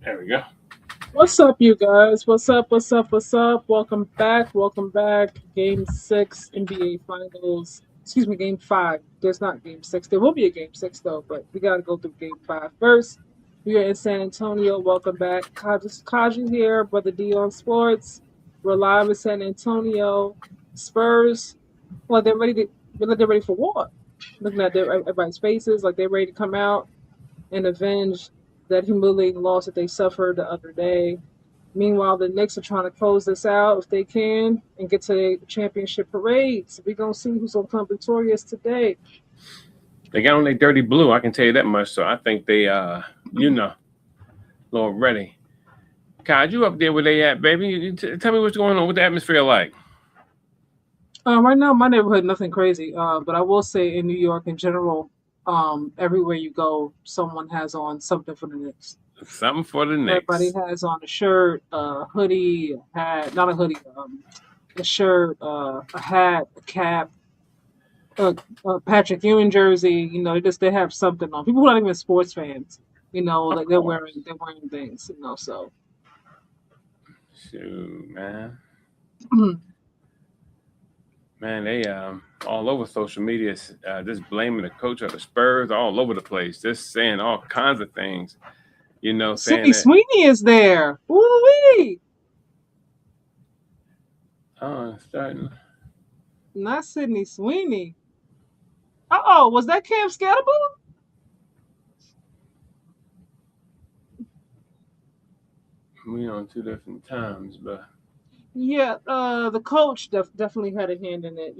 There we go. What's up, you guys? What's up? What's up? What's up? Welcome back. Welcome back. Game 6 NBA Finals. Excuse me, Game 5. There's not Game 6. There will be a Game 6 though, but we gotta go through Game 5 first. We are in San Antonio. Welcome back. Kaji here, Brother D on Sports. We're live in San Antonio. Spurs. Well, they're ready to. Like they're ready for war. Looking at everybody's faces, like they're ready to come out and avenge that humiliating loss that they suffered the other day. Meanwhile, the Knicks are trying to close this out if they can and get to the championship parade. So we're going to see who's going to come victorious today. They got on their dirty blue. I can tell you that much. So I think they, Lord ready. Kai, you up there where they at, baby? Tell me what's going on. What the atmosphere like? Right now, my neighborhood, nothing crazy. But I will say in New York in general, everywhere you go, someone has on something for the Knicks. Something for the Everybody Knicks. has on a shirt, a hoodie, a hat, not a hoodie, a shirt, a hat, a cap, a Patrick Ewing jersey. They have something on. People who are not even sports fans, Of like course. they're wearing things. So Shoot, man. Man, they all over social media, just blaming the coach of the Spurs all over the place, just saying all kinds of things. Saying Sydney that. Sweeney is there. Woo-wee! Oh, starting. Not Sydney Sweeney. Oh, was that Cam Scatterbo? We on two different times, but Yeah, the coach definitely had a hand in it.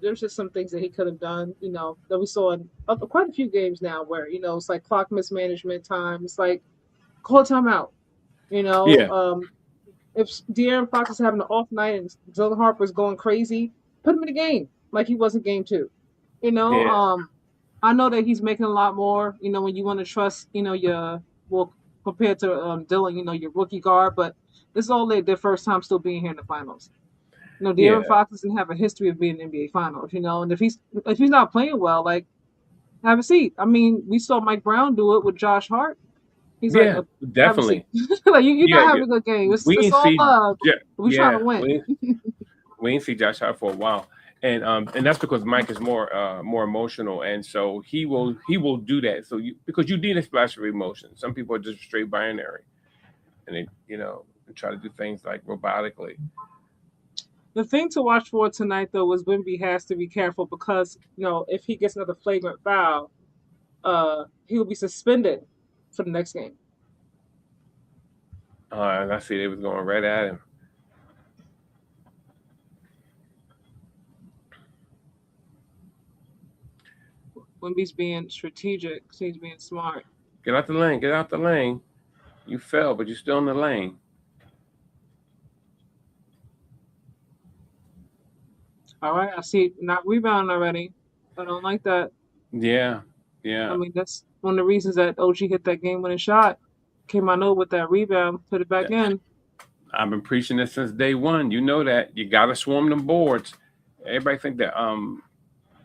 There's just some things that he could have done. That we saw in quite a few games now, where it's like clock mismanagement time. It's like call timeout. You know, yeah, um, if De'Aaron Fox is having an off night and Jalen Harper's going crazy, put him in the game like he was in Game 2. You know, yeah, um, I know that he's making a lot more. When you want to trust, your well compared to Dylan, your rookie guard, but this is all their first time still being here in the finals. De'Aaron yeah, Fox doesn't have a history of being in the NBA finals. And if he's not playing well, like have a seat. I mean, we saw Mike Brown do it with Josh Hart. He's like, yeah, have a seat. definitely. Like you're Yeah, not yeah. having a good game. It's We it's ain't all see, love. We're trying to yeah, win. we ain't see Josh Hart for a while, and that's because Mike is more emotional, and so he will do that. So because you need a splash of emotion. Some people are just straight binary, and they try to do things like robotically. The thing to watch for tonight, though, is Wimby has to be careful because if he gets another flagrant foul, he will be suspended for the next game. And I see they was going right at him. Wimby's being strategic. He's being smart. Get out the lane. Get out the lane. You fell, but you're still in the lane. All right, I see not rebounding already. I don't like that. Yeah, I yeah. mean, that's one of the reasons that OG hit that game-winning shot. Came out with that rebound, put it back in. I've been preaching this since day one. You know that you got to swarm them boards. Everybody think that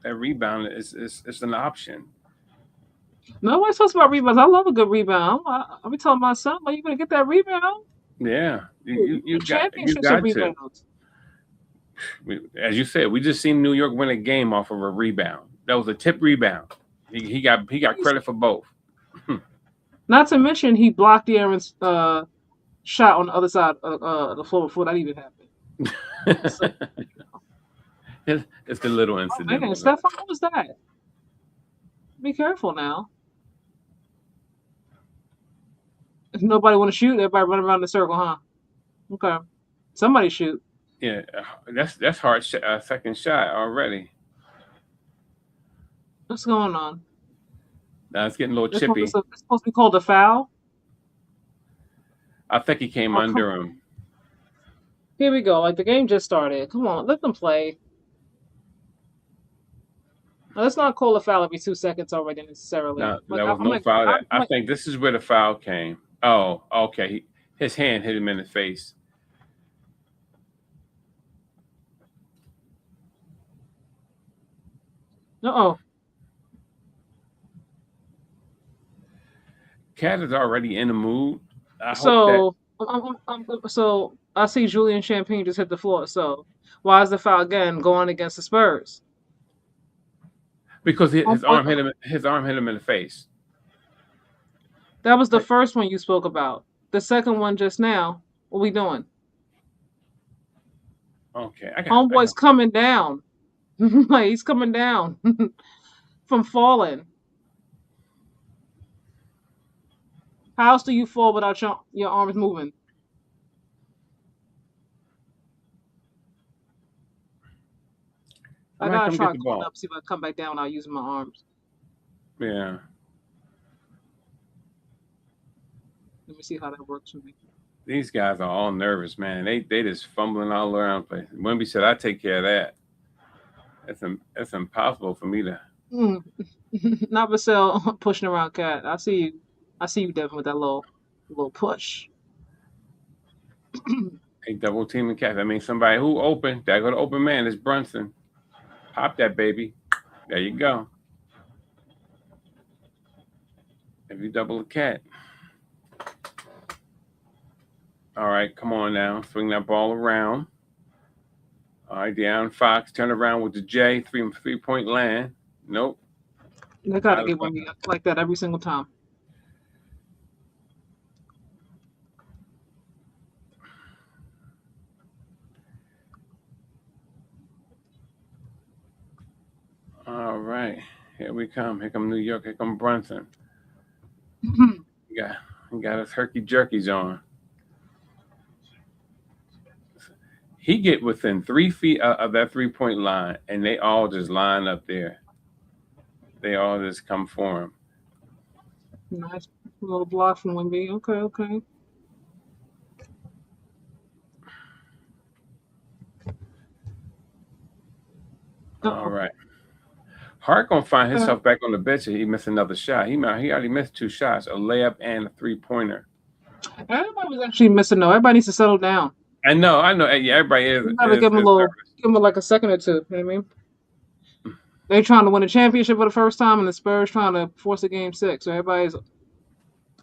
rebound is an option. Nobody talks about rebounds. I love a good rebound. I'll be telling my son, "Are you gonna get that rebound? Yeah, You you win you championships with got to. rebounds." As you said, we just seen New York win a game off of a rebound. That was a tip rebound. He got credit for both. Not to mention he blocked Aaron's shot on the other side of the floor before that even happened. So, It's the little oh incident, man, man. Stefan, what was that? Be careful now. If nobody want to shoot, everybody run around the circle, huh? Okay, somebody shoot. Yeah, that's hard. Second shot already. What's going on? Now it's getting a little It's chippy. supposed to be called a foul. I think he came Oh come under on. him. Here we go. Like the game just started. Come on, let them play. Now, let's not call a foul every 2 seconds already necessarily. No, Like there was I'm no like foul. I'm That I like think this is where the foul came. Oh, okay. His hand hit him in the face. oh Cat is already in the mood. I hope that So, so I see Julian Champagne just hit the floor. So, why is the foul again going against the Spurs? because his Homeboy, arm hit him. His arm hit him in the face. that was the Like, first one you spoke about. The second one just now. What we doing? okay, I Homeboy's got. coming down. Like he's coming down from falling. How else do you fall without your arms moving? I Somebody gotta come try get to the climb ball. up, see if I come back down without using my arms. Yeah, Let me see how that works for me. these guys are all nervous, man. They just fumbling all around the place. Wemby said, "I take care of that." That's impossible for me to. Mm. Not Vassell pushing around cat. I see you. I see you, Devin, with that little push. A double teaming cat. I mean, somebody who open. That go to open man is Brunson. Pop that baby. There you go. If you double a cat. All right, come on now. Swing that ball around. All right, De'Aaron Fox, turn around with the J, 3-point land. Nope. They gotta Out of get one like that every single time. All right. Here we come. Here come New York. Here come Brunson. He got his herky jerkies on. He get within 3 feet of that 3-point line, and they all just line up there. They all just come for him. Nice little block from Wemby. Okay, okay. All Uh-oh. right. Hart gonna find Okay. himself back on the bench and he missed another shot. He already missed 2 shots, a layup and a 3-pointer. Everybody was actually missing though. Everybody needs to settle down. I know. Yeah, everybody We gotta give them give them like a second or two. You know what I mean? nervous. They trying to win a championship for the first time, and the Spurs trying to force a game 6. So everybody's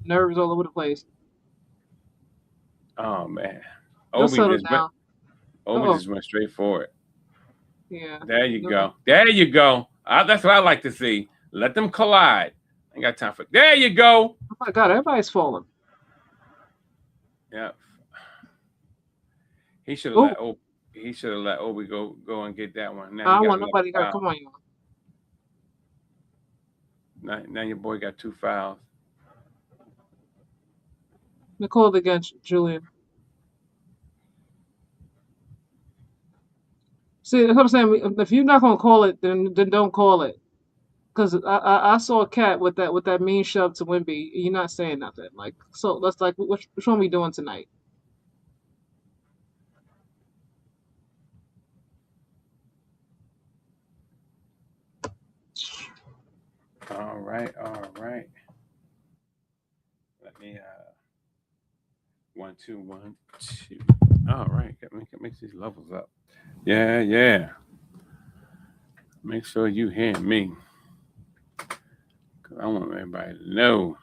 nerves all over the place. Oh man, They'll Obi settle just went. down. Obi Oh, just went straight for it. yeah. There you No. go. There you go. That's what I like to see. Let them collide. Ain't got time for. There you go. Oh my God, everybody's falling. Yeah. He should have Oh, let Obi. He should have let Obi go and get that one. Now I he don't got want another nobody hurt. foul. Come on, y'all. Now your boy got 2 fouls. Nicole against Julian. See, that's what I'm saying. If you're not gonna call it, then don't call it. Because I saw a cat with that mean shove to Wimby. You're not saying nothing. Like so, let's like which one we doing tonight? All right. Let me 1 2 1 2. All right, mix these levels up. Yeah. Make sure you hear me, cause I want everybody to know.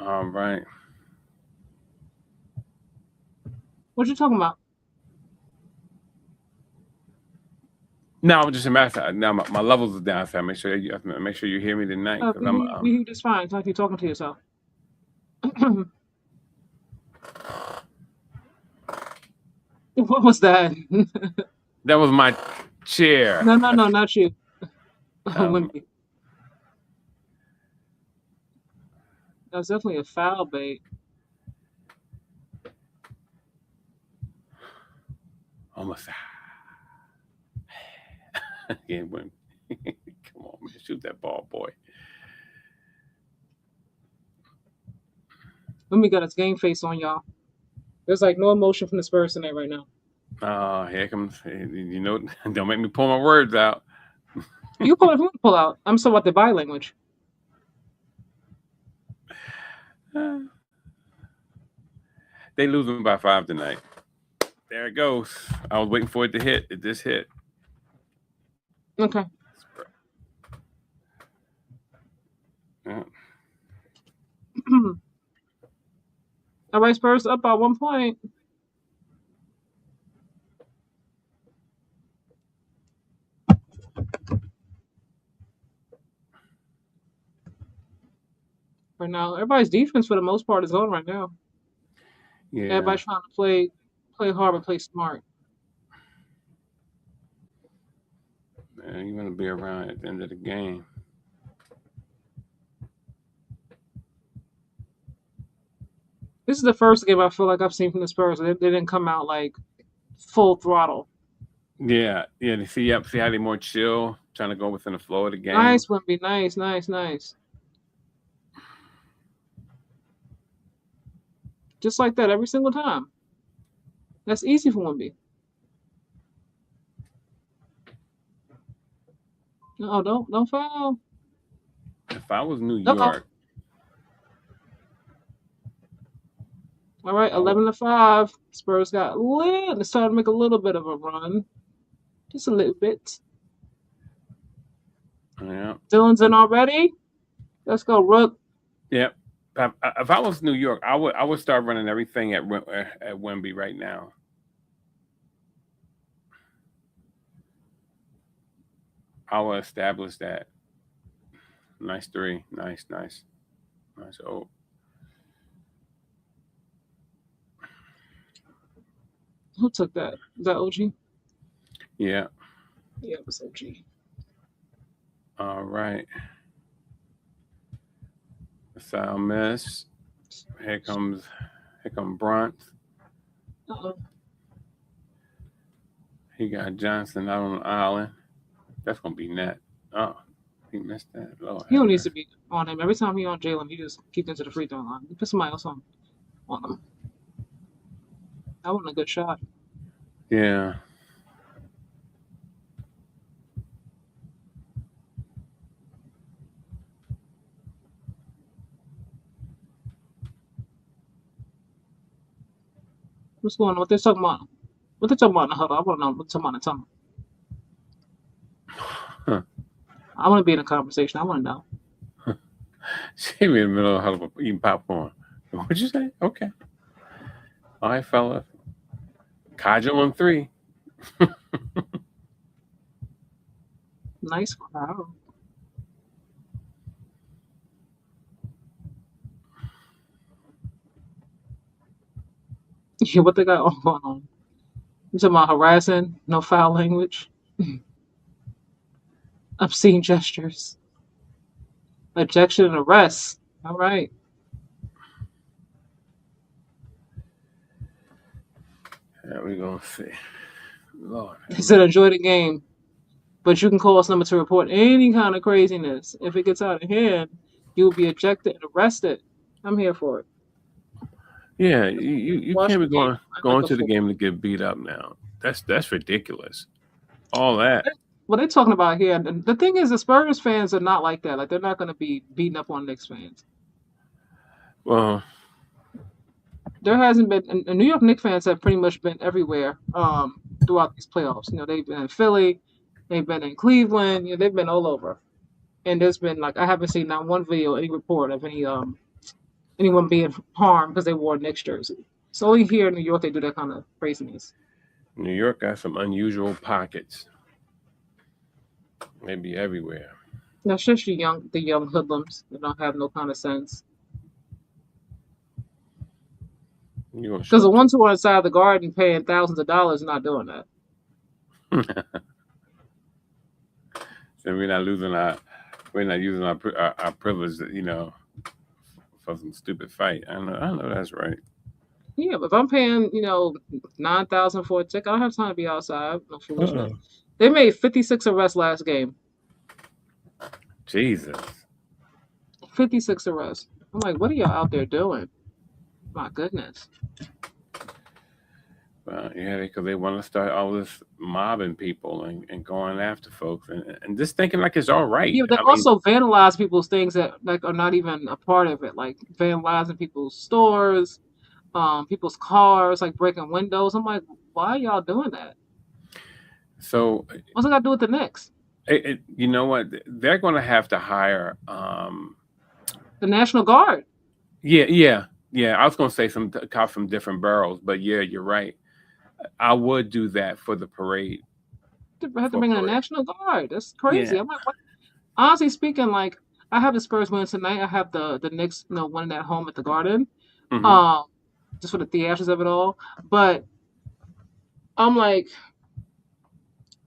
All right. What you talking about? No, I'm just a matter. Now my levels are down, so make sure you hear me tonight, Oh, cause I'm you just fine. It's like you're talking to yourself. What was that? that was my chair. No, not you. Um, Wimby. That was definitely a foul bait. almost. Yeah, come on, man, shoot that ball, boy. Wimby got his game face on, y'all. There's like no emotion from the Spurs tonight right now. Here comes. You know, don't make me pull my words out. You pull if you want to pull out. I'm so about the body language. They losing by 5 tonight. There it goes. I was waiting for it to hit. It just hit. Okay. Yeah. All right, Spurs up by 1 point. Right now, everybody's defense for the most part is on right now. Yeah. Everybody's trying to play hard and play smart. Man, you're gonna be around at the end of the game. This is the first game I feel like I've seen from the Spurs. They didn't come out like full throttle. Yeah, yeah. See how they more chill, trying to go within the flow of the game. Nice, Wemby. Nice. Just like that every single time. That's easy for Wemby. No, don't foul. If I was New Uh-oh. York, All right, 11-5. Spurs got lit. They started to make a little bit of a run. Just a little bit. yeah. Dylan's in already. Let's go, Rook. Yep. If I was New York, I would start running everything at Wemby right now. I will establish that. Nice three. Nice. Oh. Who took that? Is that OG? Yeah. Yeah, it was OG. All right. Foul miss. Here comes Brunt. Uh-oh. He got Johnson out on the island. That's gonna be net. Oh, he missed that. Lord, He don't need to be on him. Every time he on Jalen, he just keeps into the free throw line. He put somebody else on him. That wasn't a good shot. Yeah. What's going on? What they talking about? What they talking about in the huddle? I want to know what's talking about in the tunnel. Huh. I want to be in a conversation. I want to know. She be in the middle of huddle eating popcorn. What'd you say? Okay. All right, fella. Kaja on 3. Nice crowd. Yeah, what they got going on? You talking about harassing? No foul language. Obscene gestures. Ejection and arrest. All right. Yeah, we gonna see. Lord. He said enjoy the game, but you can call us number to report any kind of craziness. If it gets out of hand, you will be ejected and arrested. I'm here for it. Yeah, you Watch can't be the game going like to the before. game to get beat up now. That's ridiculous. All that. What they're talking about here, and the thing is, the Spurs fans are not like that. Like they're not going to be beating up on Knicks fans. Well, There hasn't been, and New York Knicks fans have pretty much been everywhere throughout these playoffs. You know, they've been in Philly, they've been in Cleveland. You know, they've been all over. And there's been like I haven't seen not one video, any report of anyone being harmed because they wore a Knicks jersey. So only here in New York they do that kind of craziness. New York got some unusual pockets. Maybe everywhere. That's just the young hoodlums that don't have no kind of sense. Because the ones who are inside the garden paying thousands of dollars are not doing that. So we're not using our privilege, you know, for some stupid fight. I know that's right. Yeah, but if I'm paying, $9,000 for a ticket, I don't have time to be outside. No foolishness. They made 56 arrests last game. Jesus. 56 arrests. I'm like, what are y'all out there doing? My goodness. Well, yeah, because they want to start all this mobbing people and going after folks and just thinking like it's all right. Yeah, but they also vandalize people's things that like are not even a part of it, like vandalizing people's stores, people's cars, like breaking windows. I'm like, why are y'all doing that? So what's it got to do with the Knicks? You know what? They're going to have to hire. The National Guard. Yeah. I was going to say some cops from different boroughs, but yeah, you're right. I would do that for the parade. They have to For bring in a parade. National Guard. That's Yeah. crazy. I'm like, what? Honestly speaking, like I have the Spurs winning tonight. I have the Knicks, winning at home at the Garden. Hmm. Um, just for the theatrics of it all. But I'm like,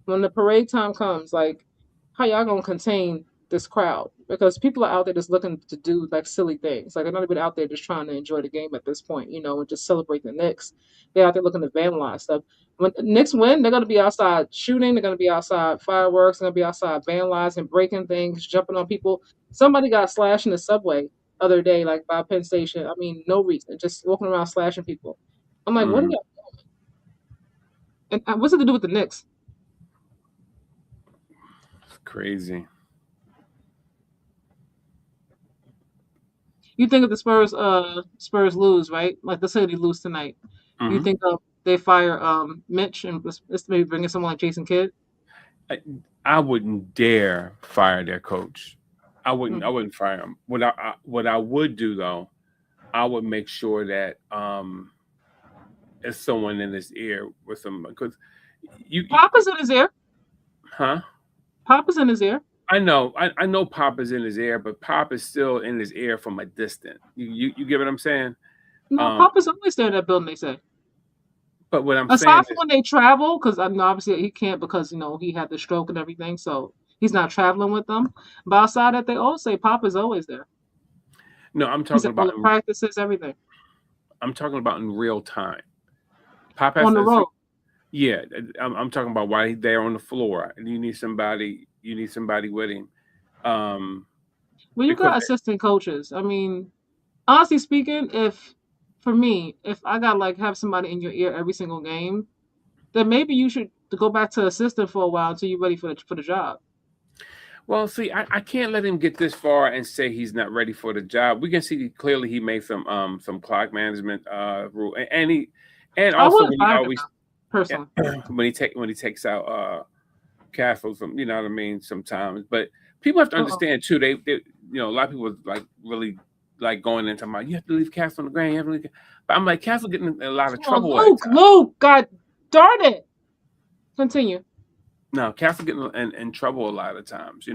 when the parade time comes, like, how y'all gonna contain this crowd? Because people are out there just looking to do like silly things. Like they're not even out there just trying to enjoy the game at this point, and just celebrate the Knicks. They're out there looking to vandalize stuff. When the Knicks win, they're gonna be outside shooting. They're gonna be outside fireworks. They're gonna be outside vandalizing, breaking things, jumping on people. Somebody got slashed in the subway other day, like by Penn Station. I mean, no reason, just walking around slashing people. I'm like, what are Hmm. y'all? And what's it to do with the Knicks? It's crazy. You think if the Spurs lose, right? Like let's say they lose tonight. You Hmm. think they fire Mitch and let's maybe bring in someone like Jason Kidd? I, I wouldn't dare fire their coach. I wouldn't. I Mhm. wouldn't fire him. What I would do though, I would make sure that there's someone in his ear with some because Papa's in his ear. huh? Papa's in his ear. I know Pop is in his ear, but Pop is still in his ear from a distance. You get what I'm saying? No, Um, Papa's always there in that building. They say. but what I'm saying Aside from is, when they travel, because I know obviously he can't because he had the stroke and everything, so he's not traveling with them. But outside that, they always say Papa's always there. no, He's at all the practices, everything I'm talking about in real time. Pop has on the to, road. yeah. I'm talking about while he's there on the floor, and you need somebody. You need somebody with him, um, Well, you because got assistant coaches. I mean, honestly speaking, if for me, if I got like have somebody in your ear every single game, then maybe you should go back to assistant for a while until you're ready for the job. well, see, I can't let him get this far and say he's not ready for the job. We can see clearly he made some clock management rule, and he and I also wouldn't when he fire him always though, personally. when he takes out Castles, you know what I mean, sometimes. But people have to Uh-oh. understand too. They a lot of people was like really like going into my you have to leave Castle on the ground. You have to leave. But I'm like Castle getting in a lot of Come on, trouble at Luke, times. Luke, God darn it. Continue. No, Castle getting in trouble a lot of times.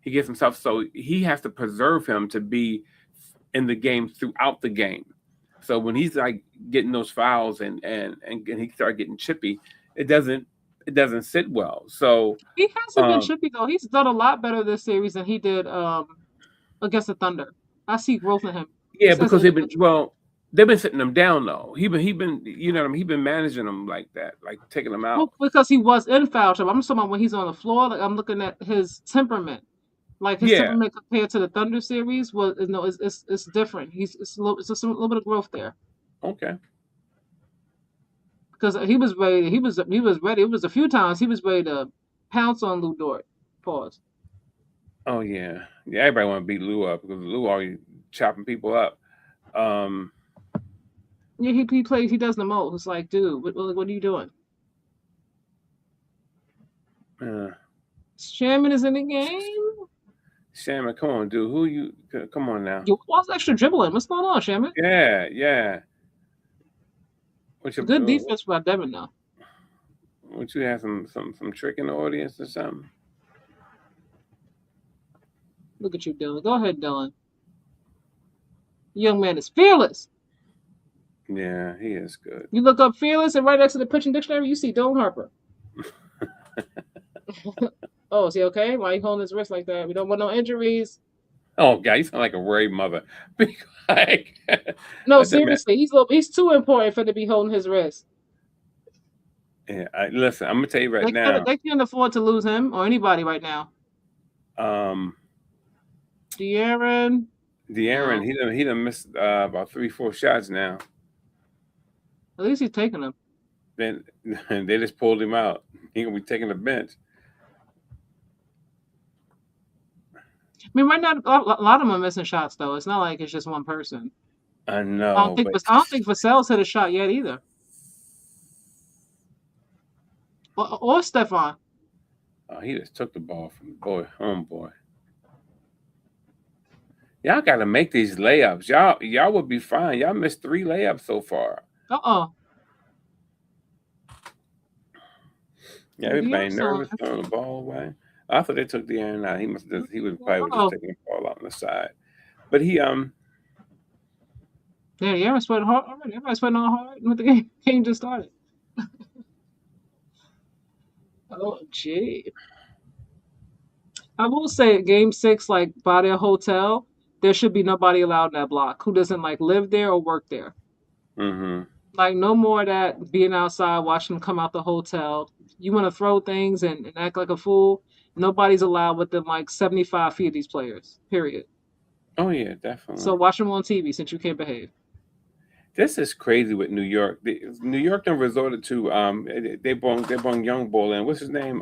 He gets himself so he has to preserve him to be in the game throughout the game. So when he's like getting those fouls and he start getting chippy, it doesn't sit well. So He hasn't been um, chippy though. He's done a lot better this series than he did against the Thunder. I see growth in him, yeah, just as an because individual. they've been sitting him down though. He been he's been managing them like that, like taking them out. Well, because he was in foul trouble. I'm just talking about when he's on the floor. Like I'm looking at his temperament. Like his Yeah. temperament compared to the Thunder series was no, it's different. It's a little bit of growth there Okay. because he was ready. He was ready. It was a few times he was ready to pounce on Lou Dort. Pause. Oh yeah. Everybody want to beat Lou up because Lou always chopping people up. Um. Yeah, he plays. He does the most. It's like, dude, what are you doing? Uh, Sherman is in the game. Shamma, come on, dude. Who you? Come on now. You lost extra dribbling. What's going on, Sherman? Yeah. What you? Good defense by Devin now. What you have some trick in the audience or something? Look at you, Dylan. Go ahead, Dylan. Young man is fearless. Yeah, he is good. You look up fearless, and right next to the pitching dictionary, you see Dylan Harper. Oh, is he okay? Why are you holding his wrist like that? We don't want no injuries. Oh God, you sound like a worried mother. Be like, No, I said, man. seriously, he's too important for to be holding his wrist. Yeah, listen. I'm gonna tell you right They can't now. they can't afford to lose him or anybody right now. Um, De'Aaron, De'Aaron, no. he done missed about 3-4 shots now. At least he's taking them. Then they just pulled him out. He gonna be taking the bench. I mean, right now a lot of them are missing shots though. It's not like it's just one person. I I don't know, think but I don't think Vassell's hit a shot yet either. Or Stephon. Oh, he just took the ball from the homeboy. Y'all got to make these layups. Y'all would be fine. Y'all missed 3 layups so far. Yeah, everybody nervous throwing the ball away. I thought they took the Aaron out. He was probably just taking the ball out on the side. But he Yeah, everyone's sweating hard already. Everybody's sweating all hard when the game just started. Oh, gee. I will say game 6, like by their hotel, there should be nobody allowed in that block who doesn't like live there or work there. Mm-hmm. Like no more of that being outside watching them come out the hotel. You want to throw things and act like a fool. Nobody's allowed within like 75 feet of these players. Period. Oh yeah, definitely. So watch them on TV since you can't behave. This is crazy with New York. New York done resorted to they brought young bull in. What's his name?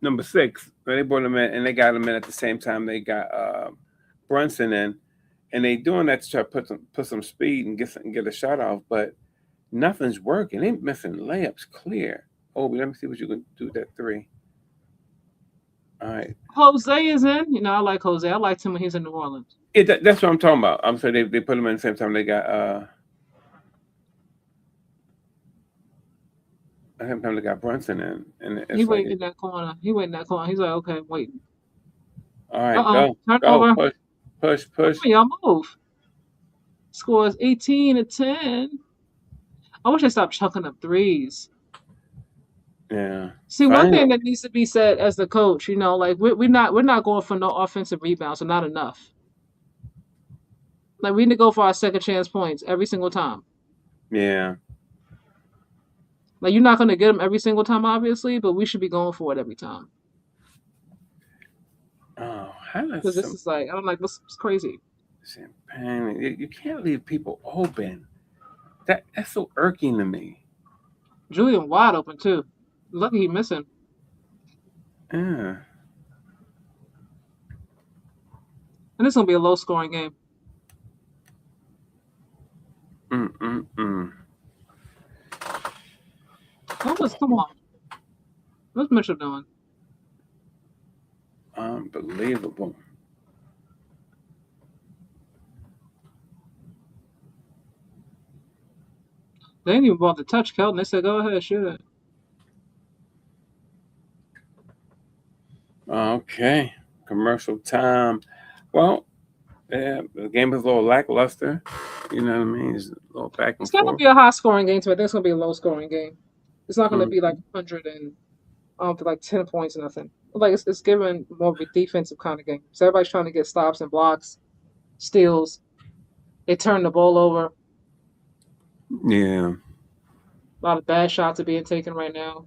Number 6. They brought him in and they got him in at the same time they got Brunson in, and they doing that to try to put some speed and get a shot off, but nothing's working. They missing layups clear. Oh, let me see what you can do with that 3. All right. Jose is in. You know, I like Jose. I liked him when he's in New Orleans. That's what I'm talking about. I'm sorry they put him in the same time they got at the same time they got Brunson in, and He waiting in that corner. He's like, okay, waiting. All right, go, push. Come on, y'all move. Scores 18-10. I wish they stopped chucking up threes. Yeah. See, one thing that needs to be said as the coach, you know, like we're not going for no offensive rebounds, so not enough. Like we need to go for our second chance points every single time. Yeah. Like you're not going to get them every single time, obviously, but we should be going for it every time. Oh, because this is like I'm like this is crazy. You can't leave people open. That's so irking to me. Julian wide open too. Lucky he missing. Yeah. And it's gonna be a low scoring game. Come on. What's Mitchell doing? Unbelievable. They didn't even bother to touch Kelton. They said, go ahead, shoot it. Okay. Commercial time. Well, yeah, the game is a little lackluster. You know what I mean? It's a little back and forth. It's not going to be a high scoring game, so I think it's going to be a low scoring game. It's not going to be like 100 and like 10 points or nothing. Like it's given more of a defensive kind of game. So everybody's trying to get stops and blocks, steals. They turn the ball over. Yeah. A lot of bad shots are being taken right now.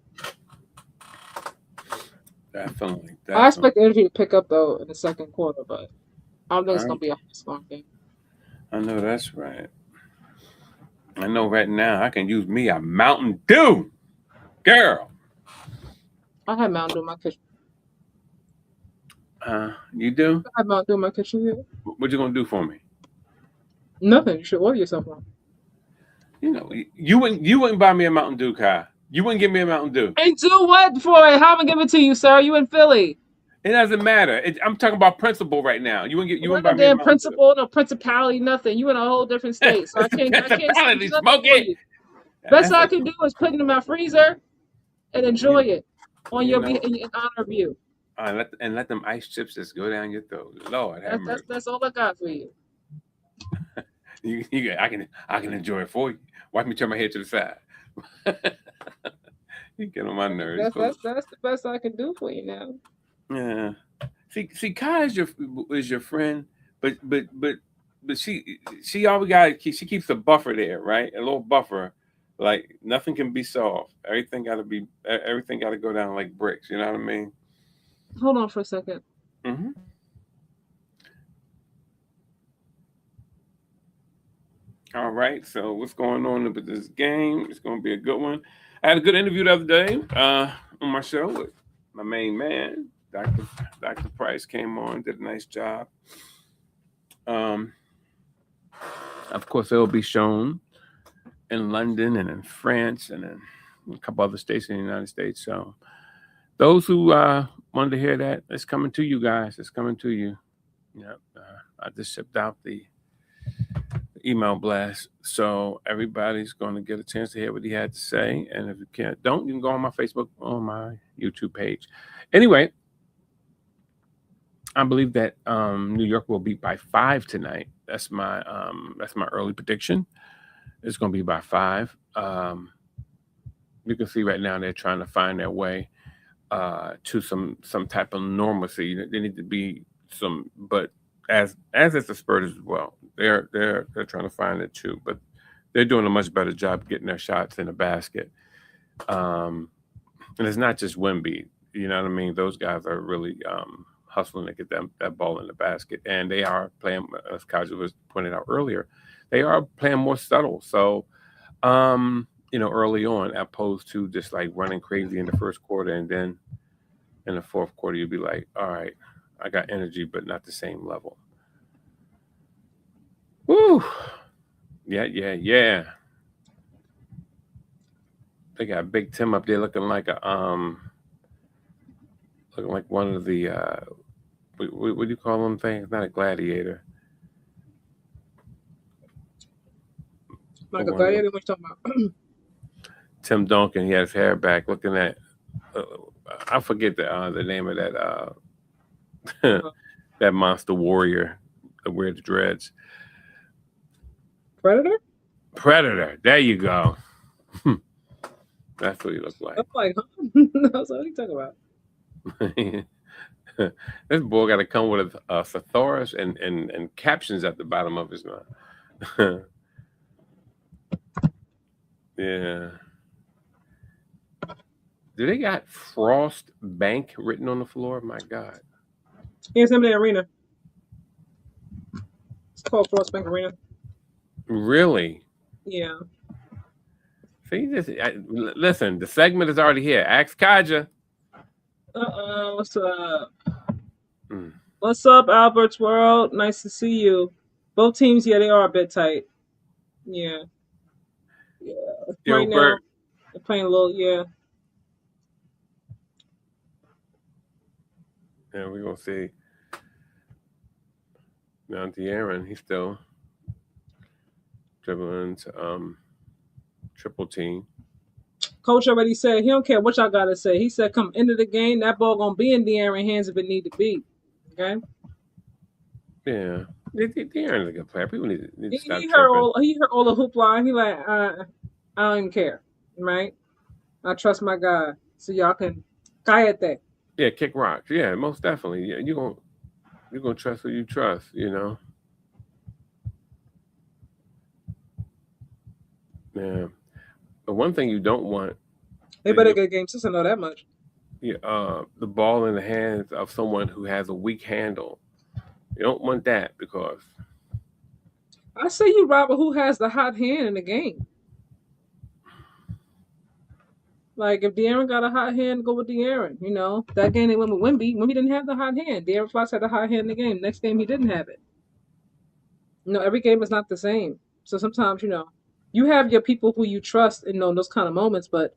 Definitely. I expect the energy to pick up though in the second quarter, but I don't think it's going to be a high scoring game. I know that's right. I know right now I can use me a Mountain Dew, girl. I have Mountain Dew in my kitchen. You do? I have Mountain Dew in my kitchen here. What you gonna do for me? Nothing. You should order yourself one. You know, you wouldn't buy me a Mountain Dew, Kai. You wouldn't give me a Mountain Dew. And do what for it? How am I give it to you, sir? You in Philly? It doesn't matter. I'm talking about principle right now. You wouldn't buy me a damn principle, no principality, nothing. You in a whole different state, so I can't smoke it. Best I can do is put it in my freezer and enjoy it in honor of you. Let them ice chips just go down your throat. Lord, that's all I got for you. I can enjoy it for you. Watch me turn my head to the side. You get on my nerves. That's the best I can do for you now. Yeah. See, Kai is your friend, but she always she keeps a buffer there, right? A little buffer. Like nothing can be soft. Everything got to go down like bricks. You know what I mean? Hold on for a second. Mm-hmm. All right. So what's going on with this game? It's going to be a good one. I had a good interview the other day on my show with my main man, Dr. Price came on, did a nice job. Of course, it will be shown in London and in France and in a couple other states in the United States. So those who wanted to hear that, it's coming to you guys. It's coming to you. Yep. I just shipped out the email blast, so everybody's going to get a chance to hear what he had to say. And if you can't, you can go on my Facebook, on my YouTube page. Anyway, I believe that New York will beat by 5 tonight. That's my early prediction. It's going to be by 5. You can see right now they're trying to find their way to some type of normalcy. They need to be some, but as is the Spurs as well. They're trying to find it too, but they're doing a much better job getting their shots in the basket. And it's not just Wemby. You know what I mean? Those guys are really hustling to get that ball in the basket, and they are playing, as Kaja was pointed out earlier, they are playing more subtle. So, early on, opposed to just like running crazy in the first quarter, and then in the fourth quarter, you'd be like, all right, I got energy, but not the same level. Woo! Yeah. They got Big Tim up there looking like one of the what do you call them things? Not a gladiator. Like a gladiator, what you talking about? Tim Duncan, he has hair back, looking at. I forget the name of that that monster warrior that wears the dreads. Predator. There you go. That's what he looks like. I'm like, what are you talking about? This boy got to come with a thesaurus and captions at the bottom of his mouth. Yeah. Do they got Frost Bank written on the floor? My God. It's in the arena. It's called Frost Bank Arena. Really? Yeah. See, listen, the segment is already here. Ask Kaja. What's up? What's up, Albert's World? Nice to see you. Both teams, yeah, they are a bit tight. Yeah. Yo, right Bert. now, they're playing a little, yeah. Yeah, we're going to see. Now, De'Aaron, he's still dribbling to triple team. Coach already said he don't care what y'all got to say. He said, come into the game, that ball going to be in De'Aaron's hands if it need to be. Okay? Yeah. De'Aaron's a good player. People need to stop he heard all the hoopla. He like, I don't even care. Right? I trust my guy. So y'all can cállate. Yeah, kick rocks. Yeah, most definitely. Yeah, you're gonna trust who you trust, Yeah. But one thing you don't want, they better get game 6 and know that much. Yeah, the ball in the hands of someone who has a weak handle. You don't want that, because I say you, Robert, who has the hot hand in the game. Like, if De'Aaron got a hot hand, go with De'Aaron. That game they went with Wemby. Wemby didn't have the hot hand. De'Aaron Fox had the hot hand in the game. Next game, he didn't have it. Every game is not the same. So sometimes, you have your people who you trust in those kind of moments, but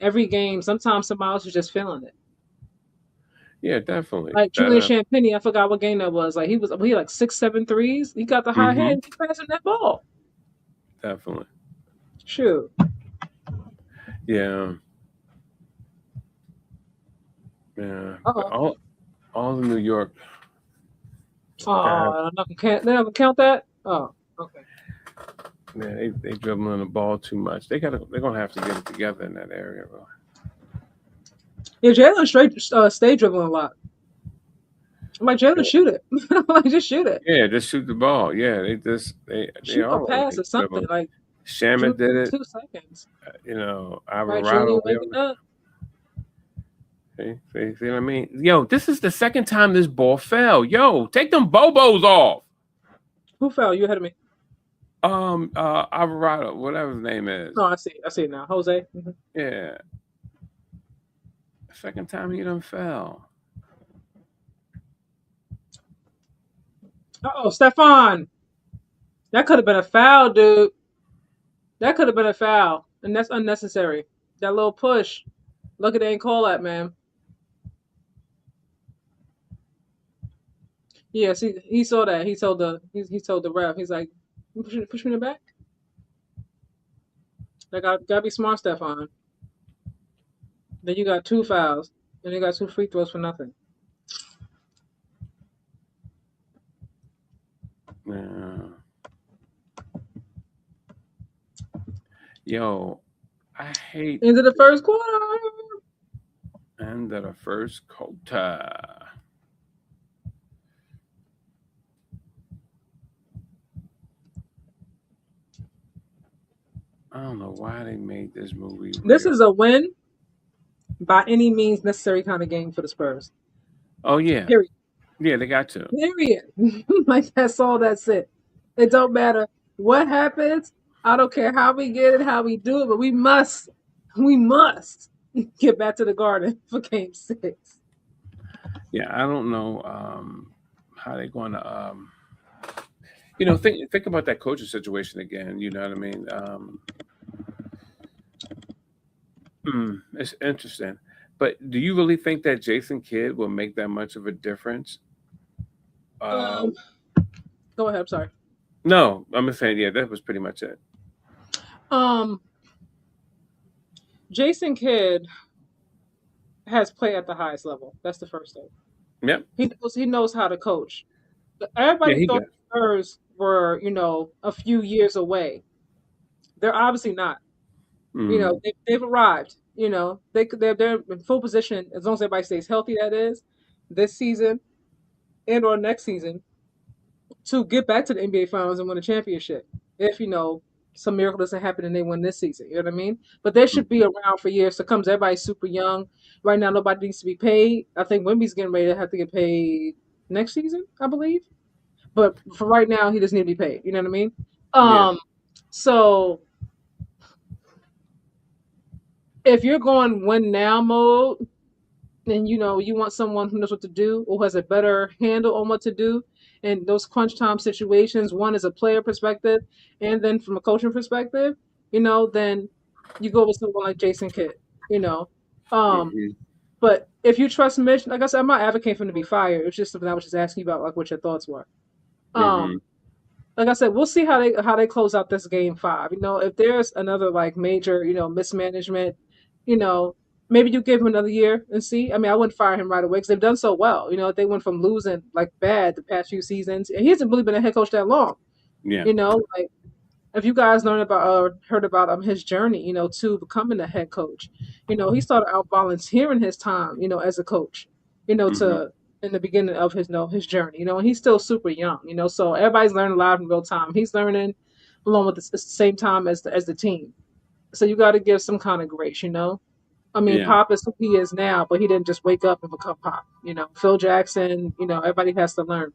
every game, sometimes somebody else is just feeling it. Yeah, definitely. Like Julian Champagny, I forgot what game that was. Like he had like 6-7 threes. He got the hot hand. He passing that ball. Definitely. Shoot. Yeah. Yeah. All of New York. Oh, they never count that? Oh, okay. Yeah, they dribbling the ball too much. They're gonna have to get it together in that area, bro. Yeah, Jalen stay dribbling a lot. I'm like, Jalen, shoot it. Like, just shoot it. Yeah, just shoot the ball. Yeah, they shoot a pass or something. Like Shaman did it. 2 seconds. Alvarado. See what I mean? Yo, this is the second time this ball fell. Yo, take them bobos off. Who fell? You ahead of me. Alvarado, whatever his name is. Oh, I see it now. Jose. Mm-hmm. Yeah. Second time he done fell. Oh, Stefan. That could have been a foul, dude. That could have been a foul, and that's unnecessary. That little push. Look at they ain't call that, man. Yes, he saw that. He told the ref. He's like, push me in the back. Like I gotta be smart, Stefan. Then you got 2 fouls, and you got 2 free throws for nothing. Yeah. Yo, I hate Into the first quarter. end of the first quarter. I don't know why they made this movie This rigged. is a win by any means necessary kind of game for the Spurs. Oh yeah, Period. yeah, they got to. Period. Like that's all. That's it. It don't matter what happens. I don't care how we get it, how we do it, but we must get back to the Garden for Game 6. Yeah, I don't know how they're going to. Think about that coaching situation again. You know what I mean? It's interesting. But do you really think that Jason Kidd will make that much of a difference? Uh, Um, Go ahead. I'm sorry. no, I'm just saying. Yeah, that was pretty much it. Um, Jason Kidd has played at the highest level. That's the first thing. Yep. He knows how to coach. Yeah, Everybody he thought does. the Spurs were, a few years away. They're obviously not. Mm, They've arrived. They're in full position as long as everybody stays healthy. That is, this season and or next season to get back to the NBA Finals and win a championship. If some miracle doesn't happen and they win this season, you know what I mean. But they should be mhm. around for years to come. Everybody's super young right now. Nobody needs to be paid. I think Wemby's getting ready to have to get paid next season, I believe. But for right now, he doesn't need to be paid. You know what I mean? Yeah. So if you're going win now mode, and you want someone who knows what to do or has a better handle on what to do in those crunch time situations, one is a player perspective, and then from a coaching perspective, then you go with someone like Jason Kidd. You know, um, Hmm. but if you trust Mitch, like I said, I'm not advocating for him to be fired. It's just something I was just asking you about, like what your thoughts were. Hmm. Um, like I said, we'll see how they close out this game 5. If there's another like major, mismanagement, you know, maybe you give him another year and see. I mean, I wouldn't fire him right away because they've done so well. They went from losing like bad the past few seasons, and he hasn't really been a head coach that long. Yeah. Like if you guys learned about or heard about his journey, to becoming a head coach, he started out volunteering his time, as a coach, Hmm. to in the beginning of his journey, and he's still super young, so everybody's learning live in real time. He's learning along with the same time as the team. So you got to give some kind of grace. I mean, Yeah. Pop is who he is now, but he didn't just wake up and become Pop. Phil Jackson, everybody has to learn.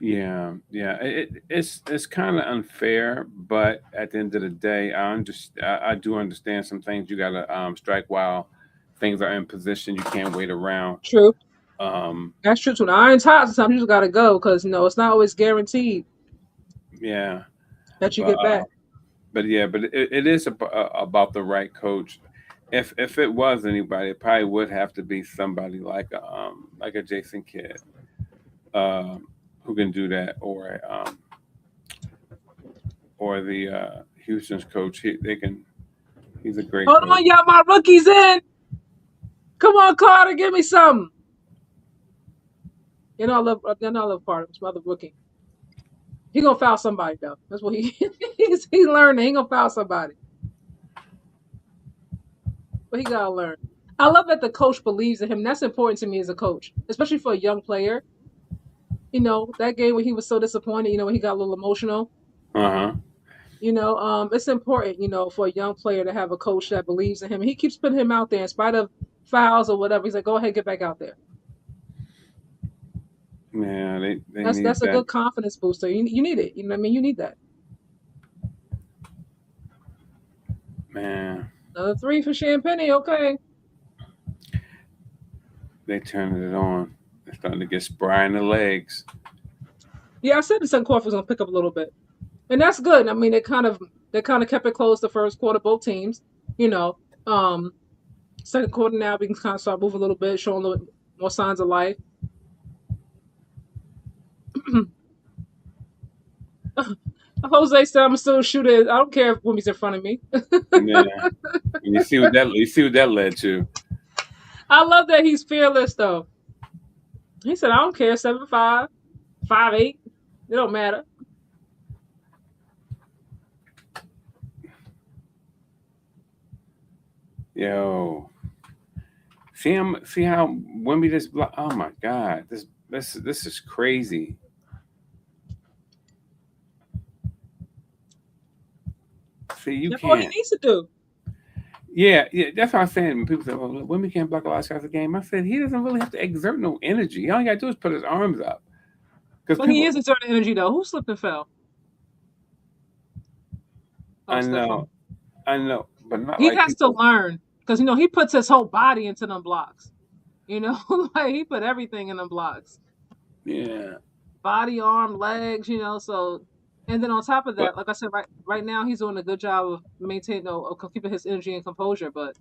Yeah. Yeah. It's kind of unfair, but at the end of the day, I do understand some things you got to strike while things are in position. You can't wait around. True. Um, That's true too. The iron's hot. Sometimes you just gotta go because it's not always guaranteed yeah. that you But get back. it is about the right coach. If it was anybody, it probably would have to be somebody like a Jason Kidd, um, who can do that, or the Houston's coach. They can. He's a great Hold coach. on, y'all, my rookie's in. Come on, Carter, give me something. I love Carter. It's my other rookie. He gonna foul somebody though. That's what he's learning. He gonna foul somebody, but he gotta learn. I love that the coach believes in him. That's important to me as a coach, especially for a young player. That game when he was so disappointed. When he got a little emotional. Uh huh. It's important, for a young player to have a coach that believes in him. And he keeps putting him out there in spite of fouls or whatever. He's like, go ahead, get back out there. Yeah, they That's need a that, good confidence booster. You need it. You know what I mean? You need that. man. Another 3 for Champagne. Okay. They turning it on. They're starting to get spry in the legs. Yeah, I said the second quarter was gonna pick up a little bit, and that's good. I mean, they kind of kept it close the first quarter, both teams. you know, second quarter now we can kind of start moving a little bit, showing a little more signs of life. Jose said I'm still a shooter. I don't care if Wimmy's in front of me. Yeah. You see what that led to. I love that he's fearless though. He said, I don't care, 7'5", 5'8", it don't matter. Yo. See how Wemby just block. Oh my God. This is crazy. See, you That's what he can't. needs to do. Yeah, that's what I'm saying. When people say, "Well, Wemby can't block a lot of shots a game," I said he doesn't really have to exert no energy. All he got to do is put his arms up. Because But he people, is exerting energy though. Who slipped and fell? Oh, I Stephon. know, but not He like has to people. learn because he puts his whole body into them blocks. Like he put everything in them blocks. Yeah, Body, arm, legs, so and then on top of but that, like I said, right now he's doing a good job of maintaining of keeping his energy and composure, but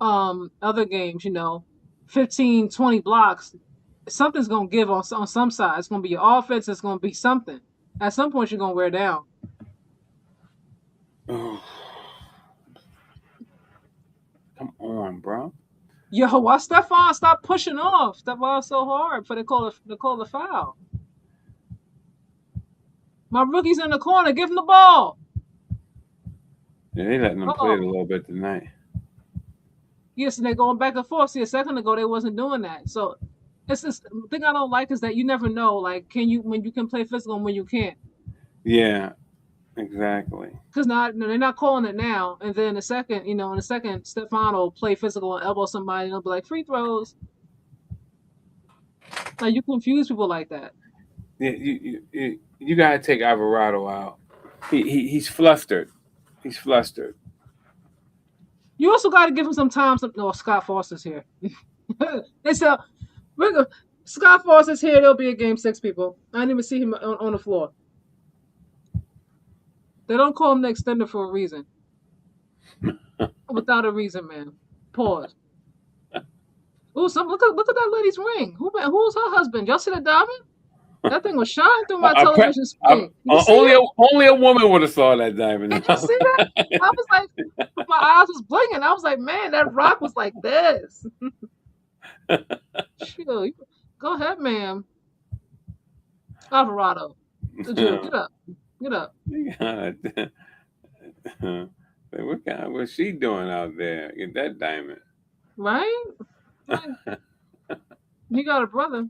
other games, 15, 20 blocks, something's gonna give on some side. It's gonna be your offense, it's gonna be something. At some point you're gonna wear down. come on, bro. Yo, why Stephon stop pushing off? Stephon so hard for they call the foul. My rookie's in the corner, give him the ball. Yeah, they letting them play it a little bit tonight. Yes, and they're going back and forth. See, a second ago they wasn't doing that. So it's just the thing I don't like is that you never know, like, when you can play physical and when you can't. Yeah, exactly. Because they're not calling it now. And then in a second, Stephon will play physical and elbow somebody and they'll be like free throws. Like you confuse people like that. Yeah, you gotta take Alvarado out. He's flustered. He's flustered. You also got to give him some time. Scott Foster's here. They said, Scott Foster's here. There'll be a game 6, people. I didn't even see him on the floor. They don't call him the extender for a reason. Without a reason, man. Pause. Ooh, look at that lady's ring. Who's her husband? Y'all see the diamond? That thing was shining through my television screen. Only a woman would have saw that diamond. Did you see that? I was like, my eyes was blinking. I was like, man, that rock was like this. Shoot, go ahead, ma'am. Alvarado, get up. What's she doing out there? Get that diamond. Right? He got a brother.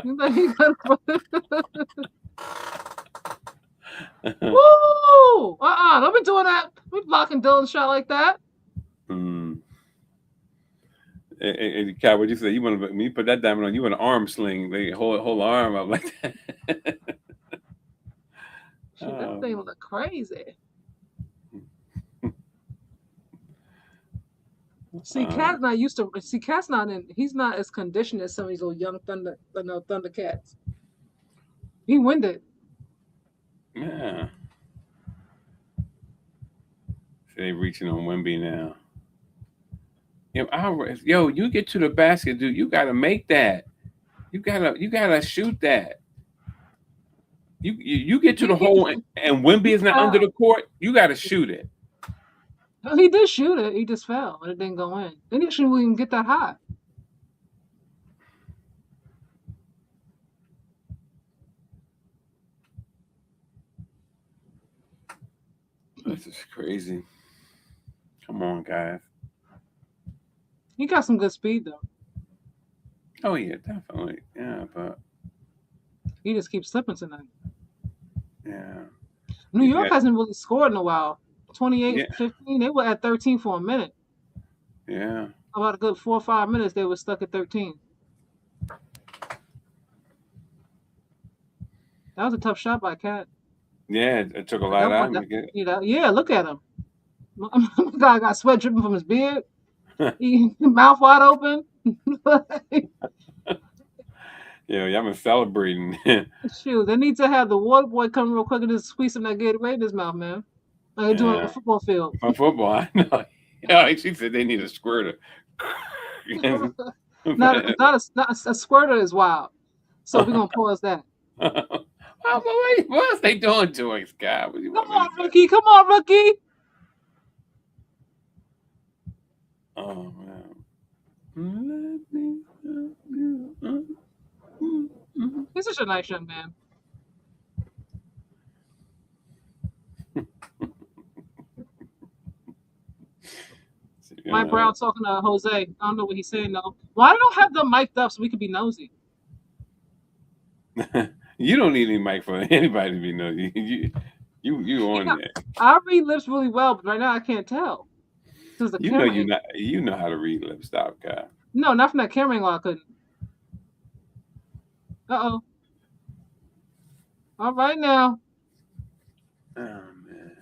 He got a brother. Woo! Don't be doing that. We blocking Dylan's shot like that. Hey, Kat, what you say? You want to when you put that diamond on? You want an arm sling? They hold arm up like that. Shoot, that thing look crazy. See, Cat's not used to. See, Cat's not in. He's not as conditioned as some of these old young Thundercats. He winded. Yeah. So they reaching on Wemby now. Yo, you get to the basket, dude. You gotta make that. You gotta shoot that. You get to the hole and Wemby is not under the court. You gotta shoot it. He did shoot it. He just fell and it didn't go in. Then he shouldn't even get that high. This is crazy. Come on, guys. He got some good speed though. Oh yeah, definitely. Yeah, but he just keeps slipping tonight. Yeah. New York hasn't really scored in a while. 28-15. They were at 13 for a minute. Yeah. About a good 4 or 5 minutes, they were stuck at 13. That was a tough shot by Cat. Yeah, it took a lot out of him to get it. Yeah, look at him. My guy got sweat dripping from his beard. Mouth wide open. Yeah, y'all been celebrating. Shoot, they need to have the water boy come real quick and just squeeze some of that Gatorade in his mouth, man. Are they doing a football field? On football, I know. Yeah, she said they need a squirter. not a squirter is wild. So we're gonna pause that. What else they doing to us, God? What do you Come want me on, to say? rookie. Come on, rookie. Oh man. He's such a nice young man. Mike Brown talking to Jose. I don't know what he's saying though. Why don't have them mic'd up so we could be nosy? You don't need any mic for anybody to be nosy. You on there. I read lips really well, but right now I can't tell. The You know how to read lips. Stop, God. No, not from that camera angle. I couldn't. Uh-oh. All right now. Oh man.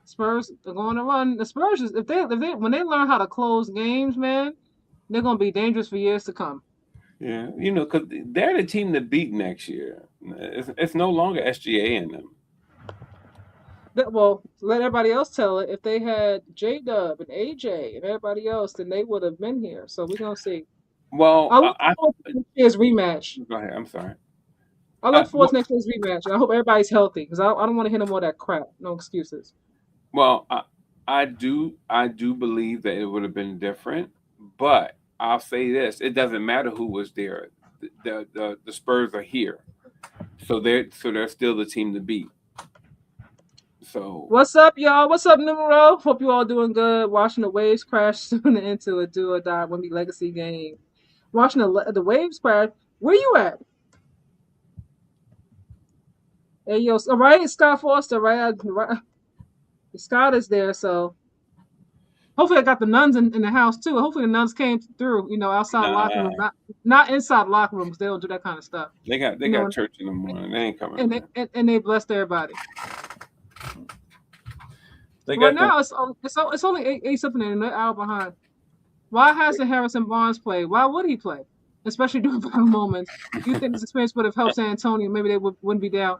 Spurs are going to run. The Spurs is if they when they learn how to close games, man, they're gonna be dangerous for years to come. Yeah, because they're the team to beat next year. It's no longer SGA in them. Well, let everybody else tell it. If they had J-Dub and AJ and everybody else, then they would have been here. So we're gonna see. Well, I look forward to next year's rematch. Go ahead. I'm sorry. I look forward to next year's rematch. I hope everybody's healthy because I don't want to hit them all that crap. No excuses. Well, I do believe that it would have been different, but I'll say this: it doesn't matter who was there. The Spurs are here, so they're still the team to beat. So what's up, y'all? What's up, Numero? Hope you all doing good. Watching the waves crash soon into a do or die Wemby legacy game. Watching the waves crash. Where you at? Hey, yo, all right, Scott Foster, right? Scott is there, so hopefully I got the nuns in the house too. Hopefully the nuns came through, outside locker room, not inside locker rooms. They don't do that kind of stuff. They got church in the morning. They ain't coming. And they blessed everybody. Right now it's only 8 something and they're out behind. Why hasn't Harrison Barnes played? Why would he play? Especially during final moments. You think this experience would have helped San Antonio? Maybe they wouldn't be down.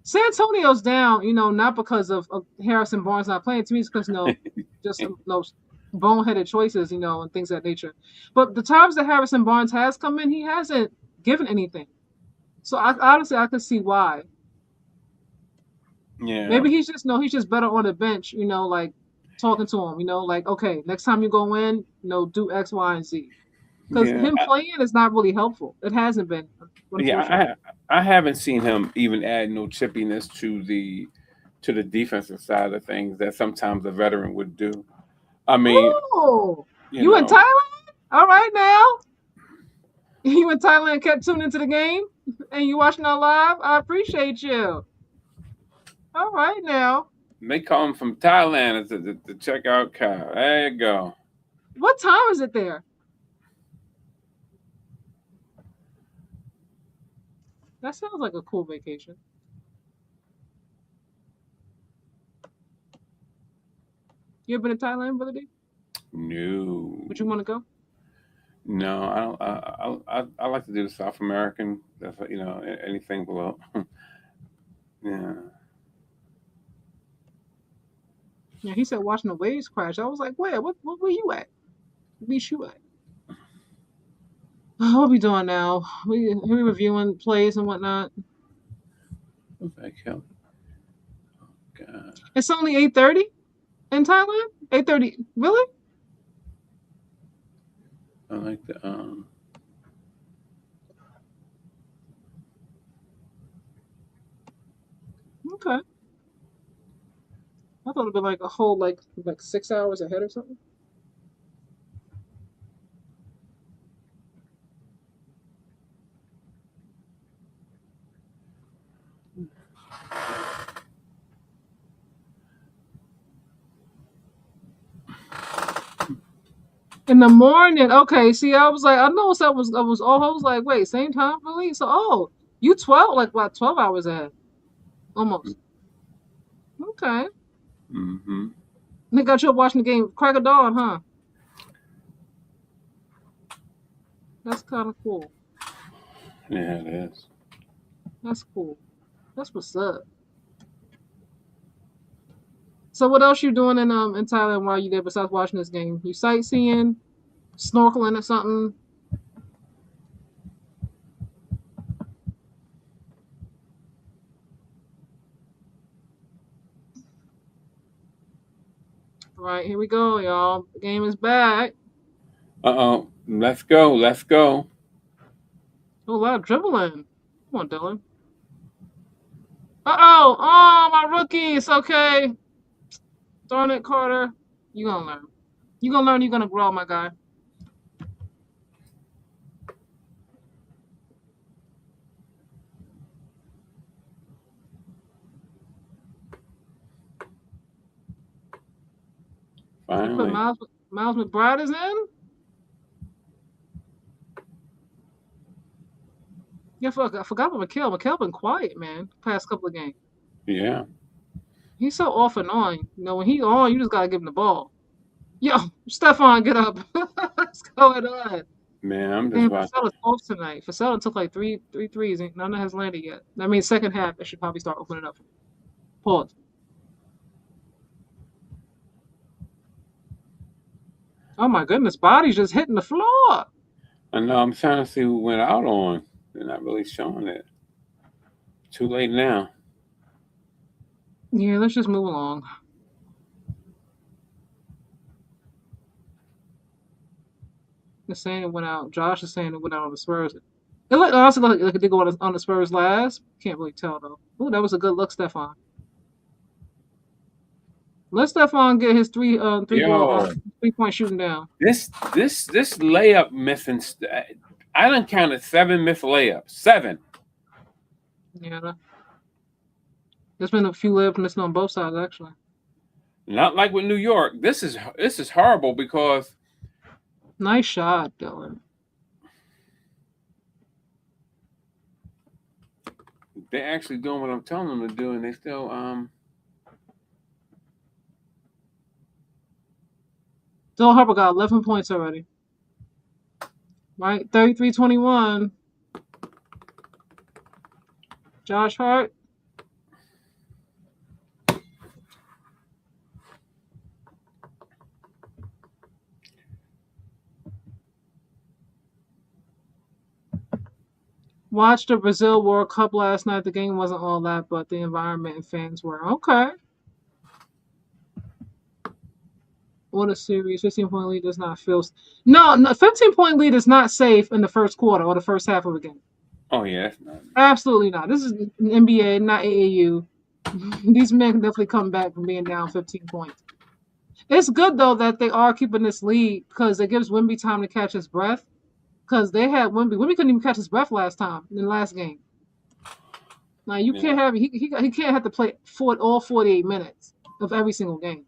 San Antonio's down, not because of Harrison Barnes not playing. To me, it's because just boneheaded choices, and things of that nature. But the times that Harrison Barnes has come in, he hasn't given anything. So honestly, I could see why. Yeah. Maybe he's just better on the bench, like talking to him, like, okay, next time you go in, do X, Y, and Z. Because him playing is not really helpful. It hasn't been. Yeah, I haven't seen him even add no chippiness to the defensive side of things that sometimes a veteran would do. I mean, you in Thailand? All right now. You in Thailand kept tuning into the game and you watching our live? I appreciate you. All right now. They call him from Thailand to check out Kyle. There you go. What time is it there? That sounds like a cool vacation. You ever been to Thailand, Brother D? No. Would you want to go? No, I don't. I like to do the South American. That's anything below. Yeah. Yeah, he said watching the waves crash. I was like, where you you at? Beach you at? What are we doing now? We reviewing plays and whatnot. Back up. Oh, God. It's only 8:30 in Thailand. 8:30. Really? I like the Okay. I thought it'd be like a whole like 6 hours ahead or something. In the morning, okay. See, I was like, I know I was like, wait, same time really? So, you 12, like about 12 hours ahead, almost. Okay. Mm-hmm. They got you up watching the game, crack of dawn, huh? That's kind of cool. Yeah, it is. That's cool. That's what's up. So what else you doing in Thailand while you there besides watching this game? You sightseeing, snorkeling or something? Right, here we go, y'all. The game is back. Uh-oh. Let's go. Let's go. Oh, a lot of dribbling. Come on, Dylan. Uh-oh. Oh, my rookie. It's okay. Darn it, Carter. You gonna learn. You gonna learn, you're gonna grow, my guy. They put Finally. Miles McBride is in? Yeah, I forgot about Mikhail. Mikhail been quiet, man, past couple of games. Yeah. He's so off and on. You know, when he on, you just gotta give him the ball. Yo, Stephon, get up. What's going on? Man, I'm just Man, watching. Fasela's off tonight. Fasela took like three threes. And none has landed yet. I mean, second half, they should probably start opening up. Pause. Oh my goodness, body's just hitting the floor. I know I'm trying to see who went out on. They're not really showing it. Too late now. Yeah, let's just move along. They're saying it went out. Josh is saying it went out on the Spurs. It looked honestly like it did go on the Spurs last. Can't really tell though. Oh, that was a good look, Stephon. Let Stephon get his Yo, 3-point shooting down. this layup missing. I done counted 7 missed layups. 7. Yeah, there's been a few layups missing on both sides actually. Not like with New York. This is horrible because Nice shot, Dylan. they're actually doing what I'm telling them to do, and they still Dylan Harper got 11 points already. Right, 33-21. Josh Hart. Watched the Brazil World Cup last night. The game wasn't all that, but the environment and fans were okay. What a series. 15-point lead does not feel. No, 15-point lead is not safe in the first quarter or the first half of a game. oh yeah, that's not. Absolutely not. This is an NBA, not AAU. These men can definitely come back from being down 15 points. It's good, though, that they are keeping this lead because it gives Wemby time to catch his breath. Because they had Wemby. Wemby couldn't even catch his breath last time in the last game. Now you can't have he can't have to play all 48 minutes of every single game.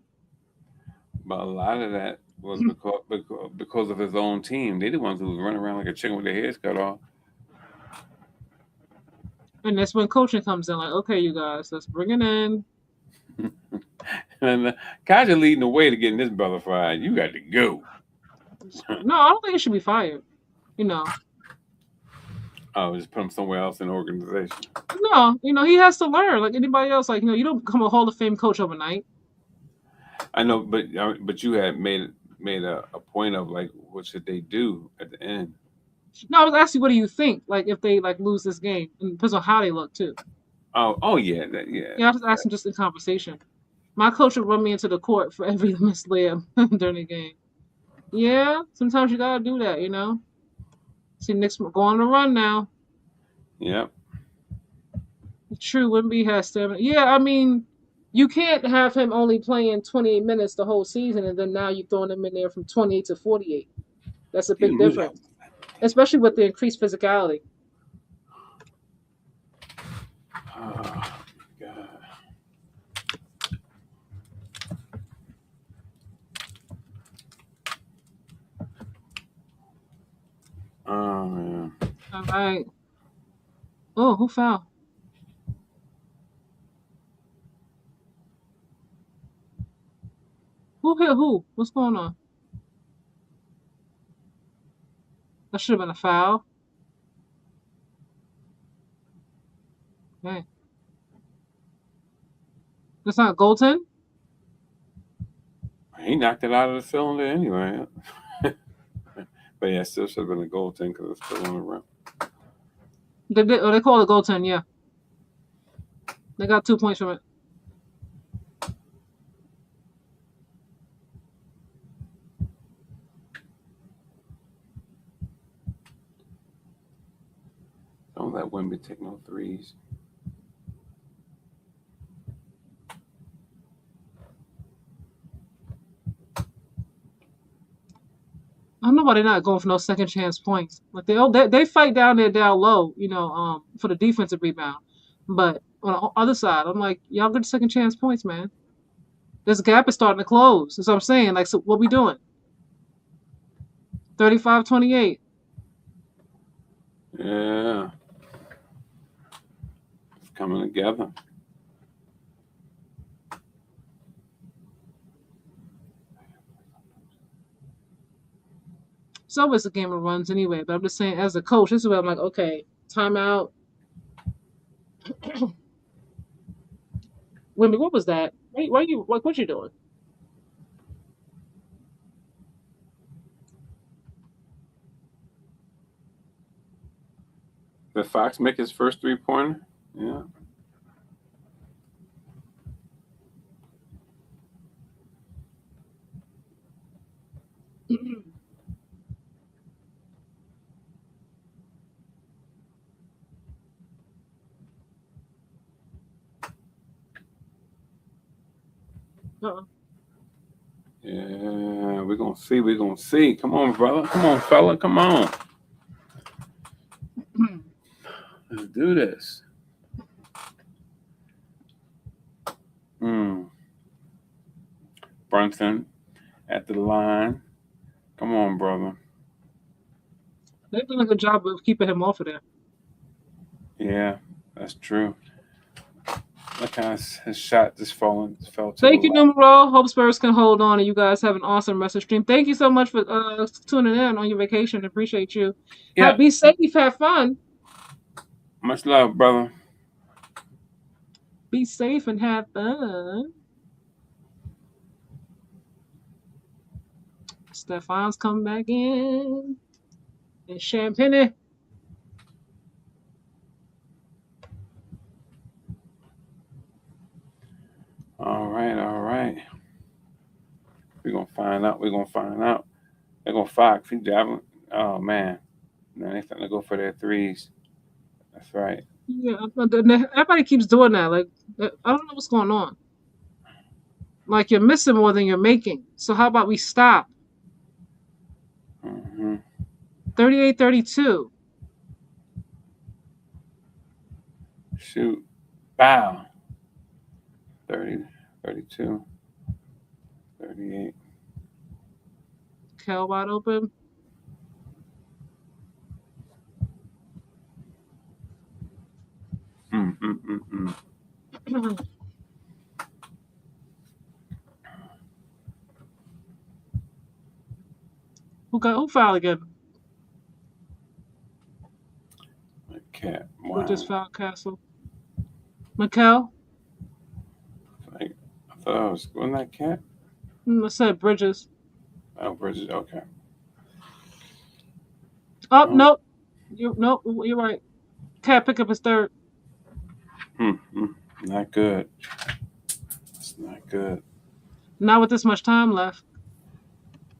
But a lot of that was because of his own team. They the ones who was running around like a chicken with their heads cut off. And that's when coaching comes in. Like, okay, you guys, let's bring it in. And Kaja leading the way to getting this brother fired. You got to go. No, I don't think he should be fired. You know. Oh, just put him somewhere else in the organization. No, he has to learn like anybody else. Like, you don't become a Hall of Fame coach overnight. I know, but you had made a point of like what should they do at the end. No, I was asking, what do you think? Like, if they lose this game, and it depends on how they look too. Oh yeah, Yeah, I was asking just in conversation. My coach would run me into the court for every missed layup during the game. Yeah, sometimes you gotta do that, See, Knicks go on the run now. Yep. True, Wemby has stamina. Yeah, I mean, you can't have him only playing 28 minutes the whole season, and then now you're throwing him in there from 28 to 48. That's a big difference, especially with the increased physicality. Oh, God. Oh man. All right. Oh, who fouled? Who hit who? What's going on? That should have been a foul. Okay. That's not Golden? He knocked it out of the cylinder anyway. But yeah, still should have been a goaltend because it's still on the rim. They call it a goaltend, yeah. They got 2 points from it. Don't let Wemby take no threes. I don't know why they're not going for no second chance points. Like they fight down there down low, for the defensive rebound. But on the other side, I'm like, y'all get second chance points, man. This gap is starting to close. That's what I'm saying. Like, so what we doing? 35-28. Yeah. It's coming together. It's always a game of runs anyway. But I'm just saying, as a coach, this is where I'm like, okay, timeout. Wimby, what was that? Why you what you doing? Did Fox make his first 3-pointer? Yeah. Yeah, we're gonna see. We're gonna see. Come on, brother. Come on, fella. Come on. Let's do this. Brunson at the line. Come on, brother. They've done a good job of keeping him off of there. Yeah, that's true. Look how his shot just fell to Thank the you, left. Numero. Hope Spurs can hold on, and you guys have an awesome rest of the stream. Thank you so much for tuning in on your vacation. Appreciate you. Yeah. Be safe. Have fun. Much love, brother. Be safe and have fun. Stefan's coming back in. And Champagne. All right. We're gonna find out. They're gonna Fox. He jabbing. Oh man. Now they're starting to go for their threes. That's right. Yeah, everybody keeps doing that. Like, I don't know what's going on. Like, you're missing more than you're making. So how about we stop? 38-32. Shoot. Bow. 30, 32, 38. Kel wide open. Who fouled again? Cat. Wow. Who just fouled Castle? Mikel? I thought wasn't that Cat? I said Bridges. Oh, Bridges. Okay. Oh, nope. You're right. Cat pick up his third. Not good. It's not good. Not with this much time left.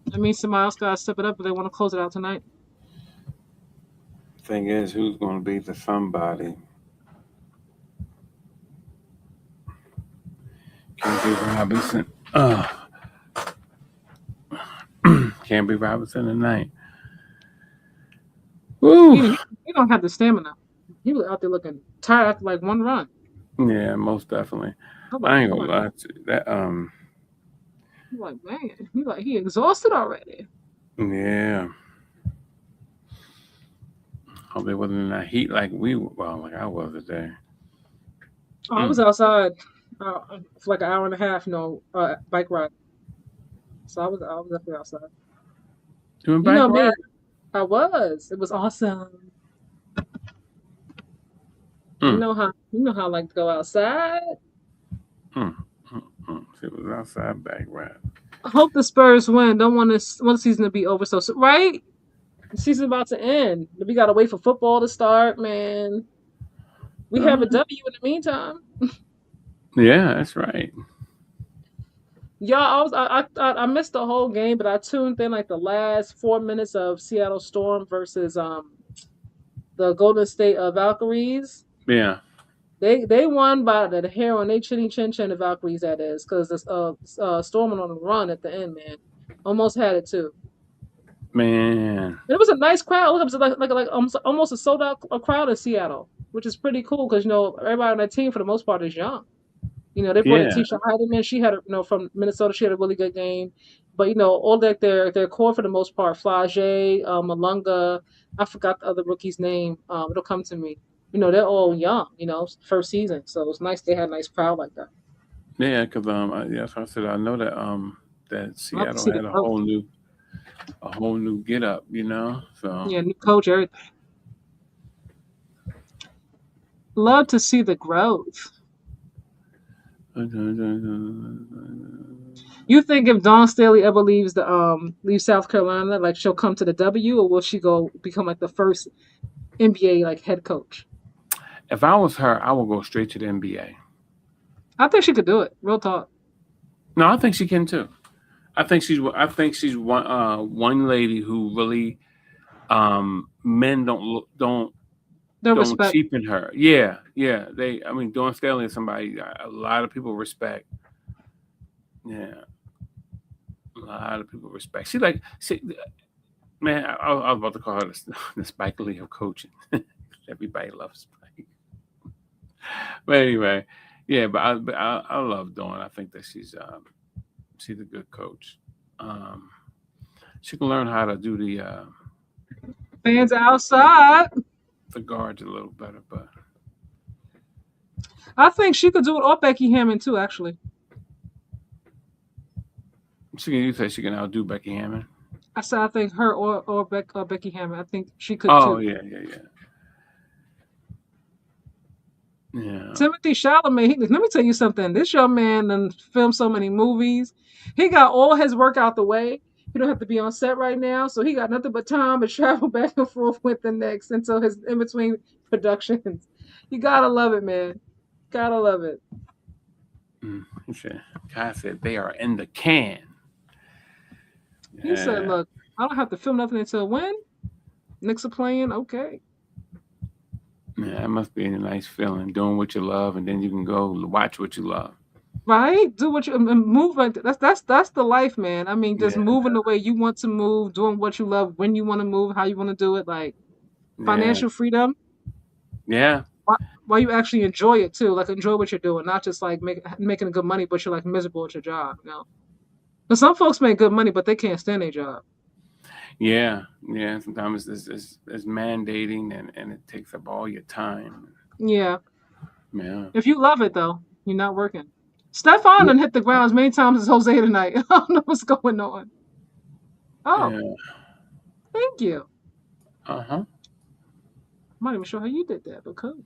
That means somebody else got to step it up if they want to close it out tonight. Thing is, who's going to be the somebody? Can't be Robinson. Can't be Robinson tonight. Woo! He don't have the stamina. He was out there looking tired after like one run. Yeah, most definitely. I ain't gonna lie to you. That I'm like, man, he exhausted already. Yeah. Hope they wasn't in that heat like I was today. Oh, I was outside for like an hour and a half, bike ride. So I was definitely outside. Doing bike ride? Me, I was. It was awesome. You know how I like to go outside. It was outside bike ride. I hope the Spurs win. Don't want the season to be over. So right, the season's about to end. We gotta wait for football to start, man. We have a W in the meantime. Yeah, that's right. Y'all, I missed the whole game, but I tuned in like the last 4 minutes of Seattle Storm versus the Golden State Valkyries. Yeah. They won by the hair on their chinny chin chin, the Valkyries, that is, because the Storm went on a run at the end, man. Almost had it too. Man. It was a nice crowd. It was like almost a sold out crowd in Seattle, which is pretty cool because everybody on that team for the most part is young. They brought in Tisha Heidemann. She had from Minnesota. She had a really good game. But all that their core for the most part, Flage, Malunga, I forgot the other rookie's name. It'll come to me. They're all young. First season, so it's nice they had a nice crowd like that. Yeah, because that's what I said. I know that that Seattle had a whole new get up. So yeah, new coach, everything. Love to see the growth. You think if Dawn Staley ever leaves South Carolina, like she'll come to the W, or will she go become like the first NBA like head coach? If I was her, I would go straight to the NBA. I think she could do it. Real talk. No, I think she can too. I think she's one lady who really men don't cheapen her. Yeah. Dawn Staley is somebody a lot of people respect. Yeah. A lot of people respect. Man, I was about to call her the Spike Lee of coaching. Everybody loves Spike. But anyway, yeah, but I love Dawn. I think that she's a good coach. She can learn how to do the fans outside. The guards a little better, but I think she could do it or Becky Hammond too, actually. You say she can outdo Becky Hammond? I said I think her or Becky Hammond. I think she could too. Yeah. Yeah. Timothy Chalamet. Let me tell you something. This young man done filmed so many movies. He got all his work out the way. He don't have to be on set right now, so he got nothing but time to travel back and forth with the Knicks until his in between productions. You gotta love it, man. Gotta love it. Kai said they are in the can. He said, "Look, I don't have to film nothing until when Knicks are playing. Okay." Yeah, it must be a nice feeling doing what you love, and then you can go watch what you love. Right, do what you move. That's the life, man. I mean, just moving the way you want to move, doing what you love, when you want to move, how you want to do it, like financial freedom. Yeah. While you actually enjoy it too, like enjoy what you're doing, not just like making good money, but you're like miserable at your job. But some folks make good money, but they can't stand their job. Yeah. Sometimes it's mandating, and it takes up all your time. Yeah. Yeah. If you love it though, you're not working. Stephon done hit the ground as many times as Jose tonight. I don't know what's going on. Oh, yeah. Thank you. I'm not even sure how you did that, but cool.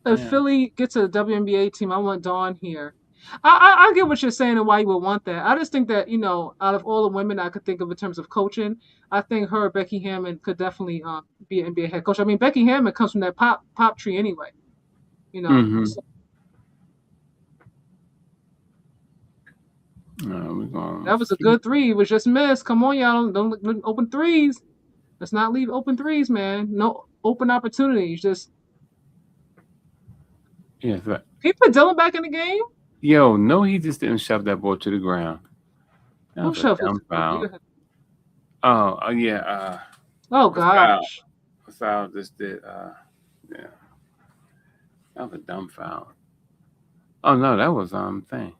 If Philly gets a WNBA team, I want Dawn here. I get what you're saying and why you would want that. I just think that, out of all the women I could think of in terms of coaching, I think her, Becky Hammond, could definitely be an NBA head coach. I mean, Becky Hammond comes from that pop tree anyway. So. That was a good three. It was just missed. Come on, y'all. Don't open threes. Let's not leave open threes, man. No open opportunities. Just. Yeah. Right. Can you put Dylan back in the game? Yo, no, he just didn't shove that ball to the ground. Who shoved it? Oh, yeah. Oh, gosh. Foul just did. Yeah. That was a dumb foul. Oh, no, that was thing.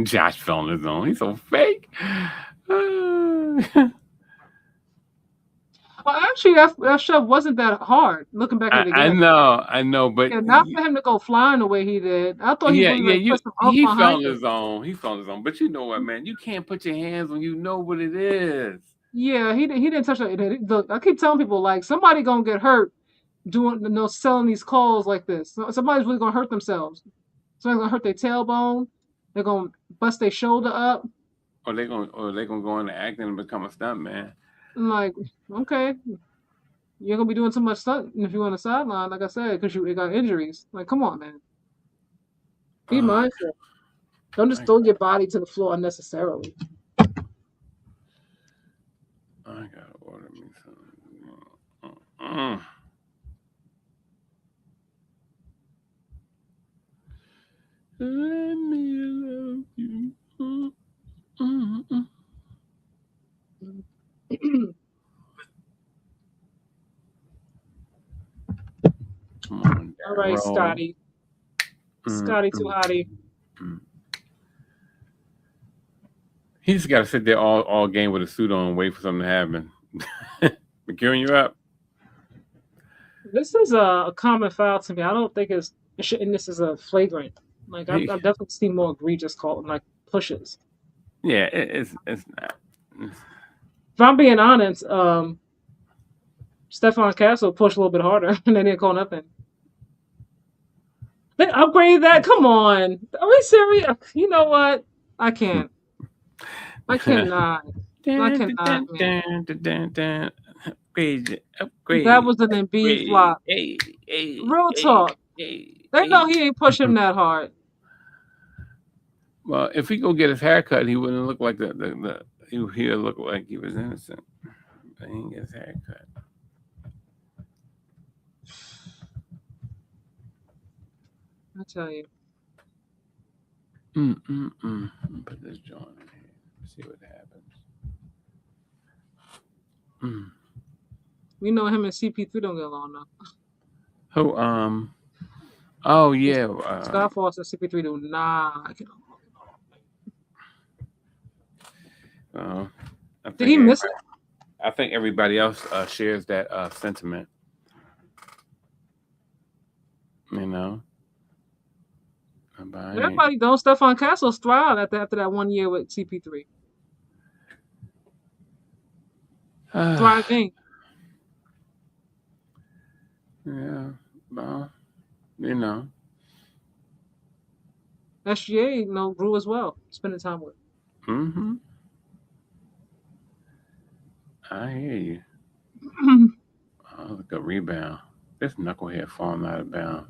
Josh fell in his own. He's so fake. Well, actually, that shove wasn't that hard. Looking back at it again. I know, but not for him to go flying the way he did. I thought he fell in his own. He fell in his own. But you know what, man? You can't put your hands when you know what it is. Yeah, he didn't touch it. Look, I keep telling people, like, somebody gonna get hurt selling these calls like this. Somebody's really gonna hurt themselves. Somebody's gonna hurt their tailbone. They're gonna bust their shoulder up. Or they gonna go into acting and become a stunt man. I'm like, okay, you're gonna be doing too much stunt if you're on the sideline, like I said, because you got injuries. Like, come on, man. Be mindful. Don't just throw your body to the floor unnecessarily. I gotta order me some. Let me love you. Come on, All right, Scotty. Scotty too hottie. He just got to sit there all game with a suit on and wait for something to happen. McCurran, you're up. This is a common foul to me. I don't think and this is a flagrant. Like I've definitely seen more egregious like pushes. Yeah, it's not. If I'm being honest, Stephon Castle pushed a little bit harder and they didn't call nothing. They upgraded that? Come on. Are we serious? You know what? I can't. I cannot. I cannot, man. Upgrade. That was an Embiid flop. Real talk. They know he ain't push him that hard. Well, if he go get his hair cut, he wouldn't look like he would look like he was innocent. But he didn't get his hair cut. I tell you. Put this joint in here. See what happens. We know him and CP3 don't get along now. Who? Oh yeah. Scott Foster and CP3 do not get along. Did he miss it? I think everybody else shares that sentiment. You know. Everybody don't. Stephon Castle's thrived after that 1 year with CP3. Thriving. Yeah, well, you know. SGA, grew as well. Spending time with. I hear you. Oh, good rebound. This knucklehead falling out of bounds.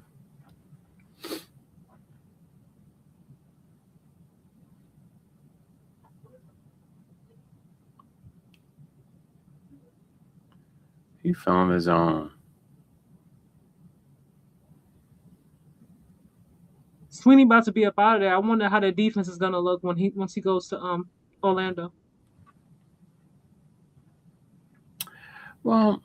He found his own. Sweeney about to be up out of there. I wonder how the defense is gonna look once he goes to Orlando. Well,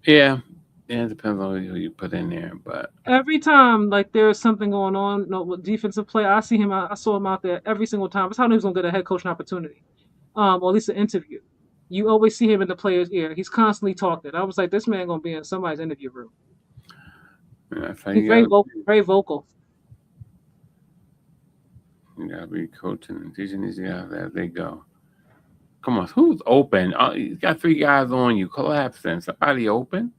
yeah, it depends on who you put in there, but every time there's something going on, with defensive play, I saw him out there every single time. That's how he was gonna get a head coaching opportunity, or at least an interview. You always see him in the player's ear. He's constantly talking. I was like, this man gonna be in somebody's interview room. Yeah, he's very vocal. Very vocal. You gotta be coaching and teaching these guys as they go. Come on, who's open? He's got 3 guys on you, collapsing. Somebody open?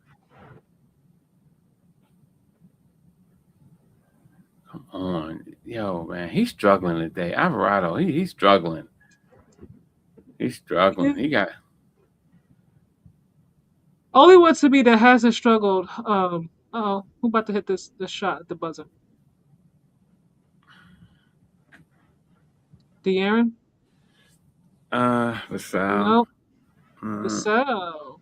Come on, yo, man, he's struggling today. Alvarado, he's struggling. He's struggling. He got. Only one to me that hasn't struggled. Who about to hit this shot at the buzzer? De'Aaron? Vassell. Nope. Vassell.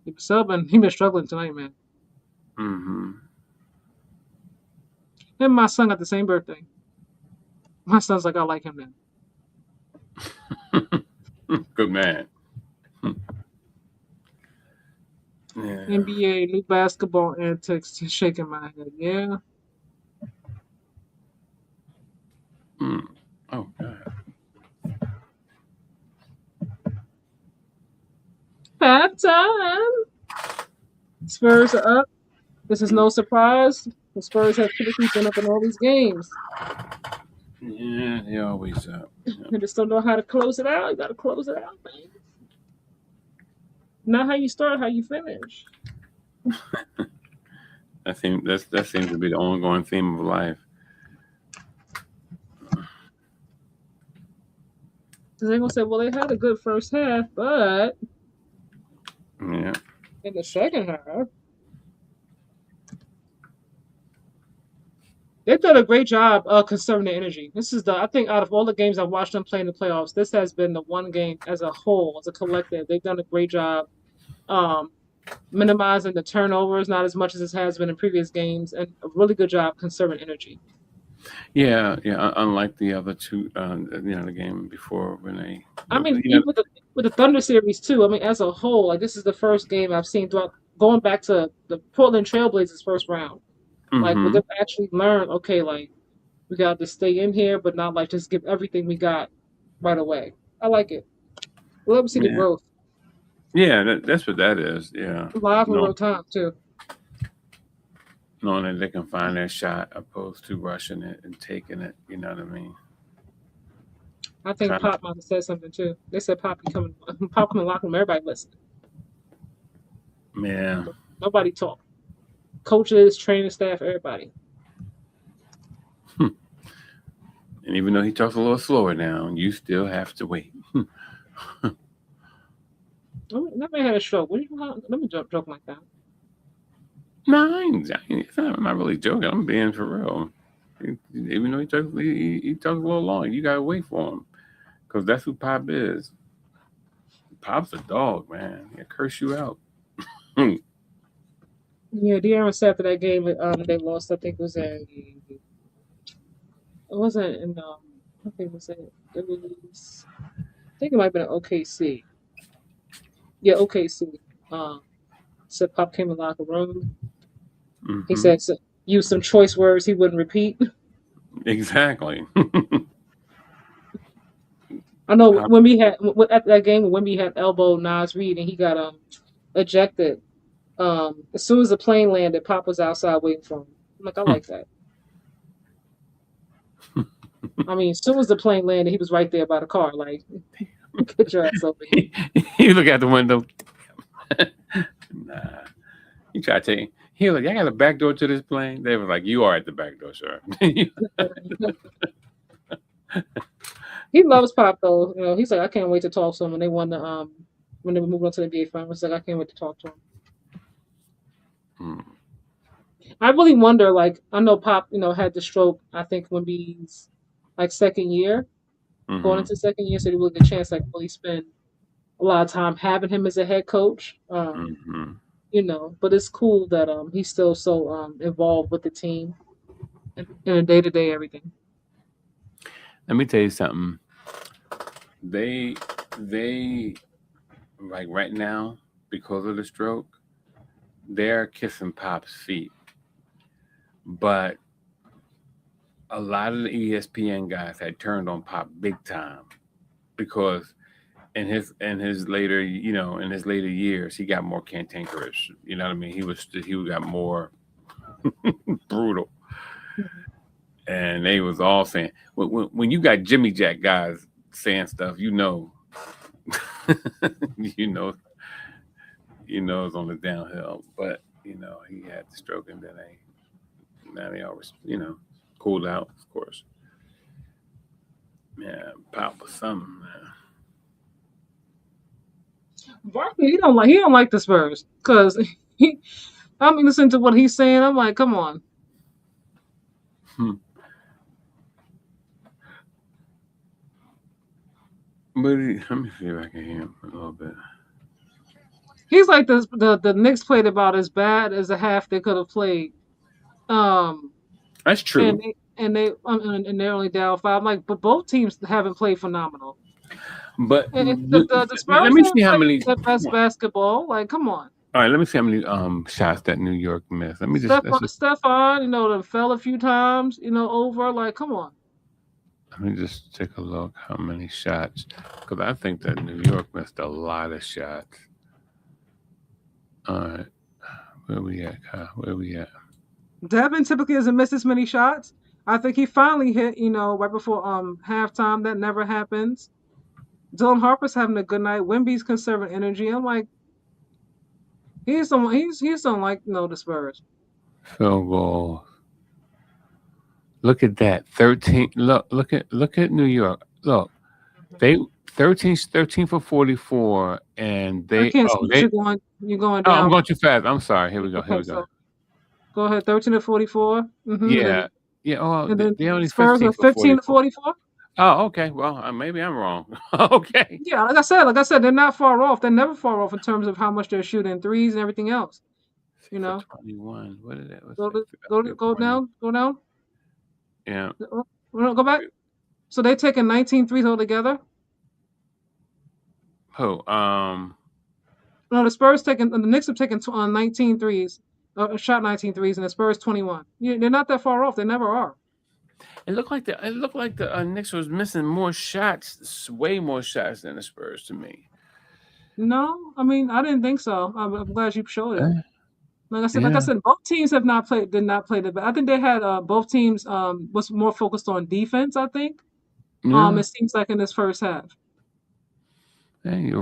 Vassell he been struggling tonight, man. Him and my son got the same birthday. My son's like, I like him then. Good man. Yeah. NBA, new basketball antics, shaking my head. Yeah. Oh, God. Half time. Spurs are up. This is no surprise. The Spurs have typically been up in all these games. Yeah, they always up. You just don't know how to close it out. You got to close it out, man. Not how you start, how you finish. That seems to be the ongoing theme of life. They're gonna say, well, they had a good first half, but Yeah. in the second half, they've done a great job conserving the energy. This is I think out of all the games I've watched them play in the playoffs, this has been the one game as a whole, as a collective. They've done a great job minimizing the turnovers, not as much as it has been in previous games, and a really good job conserving energy. Yeah. Unlike the other two, the game before when they. I mean, You know, even with the Thunder series too. I mean, as a whole, like this is the first game I've seen throughout going back to the Portland Trailblazers first round. Like, where mhm. they've actually learned, okay, like we got to stay in here, but not like just give everything we got right away. I like it. Love to see the Yeah. growth. Yeah. That's what that is. Yeah. Live in No, real time too. knowing that they can find their shot opposed to rushing it and taking it. You know what I mean? I think Trying to. Pop might have said something too. They said Pop coming locker room. Everybody listen. Man. Nobody talk. Coaches, training staff, everybody. And even though he talks a little slower now, you still have to wait. That man had a stroke. What do you? Let me joke like that. No, I'm not really joking. I'm being for real. Even though he talks a little long, you gotta wait for him because that's who Pop is. Pop's a dog, man. He'll curse you out. Yeah, De'Aaron said after that game, they lost. I think it was it wasn't in I think it was it was I think it might have been an OKC. Yeah, OKC. Said Pop came in the locker room. He Hmm. said use some choice words he wouldn't repeat. Exactly. I know when we had at that game when we had elbowed Nas Reed and he got ejected. As soon as the plane landed, Pop was outside waiting for him. I'm like, I like that. I mean, as soon as the plane landed, he was right there by the car. Like, get your ass over here. You look out the window. Nah. He tried to take. He was like, I got a back door to this plane. They were like, you are at the back door, sir. He loves Pop though. You know, he's like, I can't wait to talk to him. When they won the when they were moving on to the NBA finals, he's like, I can't wait to talk to him. Hmm. I really wonder. Like, I know Pop, had the stroke. I think when he's like second year, going into second year, so he will get a chance like really spend a lot of time having him as a head coach. Hmm. But it's cool that he's still so involved with the team and in day to day everything. Let me tell you something. They like right now because of the stroke, they're kissing Pop's feet. But a lot of the ESPN guys had turned on Pop big time because in his later years he got more cantankerous. You know what I mean? He got more brutal, and they was all saying when you got Jimmy Jack guys saying stuff, you know it's on the downhill. But he had the stroke, and then they always cooled out, of course. Yeah, Pop was something, man. Barkley, he don't like the Spurs because I'm listening to what he's saying. I'm like, come on. But let me see if I can hear him a little bit. He's like the Knicks played about as bad as the half they could have played. That's true. And they're only down 5. I'm like, but both teams haven't played phenomenal. But The Spurs let me see how many the best basketball. Like, come on. All right, let me see how many shots that New York missed. Let me Stephon, fell a few times, over. Like, come on. Let me just take a look how many shots, because I think that New York missed a lot of shots. All right, where we at, Kyle? Where we at? Devin typically doesn't miss as many shots. I think he finally hit, right before halftime. That never happens. Dylan Harper's having a good night. Wemby's conserving energy. I'm like, he's don't like the Spurs. Field goals. Look at that. 13. Look at New York. Look. They 13 for 44, and I they can't see what you're going I'm down. going too fast. I'm sorry. Here we go. Okay, so go ahead, 13 to 44. Yeah. Yeah. Oh, And then they only Spurs 15 are for 15 to 44. 44. Oh, okay. Well, maybe I'm wrong. Okay. Yeah, like I said, they're not far off. They're never far off in terms of how much they're shooting threes and everything else. You know, 21. What is that? What's go that? go down, go down. Yeah. Go back. So they're taking 19 threes altogether. Who? No, the Knicks have taken 19 threes, shot 19 threes, and the Spurs 21. Yeah, they're not that far off. They never are. It looked like the Knicks was missing more shots, way more shots than the Spurs to me. No, I mean I didn't think so. I'm glad you showed it. Yeah. Like I said, both teams did not play the best. I think they had both teams was more focused on defense. I think. Yeah. It seems like in this first half. Hey, you're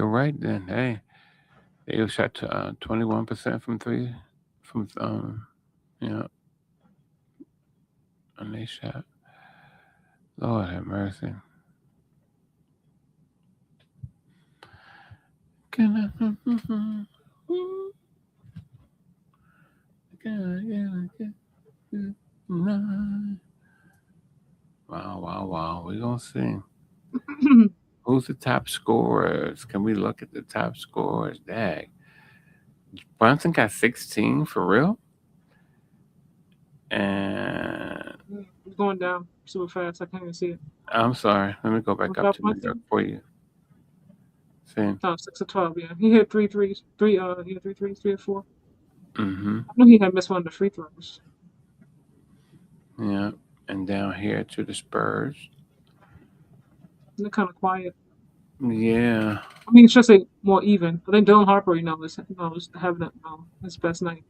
right then. Hey, they shot 21% from three, yeah, and they shot. Lord have mercy. Wow. We're gonna see. Who's the top scorers? Can we look at the top scorers? Dang. Brunson got 16 for real? And It's going down super fast. I can't even see it. I'm sorry. Let me go back up to New York for you. See. Oh, 6 to 12, yeah. He hit 3 threes. He had 3 threes, 3 or 4. Mm-hmm. I knew he had missed one of the free throws. Yeah. And down here to the Spurs. They're kind of quiet. Yeah. I mean, should say more even. I think Dylan Harper, is having his best night.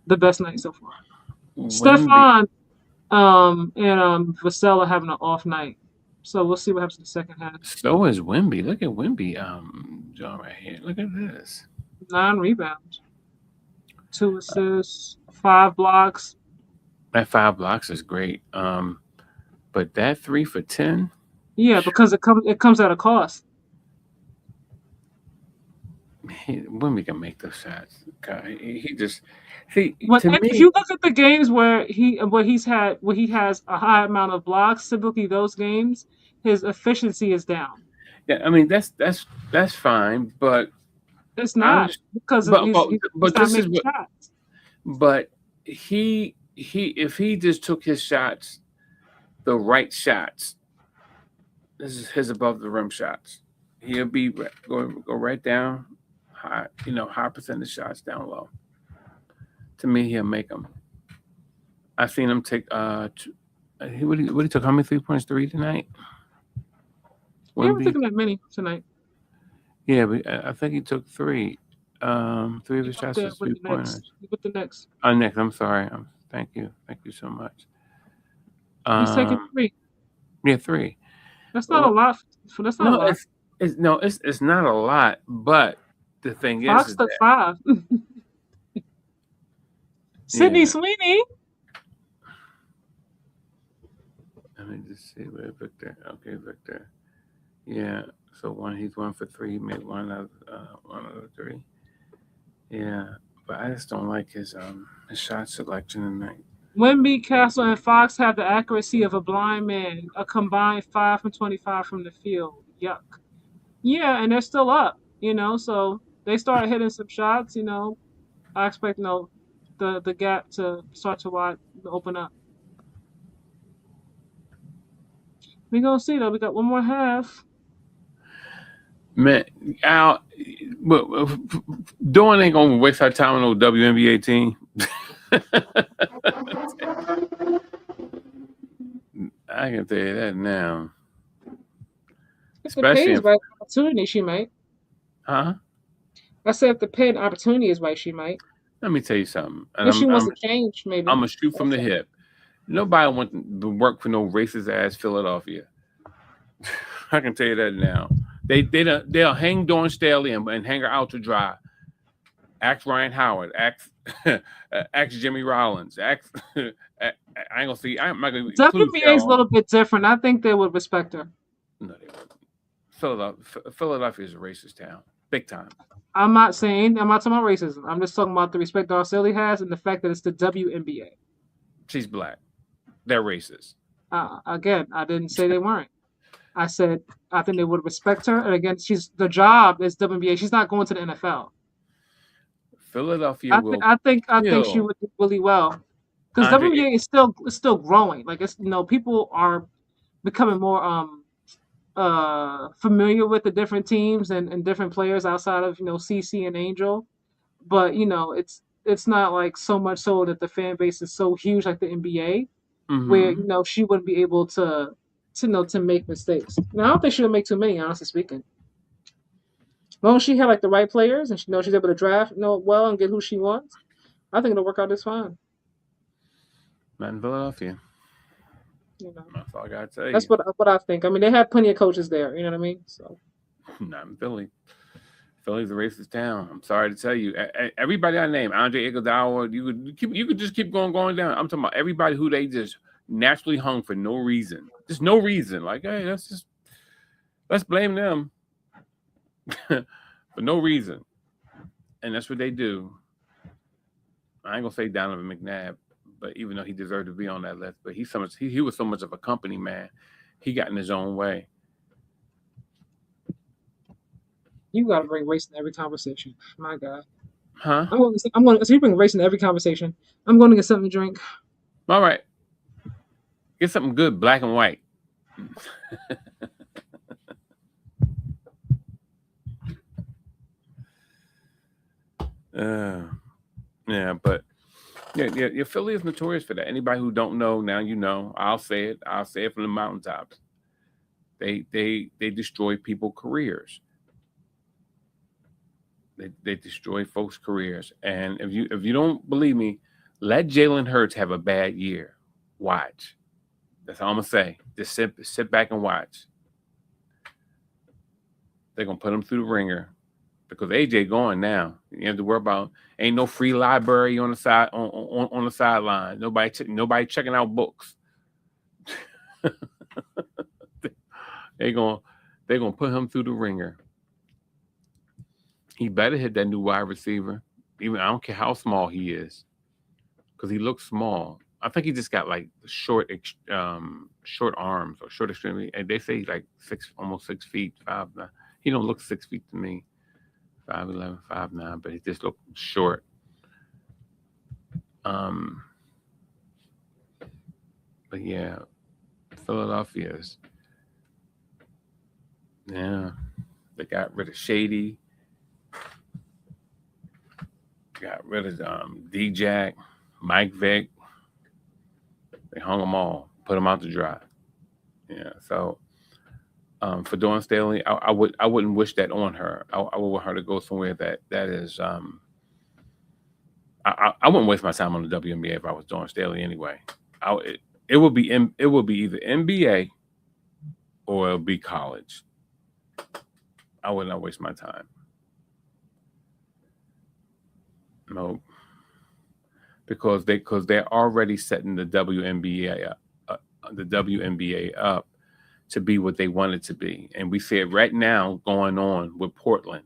The best night so far. Stephon and Vassell are having an off night. So we'll see what happens in the second half. So is Wemby. Look at Wemby, John, right here. Look at this. 9 rebounds. 2 assists. 5 blocks. That 5 blocks is great. But that 3 for 10. Yeah, because it comes at a cost. Wemby can make those shots. God, he just see. If you look at the games where he has a high amount of blocks, typically those games his efficiency is down. Yeah, I mean that's fine, but it's not because he's not making shots. But he if he just took his shots, the right shots, this is his above the rim shots, he'll be go right down high, high percentage shots down low. To me, he'll make them. I've seen him take what he took, how many 3-pointers tonight? He haven't taken that many tonight. Yeah, but I think he took 3. 3 of his shots was 3-pointers. With the Knicks. Knicks, I'm sorry. Thank you so much. He's taking 3. Yeah, 3. That's not a lot. That's not a lot. It's not a lot, but the thing Fox took 5. Sydney Sweeney. Let me just see where Victor. Okay, Victor. Yeah. So he's 1 for 3. He made one of the 3. Yeah, but I just don't like his shot selection tonight. Wemby, Castle, and Fox have the accuracy of a blind man. A combined 5 from 25 from the field. Yuck. Yeah, and they're still up. So they start hitting some shots. I expect the gap to start to open up. We're gonna see though. We got one more half. Man, Al, Dawn ain't gonna waste our time on no WNBA team. I can tell you that now. If the pay is right opportunity, she might. Huh? I said if the pay and opportunity is right, she might. Let me tell you something. If she wants to change, maybe. I'm gonna shoot from the hip. Nobody wants to work for no racist ass Philadelphia. I can tell you that now. They'll hang Dawn Staley and hang her out to dry. Ask Ryan Howard. Ask Jimmy Rollins. Ask. I ain't gonna see. I'm not gonna include WNBA is a little bit different. I think they would respect her. No, they wouldn't. Philadelphia is a racist town, big time. I'm not talking about racism. I'm just talking about the respect Arceli has and the fact that it's the WNBA. She's black. They're racist. Again, I didn't say they weren't. I said I think they would respect her. And again, the job is WNBA. She's not going to the NFL. Philadelphia will. I think she would do really well because WNBA is still growing. Like it's people are becoming more familiar with the different teams and different players outside of CC and Angel, but it's not like so much so that the fan base is so huge like the NBA, where she wouldn't be able to make mistakes. Now I don't think she would make too many, honestly speaking. As long as she had like the right players and she's able to draft well and get who she wants, I think it'll work out just fine. Not in Philadelphia. That's all I gotta tell you. That's what I think. I mean, they have plenty of coaches there. You know what I mean? So. Not in Philly. Philly's a racist town. I'm sorry to tell you. Everybody I name, Andre Iguodala, you could just keep going down. I'm talking about everybody who they just naturally hung for no reason. Just no reason. Like, hey, let's blame them for no reason. And that's what they do. I ain't gonna say Donovan McNabb, but even though he deserved to be on that list, but he was so much of a company man, he got in his own way. You gotta bring race in every conversation. My God. Huh? I'm going. So you bring race in every conversation. I'm going to get something to drink. All right. Get something good, black and white. Yeah, but yeah, Philly is notorious for that. Anybody who don't know now, you know. I'll say it. I'll say it from the mountaintops. They destroy people's careers. They destroy folks' careers. And if you don't believe me, let Jalen Hurts have a bad year. Watch. That's all I'm gonna say. Just sit back and watch. They're gonna put him through the ringer because AJ going now. You have to worry about ain't no free library on the side on the sideline. Nobody checking out books. They're gonna put him through the ringer. He better hit that new wide receiver. Even I don't care how small he is, because he looks small. I think he just got like short arms or short extremity, and they say he's like almost 6 feet, 5'9". He don't look 6 feet to me, 5'11", 5'9", but he just looks short. But yeah, Philadelphia's. Yeah, they got rid of Shady. Got rid of D-Jack, Mike Vick. They hung them all, put them out to dry. Yeah, so for Dawn Staley, I wouldn't wish that on her. I would want her to go somewhere that is. I wouldn't waste my time on the WNBA if I was Dawn Staley anyway. It would be either NBA or it'll be college. I would not waste my time. No, because they're already setting the WNBA up to be what they want it to be, and we see it right now going on with Portland.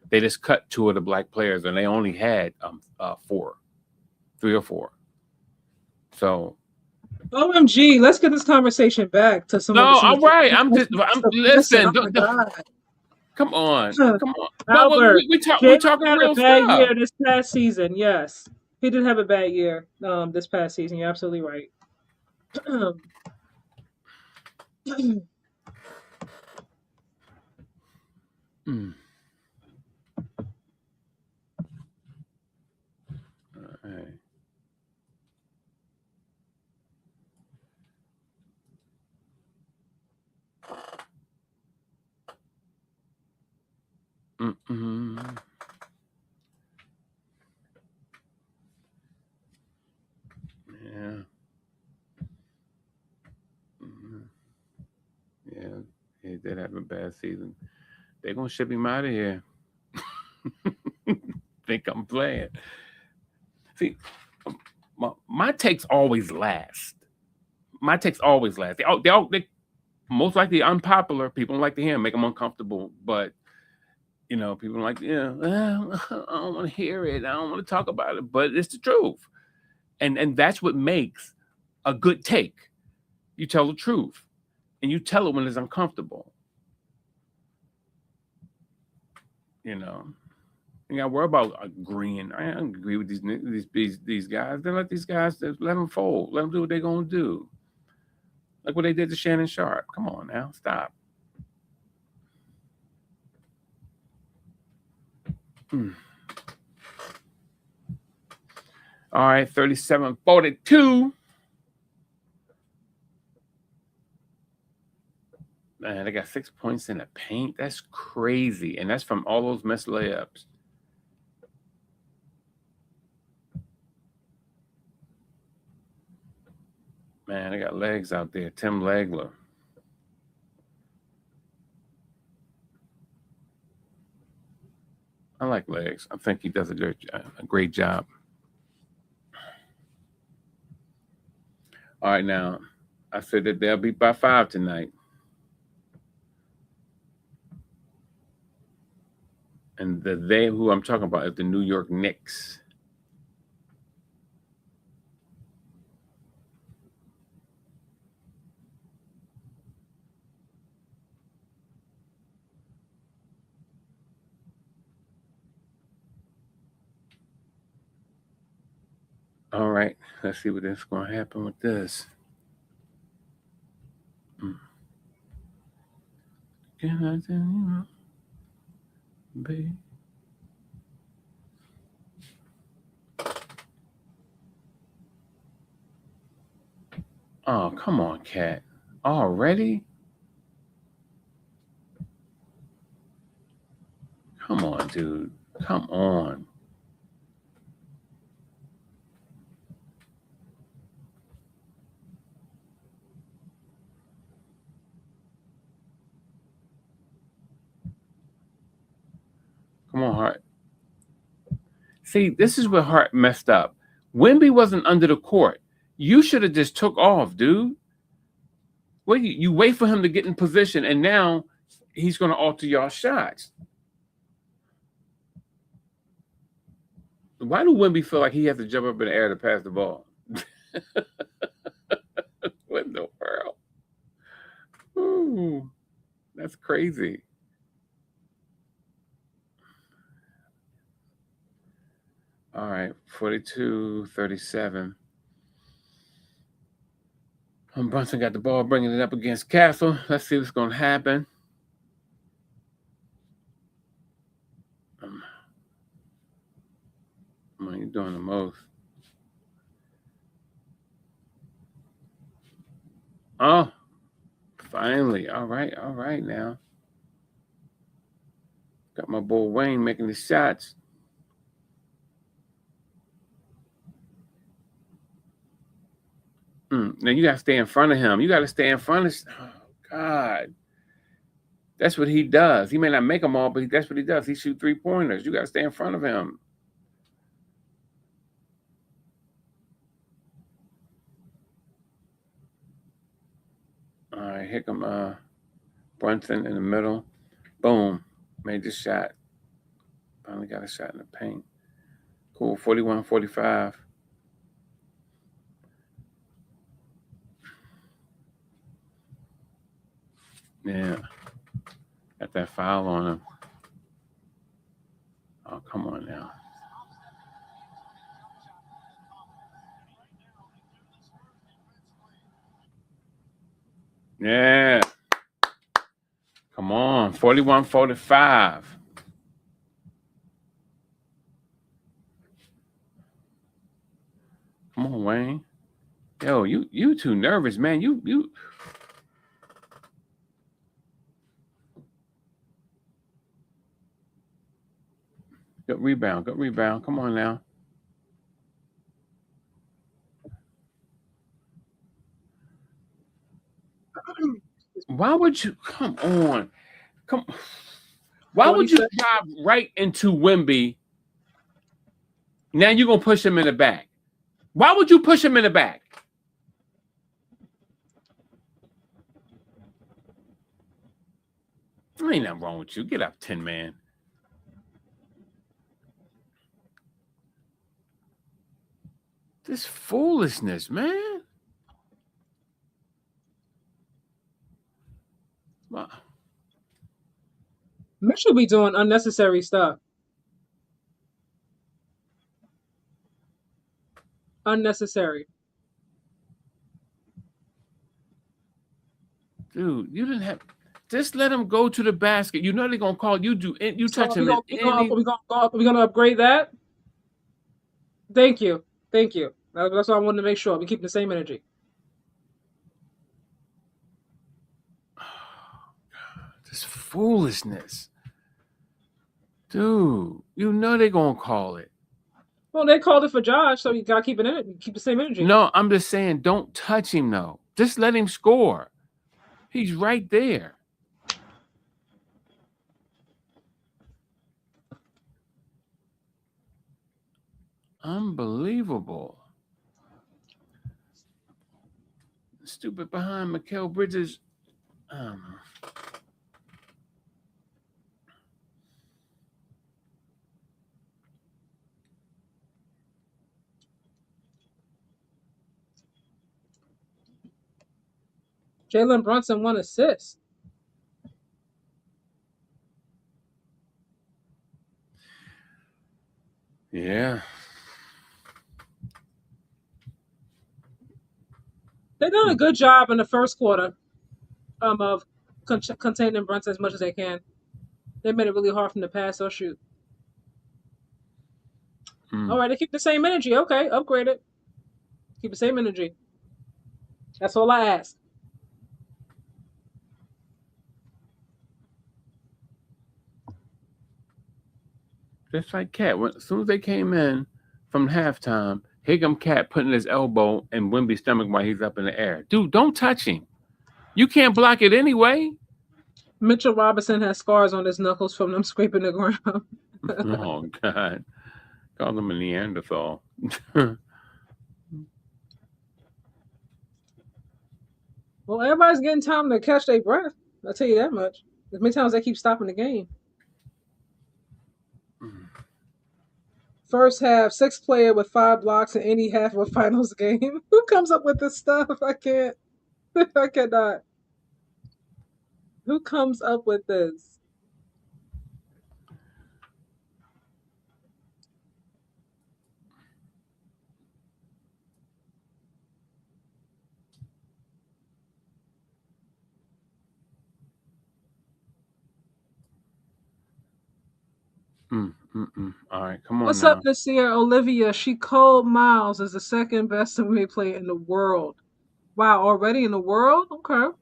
They just cut 2 of the black players, and they only had 3 or 4. So, OMG, let's get this conversation back to some. No, all right. Listen. Come on. Albert, we're talking had real a bad stuff. year this past season. Yes, he did have a bad year this past season. You're absolutely right. All right. Yeah. Yeah, he did have a bad season. They're gonna ship him out of here. think I'm playing. See, my takes always last. My takes always last. They most likely unpopular. People don't like to hear them, make them uncomfortable. But people are like, I don't want to hear it. I don't want to talk about it. But it's the truth, and that's what makes a good take. You tell the truth, and you tell it when it's uncomfortable. You got to worry about agreeing. I don't agree with these guys. Then let these guys, let them fold. Let them do what they're gonna do. Like what they did to Shannon Sharp. Come on now, stop. All right, 37-42. Man, they got 6 points in the paint. That's crazy. And that's from all those missed layups. Man, they got legs out there. Tim Legler. I like legs. I think he does a great job. All right, now, I said that they'll beat by 5 tonight. And they who I'm talking about is the New York Knicks. All right, let's see what is going to happen with this. Can I tell you, baby? Oh, come on, Cat. Already? Come on, dude. Come on. Come on, Hart. See, this is where Hart messed up. Wemby wasn't under the court. You should have just took off, dude. Well, you wait for him to get in position, and now he's going to alter your shots. Why do Wemby feel like he has to jump up in the air to pass the ball? What in the world? Ooh, that's crazy. All right, 42-37. Brunson got the ball, bringing it up against Castle. Let's see what's going to happen. Man, you're doing the most. Oh, finally. All right now. Got my boy Wayne making the shots. Now you got to stay in front of him. You got to stay in front of. Oh God, that's what he does. He may not make them all, but that's what he does. He shoots 3-pointers. You got to stay in front of him. All right, here come Brunson in the middle. Boom, made the shot. Finally got a shot in the paint. Cool, 41-45. Yeah, got that foul on him. Oh, come on now. Yeah. Come on, 41-45. Come on, Wayne. Yo, you too nervous, man. You Good rebound. Come on now. Why would you come on? Why would you drive right into Wemby Now you're gonna push him in the back. Why would you push him in the back? There ain't nothing wrong with you. Get up, 10 man. This foolishness, man. Wow. Mitchell be doing unnecessary stuff. Unnecessary. Dude, you didn't have. Just let him go to the basket. You know they're gonna call you. You touch him. We're gonna upgrade that. Thank you. That's what I wanted to make sure we keep the same energy. This foolishness, dude. You know they're gonna call it. Well, they called it for Josh, so you gotta keep the same energy. No, I'm just saying, don't touch him though. Just let him score. He's right there. Unbelievable. Stupid behind Mikal Bridges. Jalen Brunson 1 assist. Yeah. They done a good job in the first quarter of containing Brunson as much as they can. They made it really hard for him to pass or shoot. All right, they keep the same energy. Okay, upgrade it. Keep the same energy. That's all I ask. Just like Cat. As soon as they came in from halftime, here come Cat putting his elbow in Wemby's stomach while he's up in the air. Dude, don't touch him. You can't block it anyway. Mitchell Robinson has scars on his knuckles from them scraping the ground. Oh, God. Call him a Neanderthal. Well, everybody's getting time to catch their breath. I'll tell you that much. As many times they keep stopping the game. First half, 6th player with 5 blocks in any half of a finals game. Who comes up with this stuff? I can't. I cannot. Who comes up with this? All right, come on. What's now. up this year, Olivia? She Cole Miles is the second best NBA player in the world. Wow, already in the world? Okay.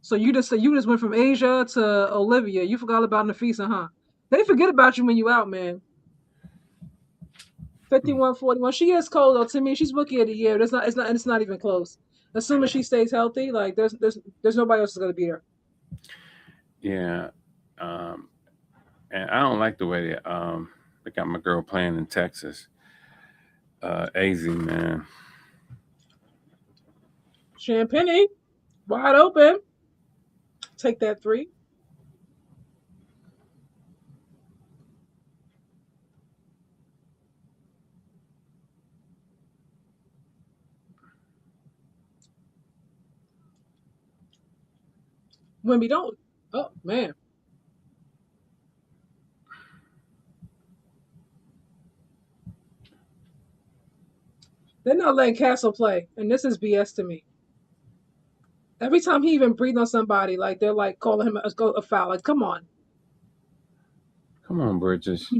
So you just went from Asia to Olivia. You forgot about Nafisa, huh? They forget about you when you out, man. 51-41. She is cold though. To me, she's rookie of the year. It's not even close. Assuming she stays healthy, like there's nobody else is gonna beat her. Yeah. And I don't like the way they got my girl playing in Texas. AZ, man. Champagne, wide open. Take that 3. Wemby don't. Oh man. They're not letting Castle play, and this is BS to me. Every time he even breathed on somebody, like they're like calling him a foul. Like, come on. Come on, Bridges.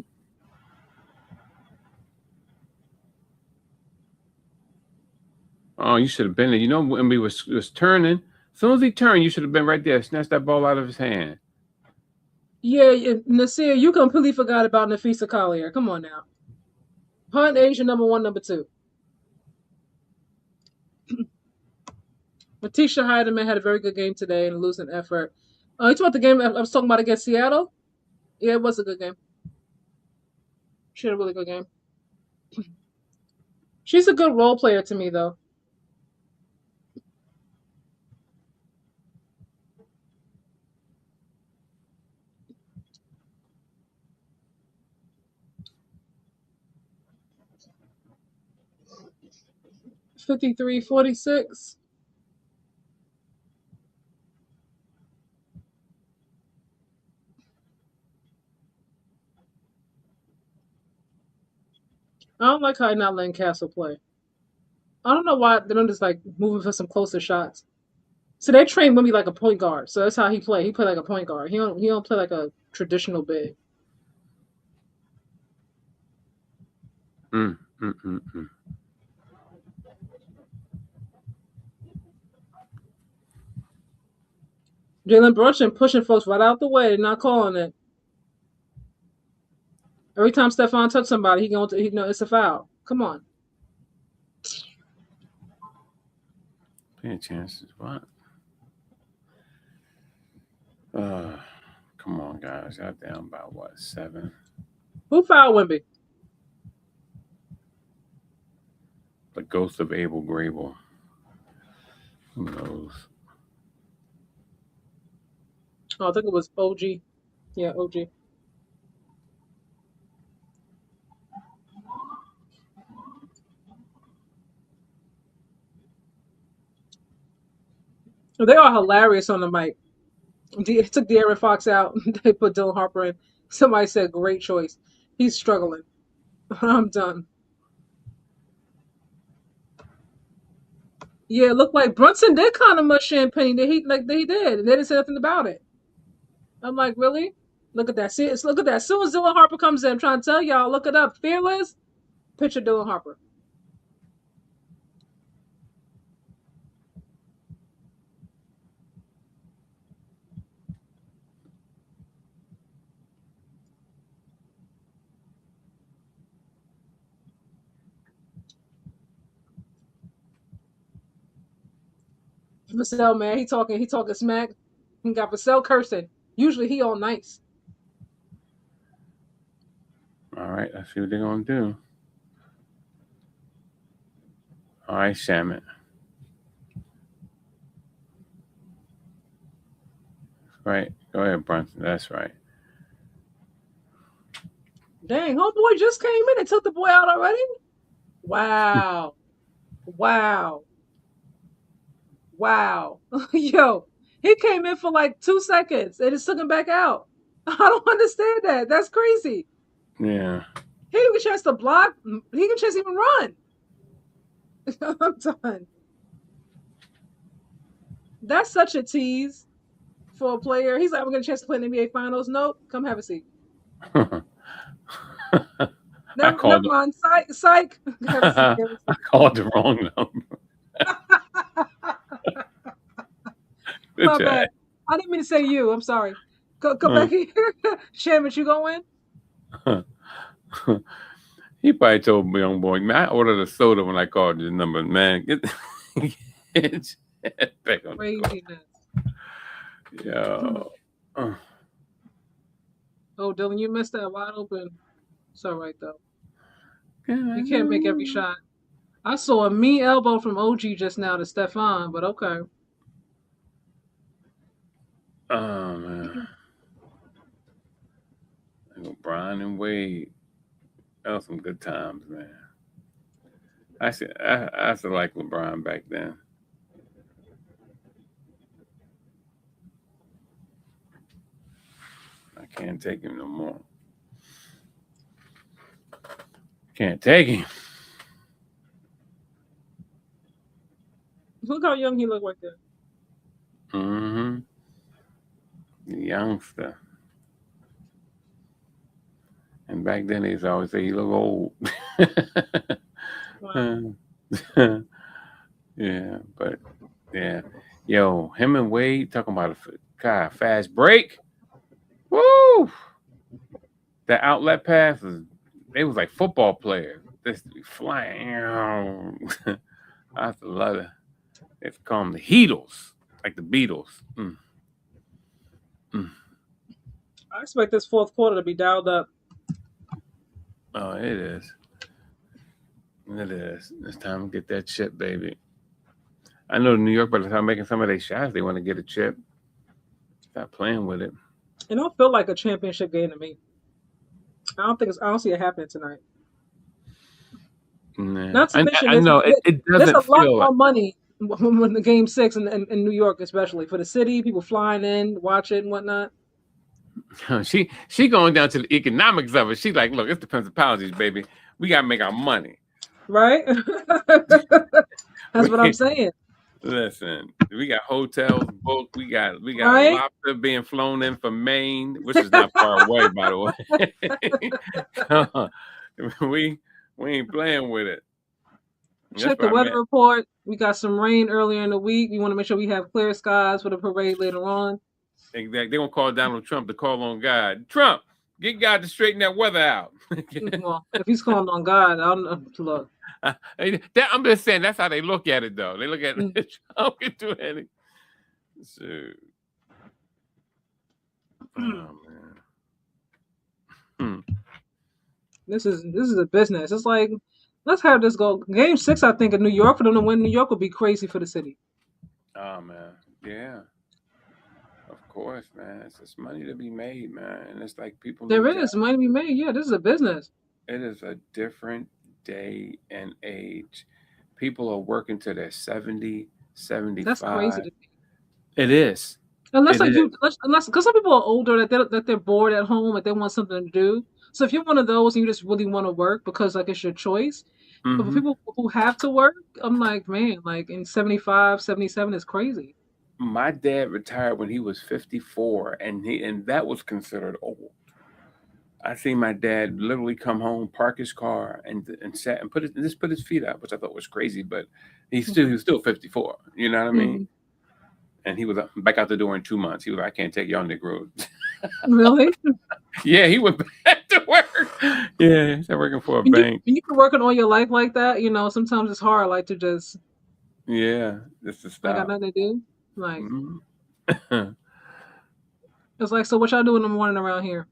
Oh, you should have been there. You know, when we was turning, as soon as he turned, you should have been right there. Snatched that ball out of his hand. Yeah, Nasir, you completely forgot about Nafisa Collier. Come on now. Hunt Asia number 1, number 2. Matisha Heidemann had a very good game today in a losing effort. You talking about the game I was talking about against Seattle? Yeah, it was a good game. She had a really good game. She's a good role player to me, though. $53.46. I don't like how you're not letting Castle play. I don't know why they're not just like moving for some closer shots. So they train Wimby like a point guard. So that's how he play. He play like a point guard. He don't play like a traditional big. Mm, mm, mm, mm. Jalen Brunson pushing folks right out the way. They're not calling it. Every time Stephon touch somebody, he know it's a foul. Come on. Plenty chances. What? Come on, guys. Y'all down by what? 7? Who fouled Wimby? The ghost of Abel Grable. Who knows? Oh, I think it was OG. Yeah, OG. They are hilarious on the mic. They took De'Aaron Fox out. They put Dylan Harper in. Somebody said, great choice. He's struggling. I'm done. Yeah, it looked like Brunson did kind of much champagne that he did, and they didn't say nothing about it. I'm like, really? Look at that. See, look at that. As soon as Dylan Harper comes in, I'm trying to tell y'all, look it up. Fearless, picture Dylan Harper. Vassell, man, he talking smack. He got Vassell cursing. Usually he all nice. All right. Let's see what they're going to do. All right, Shamit. Right. Go ahead, Brunson. That's right. Dang, homeboy just came in and took the boy out already? Wow. Wow. Wow. Yo, he came in for like 2 seconds and just took him back out. I don't understand that. That's crazy. Yeah. He didn't get a chance to block. He didn't get a chance to even run. I'm done. That's such a tease for a player. He's like, I'm going to get a chance to play in the NBA Finals. Nope. Come have a seat. Never mind. Psych. I called the wrong number. My bad. I didn't mean to say you. I'm sorry. Come back here. Shamus, you going to win? He probably told the young boy, man, I ordered a soda when I called your number. Man, get back on Craziness. Yo. Oh, Dylan, you missed that wide open. It's all right, though. You can't make every shot. I saw a mean elbow from OG just now to Stephon, but okay. Oh, man. Brian and Wade. That was some good times, man. I used to like LeBron back then. I can't take him no more. Can't take him. Look how young he looked right there. Mm-hmm. The youngster. And back then they used to always say he look old. Wow. Yeah, but yeah. Yo, him and Wade talking about a fast break. Woo! That outlet pass they was like football players. This flying. I have to love it. It's called the Heatles, like the Beatles. I expect this fourth quarter to be dialed up. Oh, it is. It is. It's time to get that chip, baby. I know New York, by the time making some of their shots, they want to get a chip. Stop playing with it. It don't feel like a championship game to me. I don't see it happening tonight. Nah. Not to mention, I know it there's a doesn't lot feel like more money when the game 6 in New York, especially for the city, people flying in, watch it and whatnot. she going down to the economics of it. She's like, look, it's the principalities, baby. We gotta make our money. Right? That's what I'm saying. Listen, we got hotels booked. We got Right? lobster being flown in from Maine, which is not far away, by the way. we ain't playing with it. Check the weather report. We got some rain earlier in the week. We want to make sure we have clear skies for the parade later on. Exactly. They're gonna call Donald Trump to call on God. Trump, get God to straighten that weather out. Well, if he's calling on God, I don't know. Look. I'm just saying that's how they look at it, though. They look at it. Trump can do anything. So, oh man. This is a business. It's like, let's have this go. Game 6, I think, in New York, for them to win New York would be crazy for the city. Oh man, yeah. Of course, man. It's just money to be made, man. And it's like people. There is money to be made. Yeah, this is a business. It is a different day and age. People are working to their 70, 75. That's crazy to me. It is. Unless because some people are older that they're bored at home and they want something to do. So if you're one of those and you just really want to work because like it's your choice, but for people who have to work, I'm like, man, like in 75, 77 is crazy. My dad retired when he was 54, and that was considered old. I seen my dad literally come home, park his car, and sat and put his feet up, which I thought was crazy, but he was still 54. You know what I mean? And he was back out the door in 2 months. He was like, I can't take y'all Negroes. Really? Yeah, he went back to work. Yeah, he's working for a bank. When you've been working all your life like that, sometimes it's hard, like to just just to stop. I got nothing to do. Like it's like, so what y'all do in the morning around here?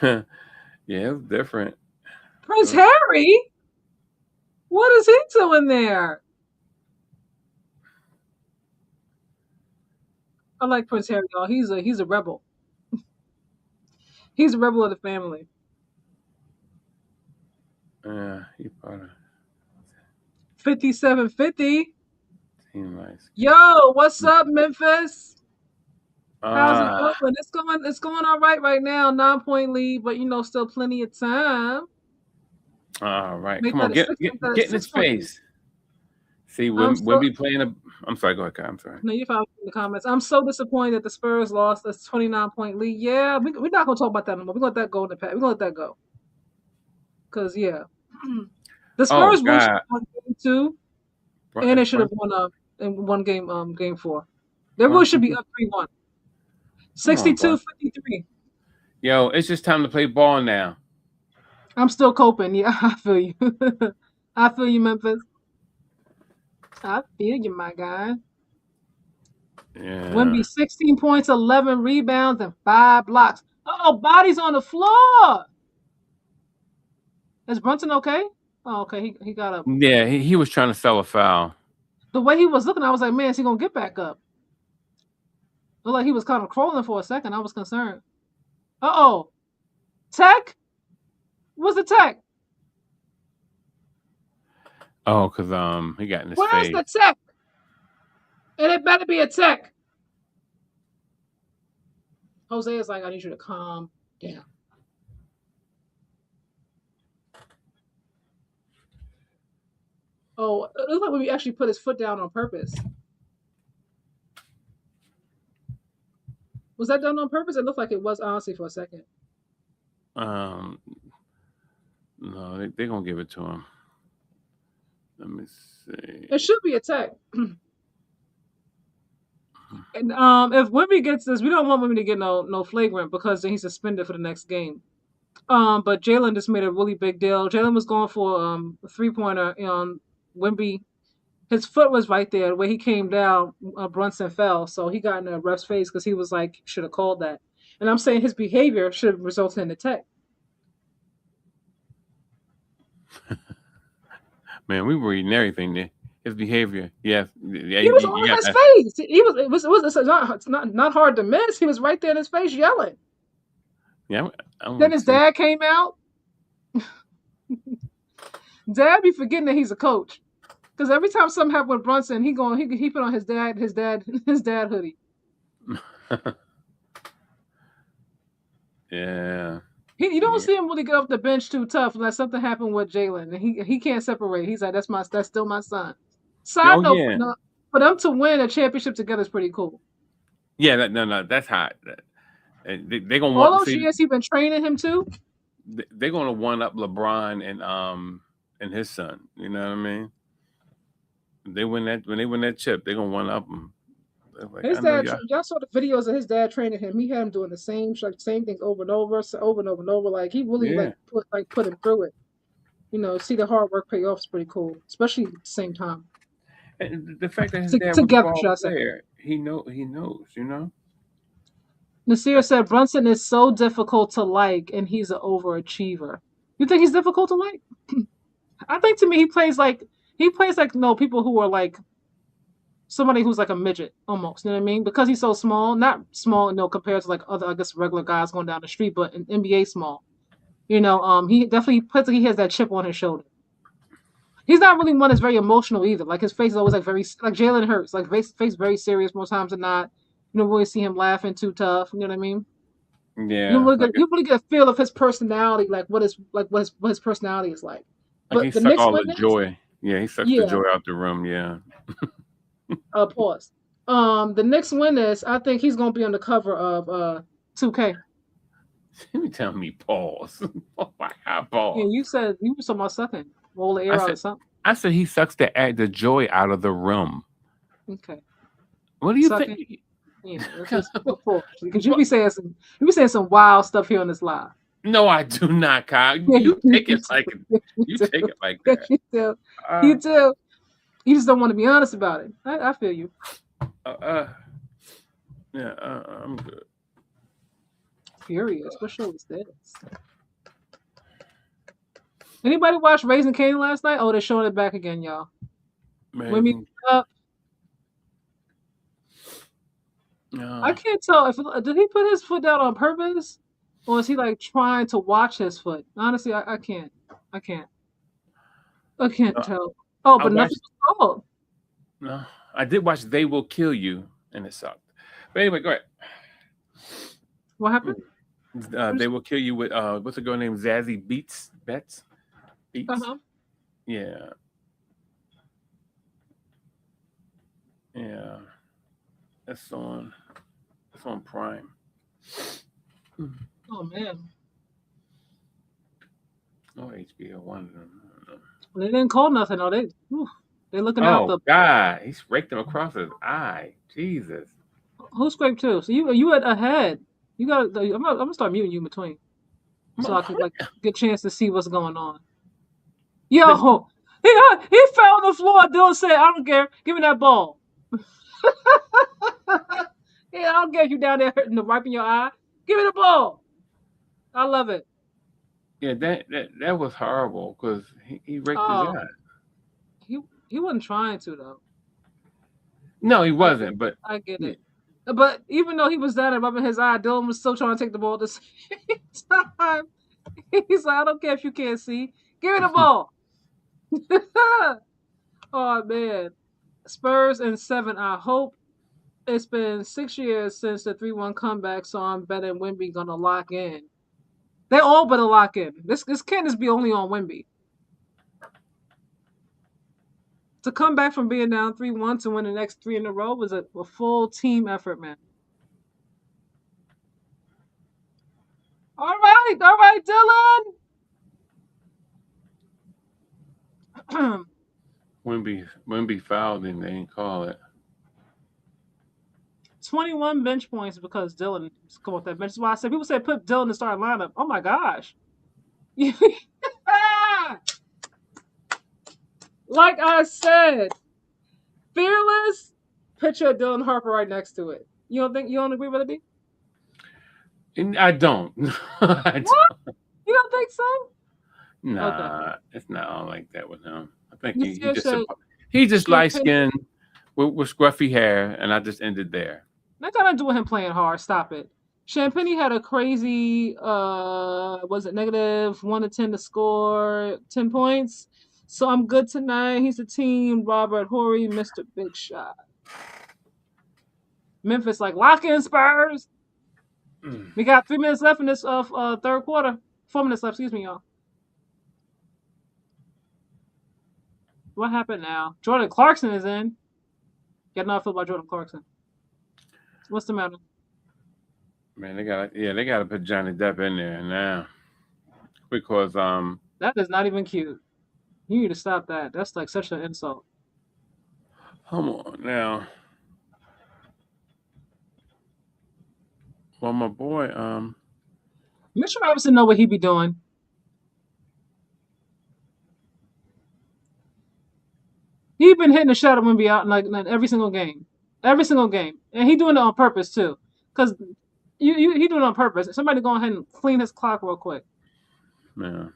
Yeah, it's different. Prince Harry? What is he doing there? I like Prince Harry, y'all. He's a rebel. He's a rebel of the family. Yeah, he part of 5750. Nice. Yo, what's up, Memphis? How's it going? It's going all right now. 9-point lead, but still plenty of time. All right, come on, get in his face. See, when we playing I'm sorry, go ahead, Kai. I'm sorry. No, you're fine in the comments. I'm so disappointed that the Spurs lost this 29-point lead. Yeah, we're not gonna talk about that anymore. We're gonna let that go in the past. We're gonna let that go. Cause the Spurs should have won game 2, and they should have won game 4. They really should be up 3-1. 62-53. Yo, it's just time to play ball now. I'm still coping. Yeah, I feel you. I feel you, Memphis. I feel you, my guy. Yeah. Wemby, 16 points, 11 rebounds, and 5 blocks. Bodies on the floor. Is Brunson okay? Oh, okay. He got up. Yeah, he was trying to sell a foul. The way he was looking, I was like, man, is he gonna get back up? Looked like he was kind of crawling for a second. I was concerned. Tech? What's the tech? Oh, because he got in his face. Where's the tech? And it better be a tech. Jose is like, I need you to calm down. Oh, it looks like we actually put his foot down on purpose. Was that done on purpose? It looked like it was, honestly, for a second. No, they're gonna give it to him. Let me see. It should be a tech. And if Wemby gets this, we don't want Wemby to get no flagrant because then he's suspended for the next game. But Jalen just made a really big deal. Jalen was going for a 3-pointer. Wemby, his foot was right there. The way he came down, Brunson fell, so he got in a ref's face because he was like, should have called that. And I'm saying his behavior should result in a tech. Man, we were reading everything there. His behavior, yes, yeah, He was you all in got his that. face. It's not hard to miss. He was right there in his face yelling. Yeah, Then his dad came out. Dad be forgetting that he's a coach. Because every time something happened with Brunson, he put on his dad hoodie. Yeah. You don't see him really get off the bench too tough unless something happened with Jalen, and he can't separate. He's like, that's still my son. Side note, yeah. for them to win a championship together is pretty cool. Yeah, no, that's hot. They're gonna All those years he been training him too. They're gonna one up LeBron and his son. You know what I mean? When they win that chip, they're gonna one up him. Like, his dad, y'all saw the videos of his dad training him. He had him doing the same things over and over. Like he really put him through it. You know, see the hard work pay off is pretty cool, especially at the same time. And the fact that his dad was a ball player, he knows. You know. Nasir said Brunson is so difficult to like, and he's an overachiever. You think he's difficult to like? I think to me he plays like people who are like somebody who's like a midget almost. You know what I mean? Because he's so small, not small, compared to like other regular guys going down the street, but in NBA small. You know, he definitely plays like he has that chip on his shoulder. He's not really one that's very emotional either. Like his face is always like very like Jalen Hurts, like face very serious most times than not. You don't really see him laughing too tough. You know what I mean? Yeah. You really get a feel of his personality, like what his personality is like. But he sucks all the joy. Yeah, he sucks the joy out the room. Yeah. Pause. The Knicks win this. I think he's gonna be on the cover of 2K. You tell me pause. Oh my God, pause. Yeah, you said you were talking about sucking. Roll the air out or something. I said he sucks the joy out of the room. Okay. What do you think? Yeah, because you be saying some wild stuff here on this live. No, I do not, Kyle. You take it like that. You do. You do. You just don't want to be honest about it. I feel you. Yeah, I'm good. Furious. What show is this? Anybody watch Raising Kanan last night? Oh, they're showing it back again, y'all. Women up. No. I can't tell did he put his foot down on purpose, or is he like trying to watch his foot? Honestly, I can't tell. Oh, but nothing was called. No, I did watch They Will Kill You, and it sucked. But anyway, go ahead. What happened? They Will Kill You with what's a girl named Zazie Beetz? Uh-huh. Yeah. That's on Prime. Oh man. Oh, HBO, one of them. They didn't call nothing. Oh, they're looking out. Oh God, he scraped him across his eye. Jesus. Who scraped too? So you had ahead. You got. I'm gonna start muting you in between, so I could get a chance to see what's going on. Yo, he fell on the floor. Dylan said, "I don't care. Give me that ball." Yeah, I don't care if you down there wiping your eye. Give me the ball. I love it. Yeah, that was horrible because he raped his eye. He wasn't trying to though. No, he wasn't. But I get it. But even though he was down there rubbing his eye, Dylan was still trying to take the ball at the same time. He's like, I don't care if you can't see. Give me the ball. Oh man. Spurs in 7. I hope. It's been 6 years since the 3-1 comeback, so I'm betting Wemby gonna lock in. They all better lock in. This can't just be only on Wemby. To come back from being down 3-1 to win the next 3 in a row was a full team effort, man. All right, Dylan. Wemby fouled and they didn't call it. 21 bench points because Dylan come off that bench. That's why I said people say put Dylan in the starting lineup. Oh my gosh. Like I said, fearless. Picture Dylan Harper right next to it. You don't agree with it, D? I don't. What? You don't think so? Nah, okay. It's not all like that with him. I think You he see, just said he's just light Champagne. skinned with scruffy hair, and I just ended there. That got to do with him playing hard. Stop it. Champagne had a crazy, was it -1 to 10 to score 10 points? So I'm good tonight. He's the team. Robert Horry, Mr. Big Shot. Memphis like lock in Spurs. We got 3 minutes left in this third quarter. 4 minutes left, excuse me, y'all. What happened now? Jordan Clarkson is in. Get how I feel about Jordan Clarkson. What's the matter? Man, they gotta put Johnny Depp in there now because That is not even cute. You need to stop that. That's like such an insult. come on now. Well, my boy, Mitchell Robinson know what he be doing. He been hitting the shot when be out in like every single game, and he doing it on purpose too. Cause he doing it on purpose. Somebody go ahead and clean his clock real quick. man,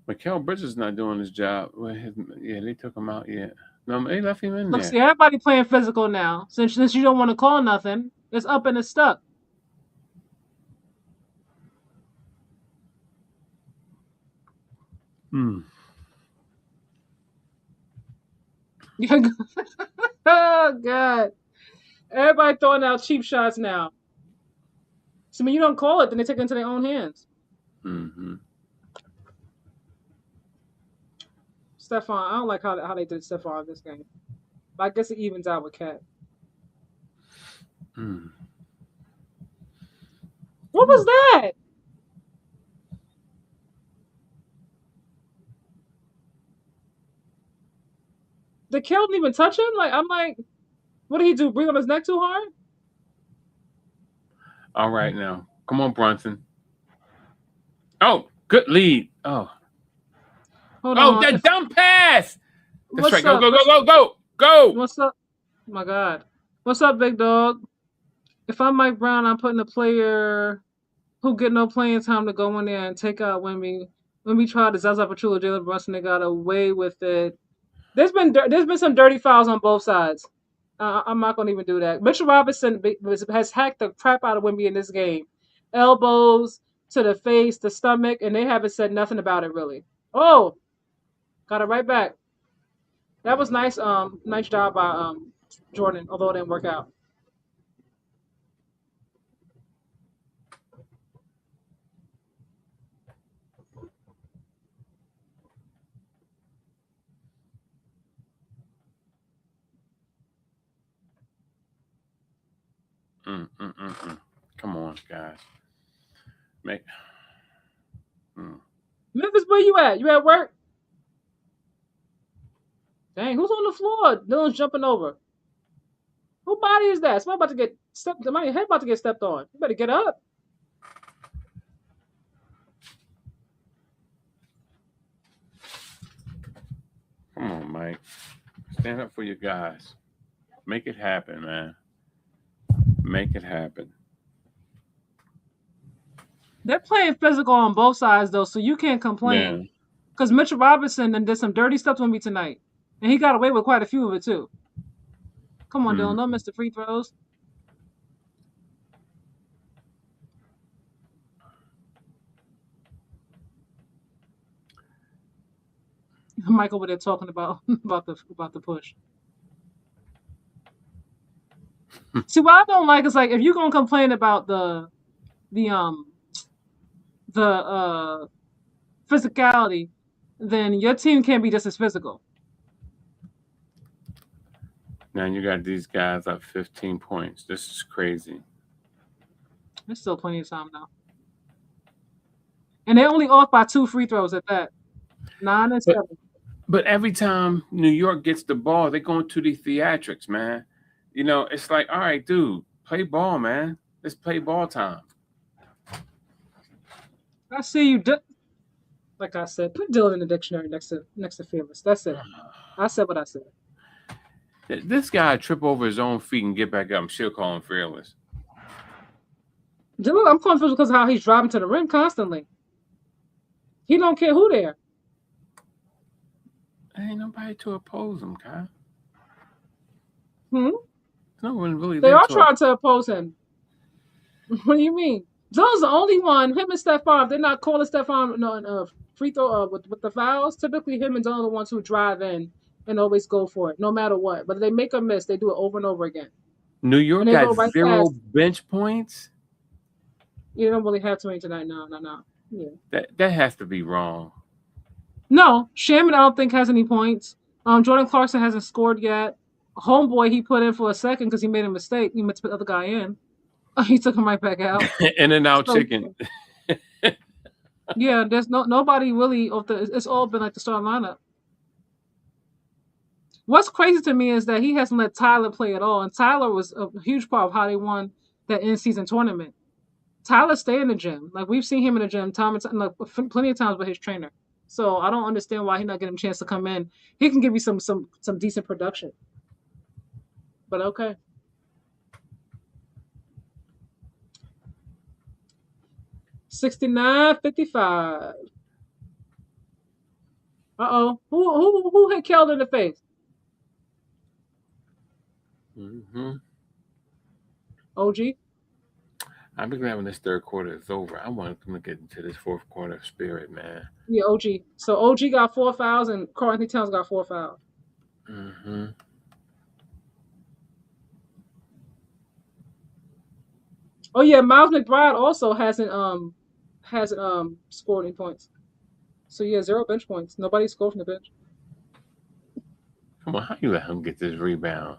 Mikal Bridges not doing his job. They took him out yet. No, they left him in Look, there. see, everybody playing physical now. Since you don't want to call nothing, it's up and it's stuck. Oh God! Everybody throwing out cheap shots now. So when you don't call it, then they take it into their own hands. Mm-hmm. Stephon, I don't like how they did Stephon this game. But I guess it evens out with Cat. What was that? The kill didn't even touch him? I'm like, what did he do? Breathe on his neck too hard? All right now. Come on, Brunson. Oh, good lead. Oh. Hold on. That dumb pass. That's right. Up? Go. What's up? Oh my God. What's up, big dog? If I'm Mike Brown, I'm putting a player who get no playing time to go in there and take out Wemby. Wemby tried to Zaza Pachulia, Jalen Brunson, they got away with it. There's been some dirty fouls on both sides. I'm not gonna even do that. Mitchell Robinson has hacked the crap out of Wemby in this game. Elbows to the face, the stomach, and they haven't said nothing about it really. Oh, got it right back. That was nice. Nice job by Jordan, although it didn't work out. Come on, guys. Memphis, where you at? You at work? Dang, who's on the floor? Dylan's jumping over. Who body is that? Somebody about to get stepped. Somebody's head about to get stepped on. You better get up. Come on, Mike. Stand up for your guys. Make it happen, man. Make it happen. They're playing physical on both sides, though, so you can't complain. Because Mitchell Robinson did some dirty stuff on me tonight. And he got away with quite a few of it, too. Come on, Dylan. Don't miss the free throws. Mike over there talking about the push. See, what I don't like is if you're gonna complain about the physicality, then your team can't be just as physical. Now you got these guys up 15 points. This is crazy. There's still plenty of time now. And they're only off by 2 free throws at that. 9 and 7. But every time New York gets the ball, they're going to the theatrics, man. It's like, all right, dude, play ball, man. Let's play ball time. I see you. Like I said, put Dylan in the dictionary next to Fearless. That's it. I said what I said. This guy trip over his own feet and get back up. I'm still calling Fearless. Dylan, I'm confused because of how he's driving to the rim constantly. He don't care who there. Ain't nobody to oppose him, Kyle. Hmm? No one really. They are trying to oppose him. What do you mean? Zone's the only one. Him and Stephon. They're not calling Stephon free throw with the fouls. Typically, him and Zone are the ones who drive in and always go for it, no matter what. But they make a miss. They do it over and over again. New York And they got go right 0 past. bench points. You don't really have too many tonight. No. Yeah. That has to be wrong. No, Shaman I don't think has any points. Jordan Clarkson hasn't scored yet. Homeboy he put in for a second because he made a mistake. He meant to put the other guy in. He took him right back out. In and out So, chicken. Yeah, there's nobody really of the. It's all been like the starting lineup. What's crazy to me is that he hasn't let Tyler play at all, and Tyler was a huge part of how they won that in-season tournament. Tyler stayed in the gym. Like we've seen him in the gym time and time, like plenty of times with his trainer. So I don't understand why he's not getting a chance to come in. He can give you some decent production. But okay. $69.55. Uh-oh. Who hit Kel in the face? Mm-hmm. OG? I'll be glad when this third quarter is over. I want them to get into this fourth quarter spirit, man. Yeah, OG. So OG got 4 fouls and Karl Anthony Towns got 4 fouls. Mm-hmm. Oh yeah, Miles McBride also hasn't scored any points. So yeah, 0 bench points. Nobody scored from the bench. Come on, how you let him get this rebound?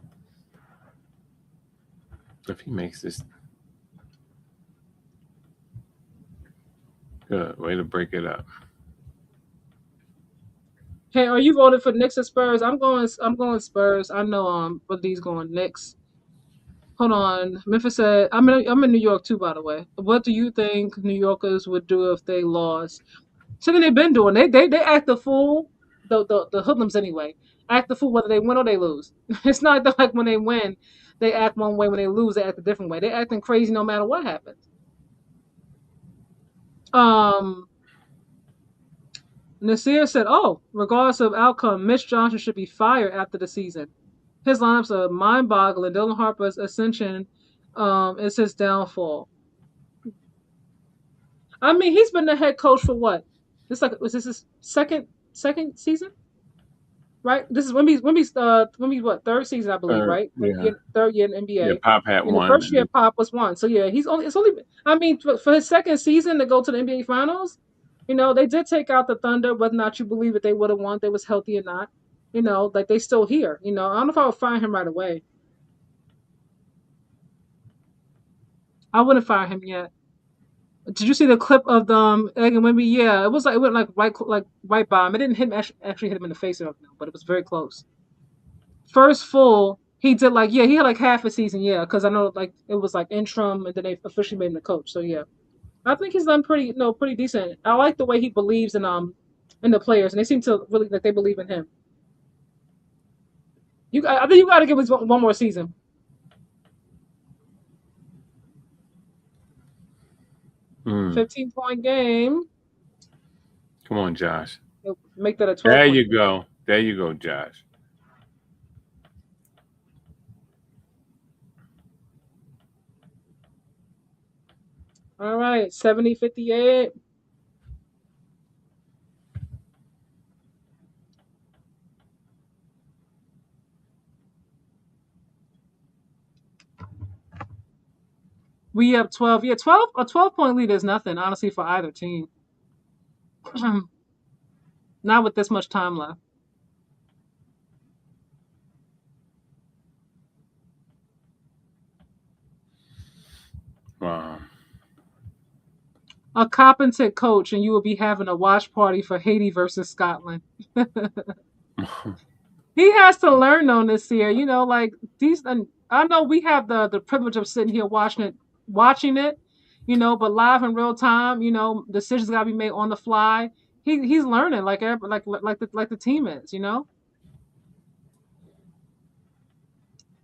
If he makes this, good way to break it up. Hey, are you voting for Knicks or Spurs? I'm going Spurs. I know but these going Knicks. Hold on. Memphis said I'm in New York too, by the way. What do you think New Yorkers would do if they lost? Something they've been doing. They act the fool. The hoodlums anyway. Act the fool whether they win or they lose. It's not like when they win, they act one way. When they lose, they act a different way. They acting crazy no matter what happens. Nasir said, "Oh, regardless of outcome, Mitch Johnson should be fired after the season. His lineups are mind-boggling. Dylan Harper's ascension is his downfall. I mean, he's been the head coach for what? Was this his second season? Right? This is when we what, third season, I believe, right? Yeah. Third year in NBA. Yeah, Pop had And one. the first year Pop was 1. So yeah, it's only I mean for his second season to go to the NBA finals, they did take out the Thunder, whether or not you believe that they would have won, they was healthy or not. Like they still here. I don't know if I would fire him right away. I wouldn't fire him yet. Did you see the clip of them egg and Wemby? Yeah, it went right by him. It didn't actually hit him in the face or nothing, but it was very close. First full, he did he had half a season, yeah, because I know it was interim and then they officially made him the coach. So yeah, I think he's done pretty decent. I like the way he believes in the players, and they seem to really they believe in him. I think you got to give us one more season. Mm. 15-point game. Come on, Josh. Make that a 12. There you go. There you go, Josh. All right, 70-58. We have 12. Yeah, 12. A 12-point lead is nothing, honestly, for either team. Not with this much time left. Wow. A competent coach, and you will be having a watch party for Haiti versus Scotland. He has to learn on this year. These. I know we have the privilege of sitting here watching it, but live in real time. Decisions got to be made on the fly. He's learning like the team is.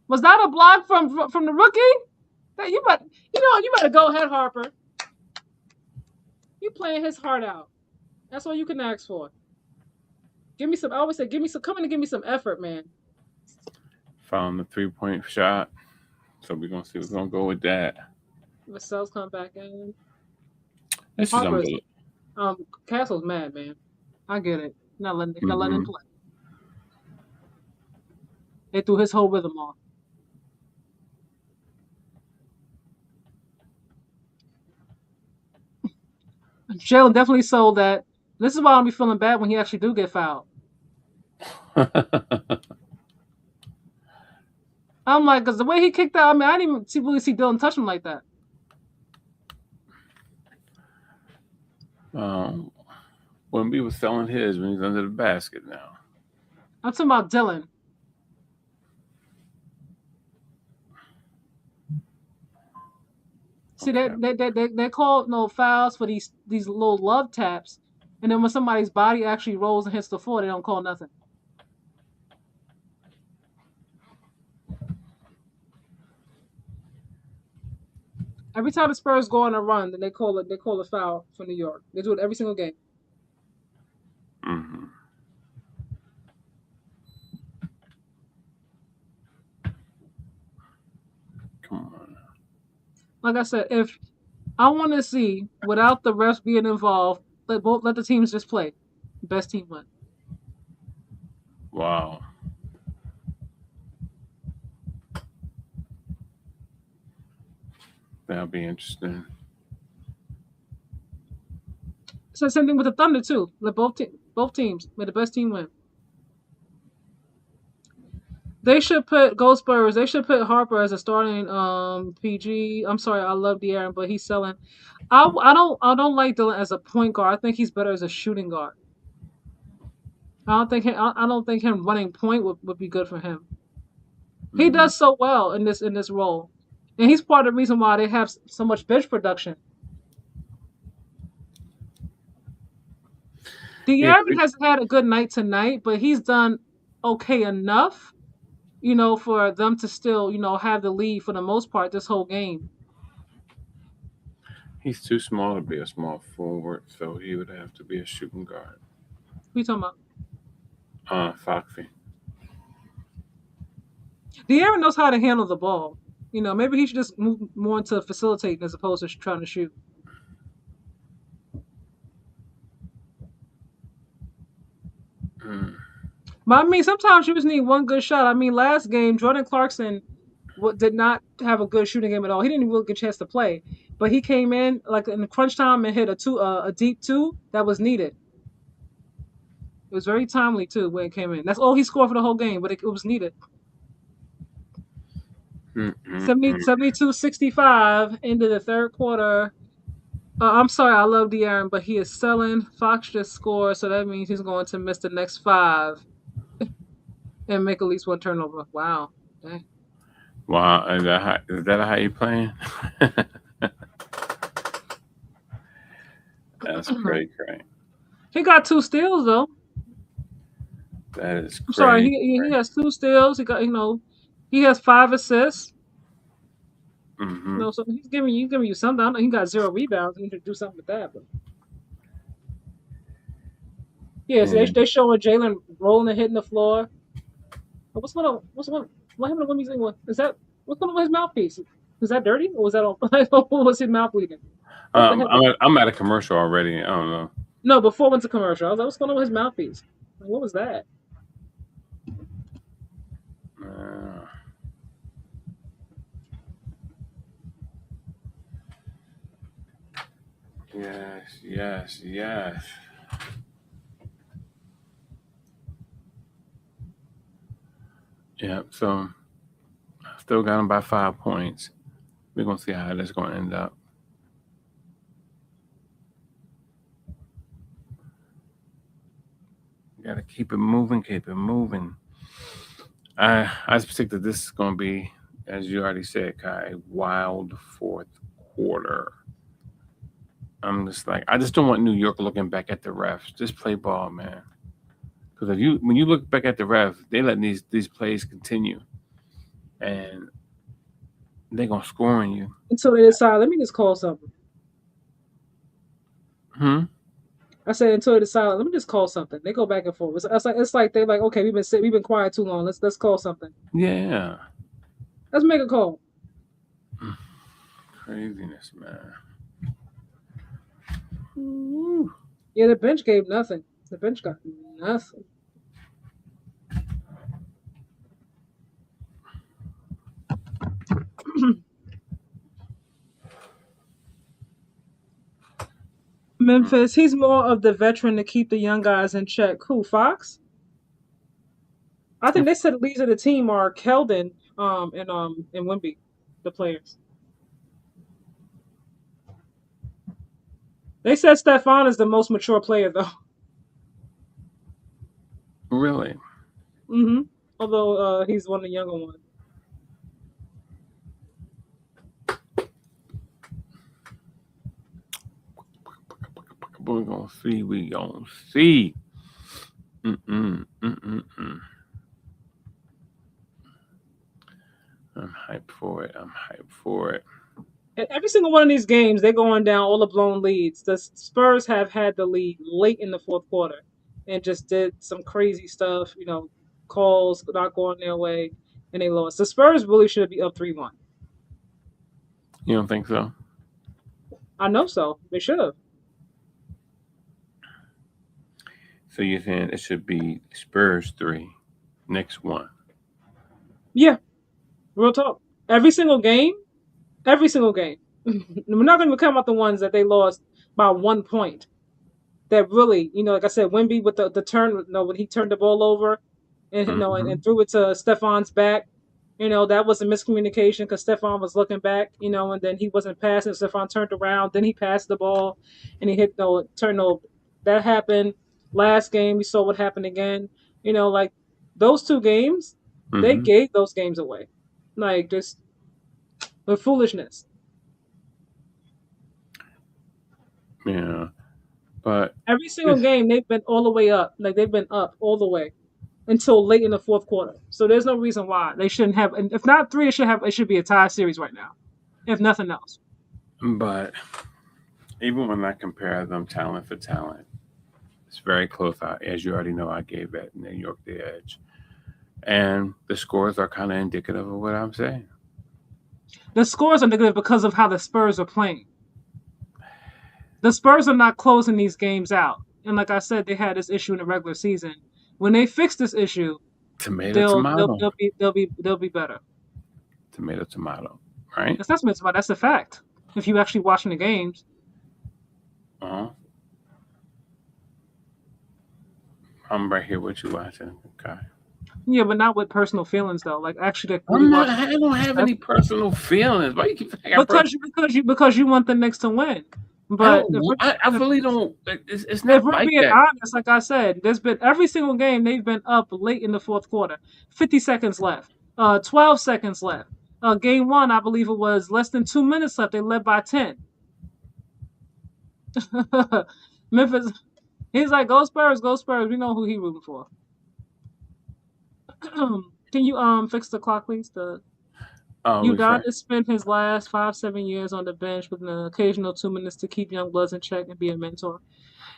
Was that a block from the rookie? You better go ahead, Harper. You playing his heart out. That's all you can ask for. Give me some. I always say, give me some. Come in and give me some effort, man. Found the 3-point shot. So we're gonna see. We're gonna go with that. Vassell's come back in. This is Harper's unbelievable. Castle's mad, man. I get it. Not letting him play. They threw his whole rhythm off. Jalen definitely sold that. This is why I'll be feeling bad when he actually do get fouled. I'm like, because the way he kicked out, I mean, I didn't even really see Dylan touch him like that. When we was selling his, when he's under the basket now. I'm talking about Dylan. See, they call no fouls for these little love taps, and then when somebody's body actually rolls and hits the floor, they don't call nothing. Every time the Spurs go on a run, then they call a foul for New York. They do it every single game. Mm-hmm. Come on. Like I said, if I want to see without the refs being involved, let the teams just play. Best team win. Wow. That'll be interesting. So same thing with the Thunder too. Let both teams, let the best team win. They should put Spurs. They should put Harper as a starting PG. I'm sorry, I love De'Aaron, but he's selling. I don't like Dylan as a point guard. I think he's better as a shooting guard. I don't think him running point would be good for him. He does so well in this role, and he's part of the reason why they have so much bench production. De'Aaron hasn't had a good night tonight, but he's done okay enough, for them to still, have the lead for the most part this whole game. He's too small to be a small forward, so he would have to be a shooting guard. Who you talking about? Foxy. De'Aaron knows how to handle the ball. Maybe he should just move more into facilitating as opposed to trying to shoot. But I mean, sometimes you just need one good shot. I mean, last game, Jordan Clarkson did not have a good shooting game at all. He didn't even really get a chance to play. But he came in like in the crunch time and hit a deep two that was needed. It was very timely too when it came in. That's all he scored for the whole game, but it was needed. 72-65 into the third quarter. I'm sorry, I love De'Aaron, but he is selling. Fox just scored, so that means he's going to miss the next 5 and make at least one turnover. Wow. Dang. Wow. Is that how you playing? That's great. He got 2 steals though. That is great. I'm sorry, he has 2 steals. He got he has 5 assists. Mm-hmm. So he's giving you something. I know he got 0 rebounds. You need to do something with that. But yeah, so they showing Jalen rolling and hitting the floor. What happened to Wimmy's thing? What's going on with his mouthpiece? Is that dirty or was that on? Was his mouth bleeding? I'm at a commercial already. I don't know. No, before I went to commercial, I was like, what's going on with his mouthpiece? Like, what was that? Yes. Yeah, so I still got him by 5 points. We're going to see how that's going to end up. Got to keep it moving. I expect that this is going to be, as you already said, Kai, wild fourth quarter. I'm just like, I just don't want New York looking back at the refs. Just play ball, man. Because when you look back at the refs, they let these plays continue, and they're gonna score on you until they decide. Let me just call something. I said until it's silent. Let me just call something. They go back and forth. It's like they're like, okay, we've been quiet too long. Let's call something. Yeah. Let's make a call. Craziness, man. Ooh. Yeah, the bench gave nothing. The bench got nothing. Memphis, he's more of the veteran to keep the young guys in check. Who, Fox? I think they said the leads of the team are Keldon, and Wemby, the players. They said Stephon is the most mature player though. Really? Mm-hmm. Although he's one of the younger ones. We're gonna see. We gonna see. I'm hyped for it. And every single one of these games, they're going down all the blown leads. The Spurs have had the lead late in the fourth quarter and just did some crazy stuff, calls not going their way, and they lost. The Spurs really should be up 3-1. You don't think so? I know so. They should have. So you're saying it should be Spurs 3, Knicks 1? Yeah. Real talk. Every single game. We're not going to count about the ones that they lost by 1 point. That really, like I said, Wemby with the turn, when he turned the ball over and and threw it to Stephon's back, that was a miscommunication because Stephon was looking back, and then he wasn't passing. Stephon turned around, then he passed the ball, and he hit that happened. Last game, we saw what happened again. Like those 2 games, they gave those games away, like just with foolishness. Yeah, but every single game they've been all the way up. Like they've been up all the way until late in the fourth quarter. So there's no reason why they shouldn't have. And if not 3, it should be a tie series right now, if nothing else. But even when I compare them talent for talent, it's very close. As you already know, I gave that New York the edge, and the scores are kind of indicative of what I'm saying. The scores are indicative because of how the Spurs are playing. The Spurs are not closing these games out, and like I said, they had this issue in the regular season. When they fix this issue, tomato, they'll be better. Tomato, right? It's not tomato. That's a fact. If you actually watching the games. I'm right here with you watching. Okay. Yeah, but not with personal feelings though. Like actually, I don't have any personal feelings. Why you keep because you want the Knicks to win. But I really don't. It's not if we're like being that. honest, like I said, there's been every single game they've been up late in the fourth quarter. 50 seconds left. 12 seconds left. Game 1, I believe it was less than 2 minutes left. They led by 10. Memphis, he's like, go Spurs, go Spurs. We know who he rooting for. Can you fix the clock, please? Udonis spent his last 5-7 years on the bench with an occasional 2 minutes to keep young bloods in check and be a mentor.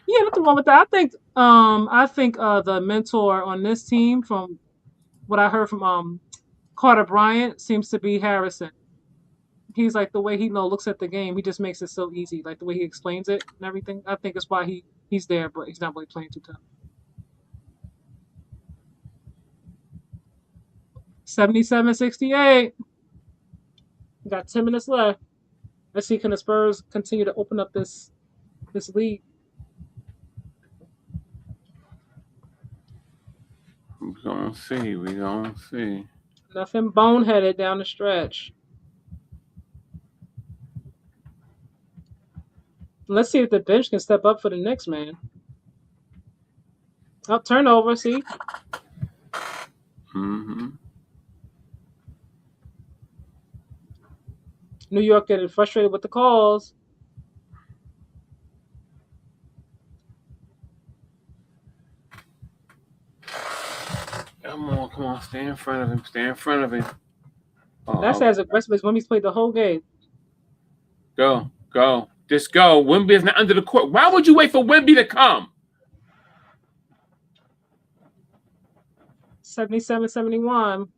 Yeah, nothing wrong with that. I think the mentor on this team, from what I heard from Carter Bryant, seems to be Harrison. He's like the way he looks at the game. He just makes it so easy, like the way he explains it and everything. I think it's why he's there, but he's not really playing too tough. 77-68. We got 10 minutes left. Let's see, can the Spurs continue to open up this lead? We're gonna see. Nothing boneheaded down the stretch. Let's see if the bench can step up for the Knicks, man. Oh, turnover, see? New York getting frustrated with the calls. Come on, stay in front of him. That's as aggressive as when he's played the whole game. Go. Just go. Wemby is not under the court. Why would you wait for Wemby to come? 77-71.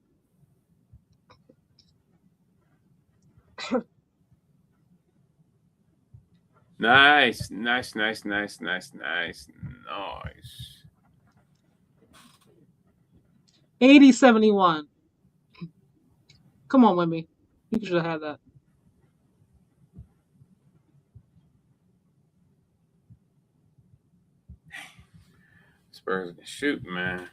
Nice. 80-71. Come on, Wemby. You should have had that. Spurs can shoot, man.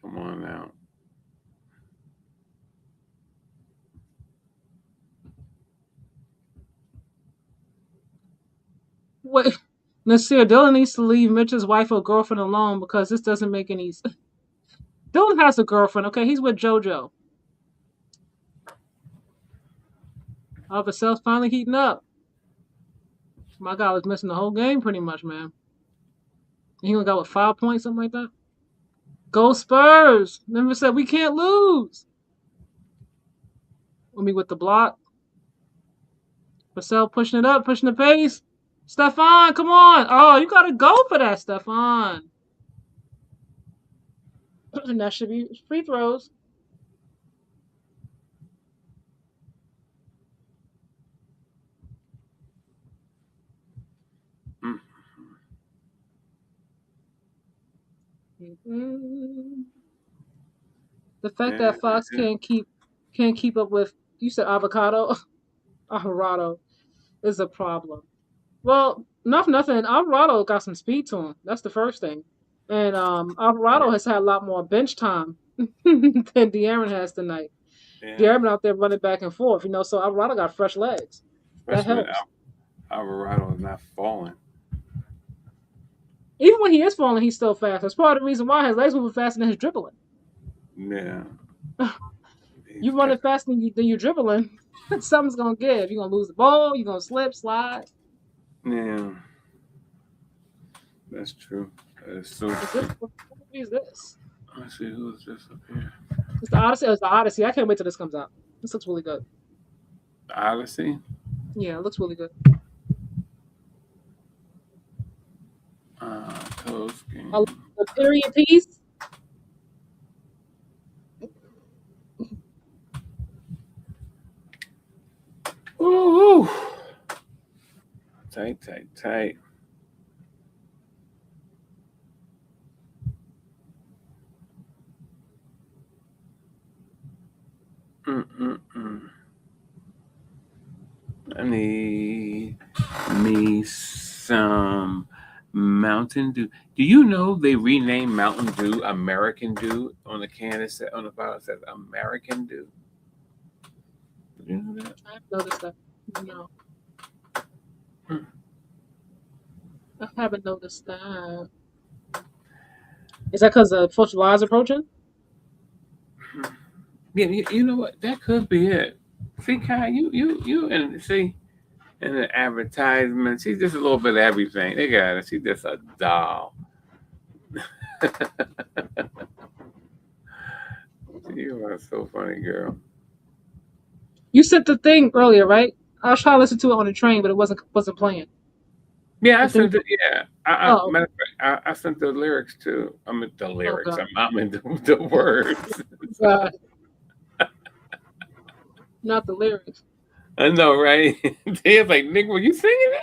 Come on now. Wait, Nasir, Dylan needs to leave Mitch's wife or girlfriend alone because this doesn't make any sense. Dylan has a girlfriend, okay? He's with JoJo. Vassell's finally heating up. My guy was missing the whole game pretty much, man. He only got, what, 5 points, something like that? Go Spurs! Never said we can't lose. Wemby with the block. Vassell pushing it up, pushing the pace. Stephon, come on. Oh, you got to go for that, Stephon. And that should be free throws. The fact that Fox can't keep up with, you said avocado, Alvarado is a problem. Well, nothing. Alvarado got some speed to him. That's the first thing. And Alvarado has had a lot more bench time than De'Aaron has tonight. Yeah. De'Aaron out there running back and forth, so Alvarado got fresh legs. That helps. Alvarado is not falling. Even when he is falling, he's still fast. That's part of the reason why his legs moving faster than his dribbling. Yeah. You running faster than you dribbling, something's going to give. You're going to lose the ball. You're going to slip, slide. Yeah. That's true. That is so true. What movie is this? Let's see, who is this up here? It's the Odyssey. It's the Odyssey. I can't wait till this comes out. This looks really good. The Odyssey? Yeah, it looks really good. The period piece. Ooh. Tight. I need me some Mountain Dew. Do you know they renamed Mountain Dew American Dew on the can? On the bottle it says American Dew. Did you know that? I've noticed that. No. I haven't noticed that. Is that because the 4th of July is approaching? Yeah, you know what? That could be it. See, Kai, you and see in the advertisements, she's just a little bit of everything. They got her. She's just a doll. You are so funny, girl. You sent the thing earlier, right? I was trying to listen to it on the train, but it wasn't playing. Yeah, I sent it. Yeah, matter of fact, I sent the lyrics too. I mean the lyrics. I'm in the words. Not the lyrics. I know, right? They're like, Nick, were you singing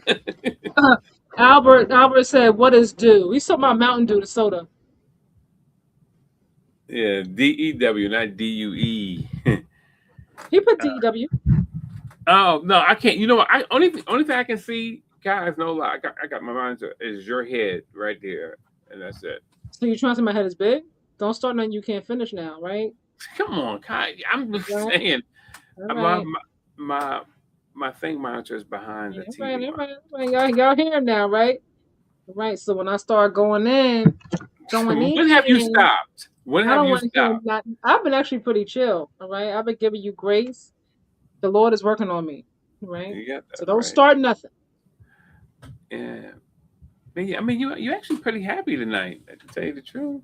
that? Albert said, "What is Dew?" He's talking about Mountain Dew, the soda. Yeah, DEW, not DUE. He put DEW. Oh no, I can't. You know what? Only thing I can see, guys, no lie. I got my mind to is your head right there, and that's it. So you're trying to say my head is big? Don't start nothing you can't finish now, right? Come on, Kai. I'm just saying. Right. My thing monitor is behind the TV. Right. Y'all here now, right? Right. So when I start going in. When have you stopped? When have you stopped? I've been actually pretty chill. All right. I've been giving you grace. The Lord is working on me. Right. So don't start nothing. Yeah. I mean, you're actually pretty happy tonight, to tell you the truth.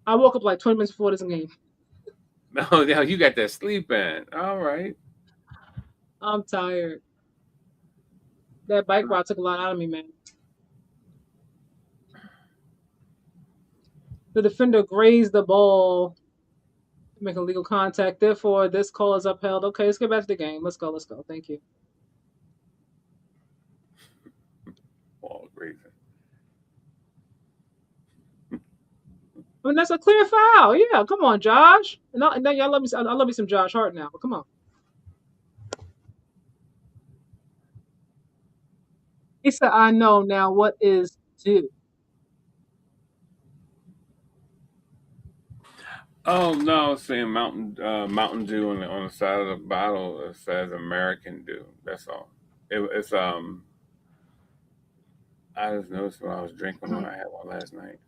I woke up like 20 minutes before this game. No, now you got that sleep in. All right. I'm tired. That bike ride took a lot out of me, man. The defender grazed the ball, make illegal contact. Therefore, this call is upheld. Okay, let's get back to the game. Let's go. Let's go. Thank you. Ball grazing. I mean, that's a clear foul. Yeah, come on, Josh. And now y'all love me. I love me some Josh Hart now. But come on. He said, "I know now what is due." Oh no, saying Mountain Dew on the side of the bottle it says American Dew. That's all. It's I just noticed when I was drinking one. I had one last night.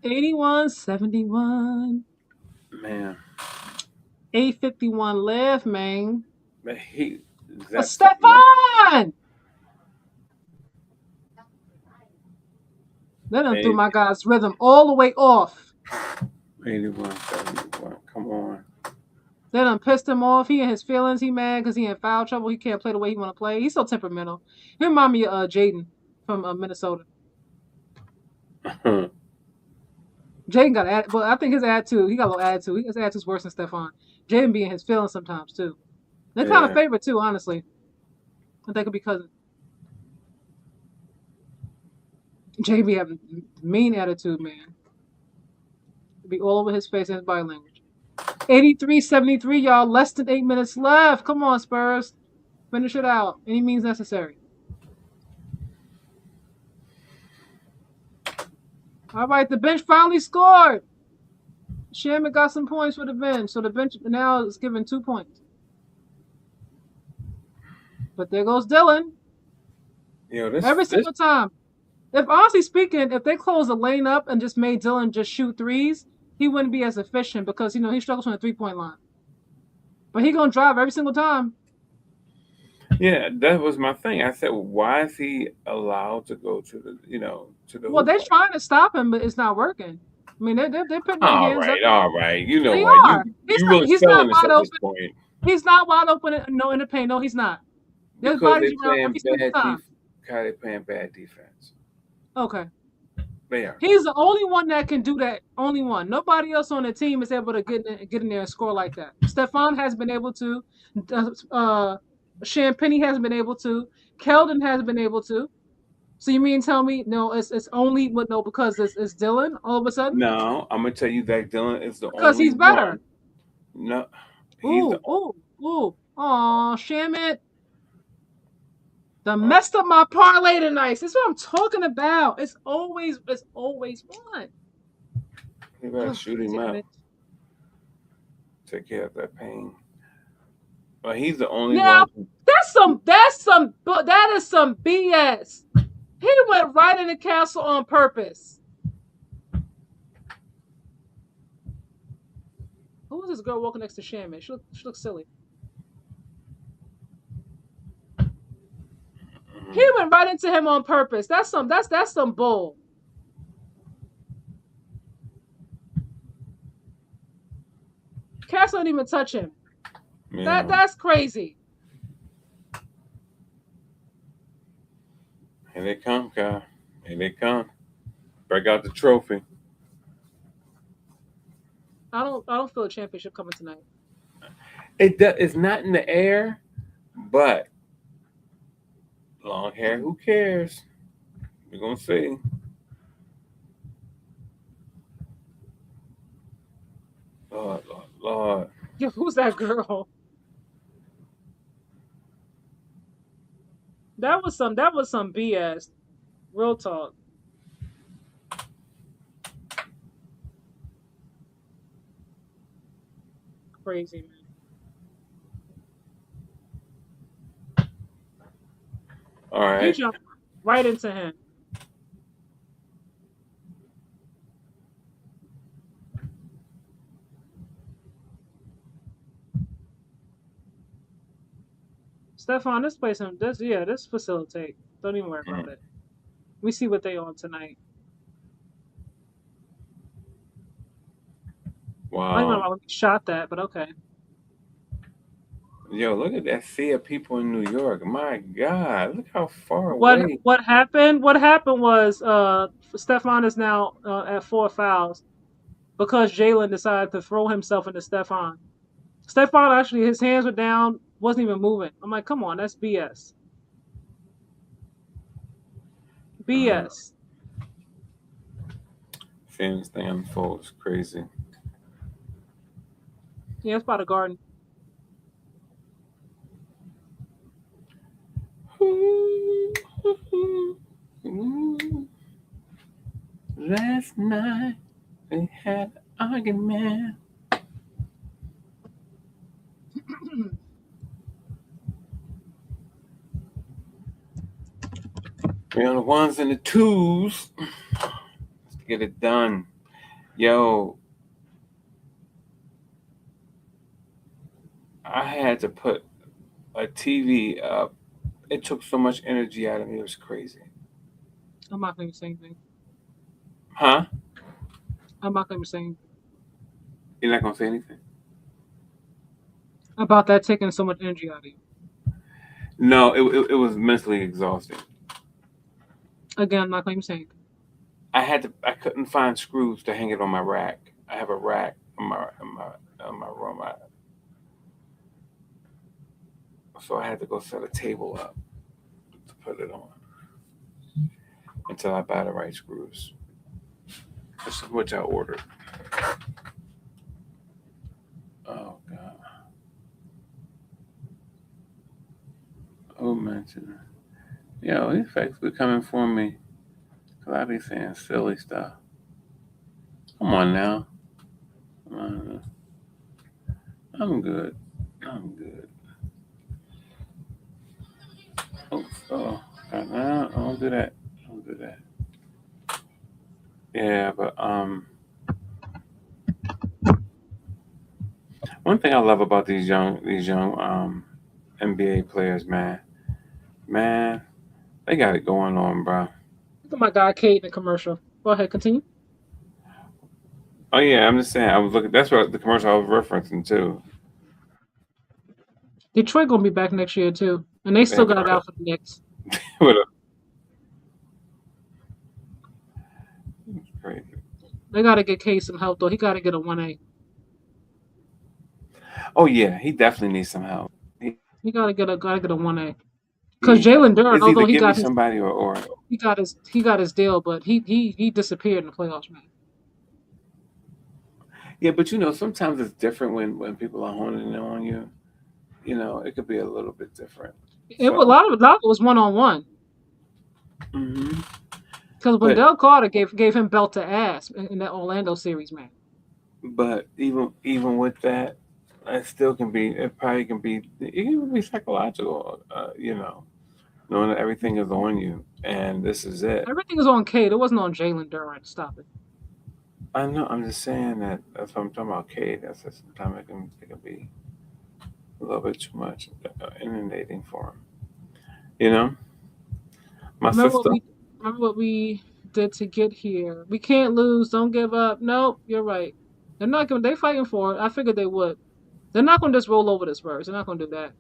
81-71. Man, 8:51 left, man. but he But zapped something up. Stephon! That done threw my guy's rhythm all the way off. 81-71. Come on. They done pissed him off. He in his feelings. He mad because he in foul trouble. He can't play the way he want to play. He's so temperamental. He remind me of Jaden from Minnesota. Jaden got attitude. Well, I think his attitude, he got a little attitude. His attitude's worse than Stephon. Jaden be in his feelings sometimes, too. They're kind of favorite, too, honestly. I think it could be cousin. Jaden be having mean attitude, man. It'd be all over his face and his body language. 83-73, y'all. Less than 8 minutes left. Come on, Spurs. Finish it out. Any means necessary. All right, the bench finally scored. Shaman got some points for the bench, so the bench now is given 2 points. But there goes Dylan. Every single time. If honestly speaking, if they close the lane up and just made Dylan just shoot threes, he wouldn't be as efficient because he struggles from the 3-point line. But he gonna drive every single time. Yeah, that was my thing. I said, well, why is he allowed to go to the Well, they're trying to stop him, but it's not working. I mean, they're putting their hands up. All right. You know They what? are. You really He's selling not this wide at open. this point. He's not wide open. No, in the paint. No, he's not. There's Because bodies they're around every single time. they're playing bad defense. Okay. They are. He's the only one that can do that. Only one. Nobody else on the team is able to get in there and score like that. Stephon has been able to. Champagny has been able to. Keldon has been able to. So you mean tell me no? It's only because it's Dylan all of a sudden? No, I'm gonna tell you that Dylan is the because only he's better. One. No, he's ooh. Aw, Shamit. Done messed up my parlay tonight. This is what I'm talking about. It's always fun. You better shoot him out. Take care of that pain. But he's the only one. That is some BS. He went right in the castle on purpose. Who was this girl walking next to Shaman? She looks silly. He went right into him on purpose. That's some bull. Castle didn't even touch him. Yeah. That's crazy. Here they come, Kyle. Here they come. Break out the trophy. I don't feel a championship coming tonight. It's not in the air, but long hair, who cares? We're gonna see. Lord. Yo, who's that girl? That was some BS. Real talk. Crazy, man. All right. He jumped right into him. Stephon, this facilitate. Don't even worry about it. We see what they on tonight. I don't know Wow. how we shot that, but okay. Yo, look at that sea of people in New York. My God, look how far away. What happened? What happened was Stefan is now at 4 fouls because Jalen decided to throw himself into Stefan. Stefan actually, his hands were down, wasn't even moving. I'm like, come on, that's BS. BS. Seeing this thing unfold is crazy. Yeah, it's by the garden. Last night we had an argument. We're on the ones and the twos. Let's get it done. Yo, I had to put a TV up. It took so much energy out of me. It was crazy. I'm not going to say anything. Huh? I'm not going to say anything You're not going to say anything? about that taking so much energy out of you. No, it was mentally exhausting. Again, I'm not going to say anything. I couldn't find screws to hang it on my rack. I have a rack in my room. So I had to go set a table up to put it on until I buy the right screws. This is what I ordered. Oh God. Oh man. Yo, these facts be coming for me. Cause I be saying silly stuff. Come on now. Come on. I'm good. Oh, no, don't do that. Don't do that. Yeah, but one thing I love about these young NBA players, man, they got it going on, bro. Look at my guy Kate in the commercial. Go ahead, continue. Oh yeah, I'm just saying. I was looking. That's what the commercial I was referencing to. Detroit gonna be back next year too, and they still got it out for the Knicks. Crazy. They gotta get Kate some help though. He gotta get a 1A. Oh yeah, he definitely needs some help. He gotta get a 1A. Because Jalen Duren, although he got his somebody or he got his deal, but he disappeared in the playoffs, man. Yeah, but sometimes it's different when people are honing in on you. It could be a little bit different. A lot of it was 1-on-1. Mm-hmm. Because Wendell Carter gave him belt to ass in that Orlando series, man. But even with that, it still can be. It can be psychological. Knowing that everything is on you and this is it. Everything is on Cade. It wasn't on Jalen Duren. Stop it. I know. I'm just saying that's what I'm talking about. Cade. That's sometimes it can be a little bit too much inundating for him. Remember what we did to get here. We can't lose. Don't give up. Nope, you're right. They're fighting for it. I figured they would. They're not gonna just roll over the Spurs. They're not gonna do that.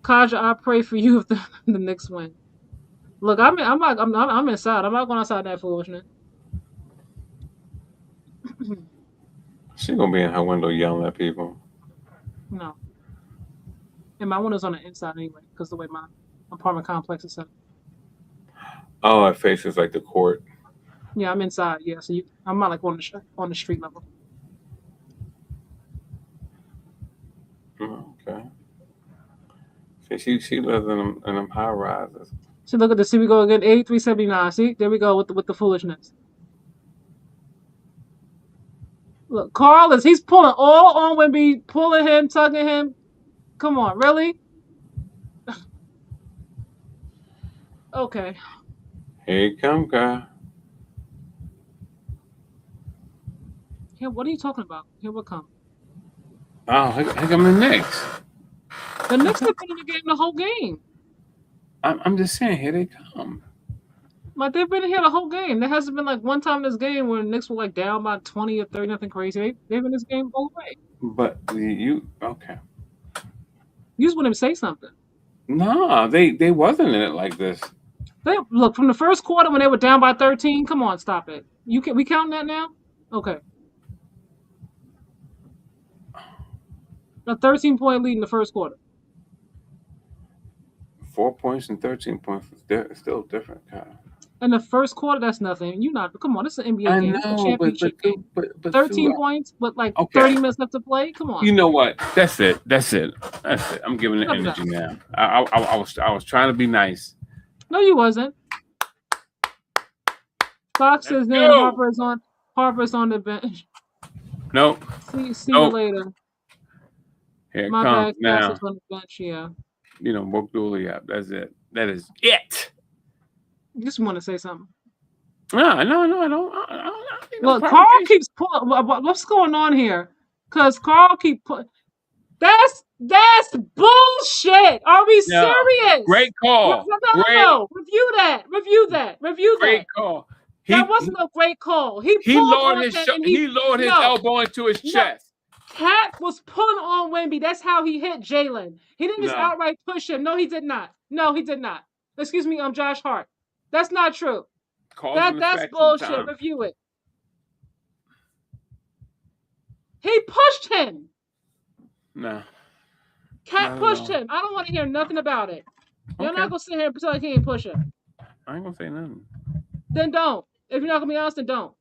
Kaja, I pray for you if the Knicks win. Look, I'm inside. I'm not going outside that foolishness. She's gonna be in her window yelling at people. No. And my window's on the inside anyway, because the way my apartment complex is set. Oh, it faces like the court. Yeah, I'm inside. Yeah, so I'm not like on the street level. Okay. See, she lives in them high rises. See, look at this. See, we go again. 8379. See, there we go with the foolishness. Look, Carl he's pulling all on Wemby, pulling him, tugging him. Come on, really? Okay. Here you come, guy. Yeah, what are you talking about? Here we come. Oh, here come the Knicks. The Knicks have been in the game the whole game. I'm just saying, here they come. Like they've been here the whole game. There hasn't been like one time in this game where the Knicks were like down by 20 or 30, nothing crazy. They've been in this game all the way. But you okay? You just want him to say something. No, they wasn't in it like this. They look from the first quarter when they were down by 13. Come on, stop it. We counting that now? Okay. A 13-point lead in the first quarter. 4 points and 13 points is still different, Kyle. In the first quarter, that's nothing. Come on, this is an NBA game. It's a championship game. But 13 points with like 30 minutes left to play. Come on. You know what? That's it. I'm giving it energy now. I was trying to be nice. No, you wasn't. Fox is in. Harper's on the bench. Nope. See you later. Here it My comes bad. now. Fox is on the bench. Yeah. You know, woke Dooley up. That's it. That is it. You just want to say something. No, I don't. Look, Carl keeps pulling. What's going on here? Because Carl keep putting. That's bullshit. Are we serious? Great call. No. Review that. Great call. That wasn't a great call. He lowered his elbow into his chest. Cat was pulling on Wemby. That's how he hit Jalen. He didn't just outright push him. No, he did not. Excuse me, Josh Hart. That's not true. That's bullshit. Review it. He pushed him. No. Cat pushed him. I don't want to hear nothing about it. You're not gonna sit here and pretend like he ain't push him. I ain't gonna say nothing. Then don't. If you're not gonna be honest, then don't.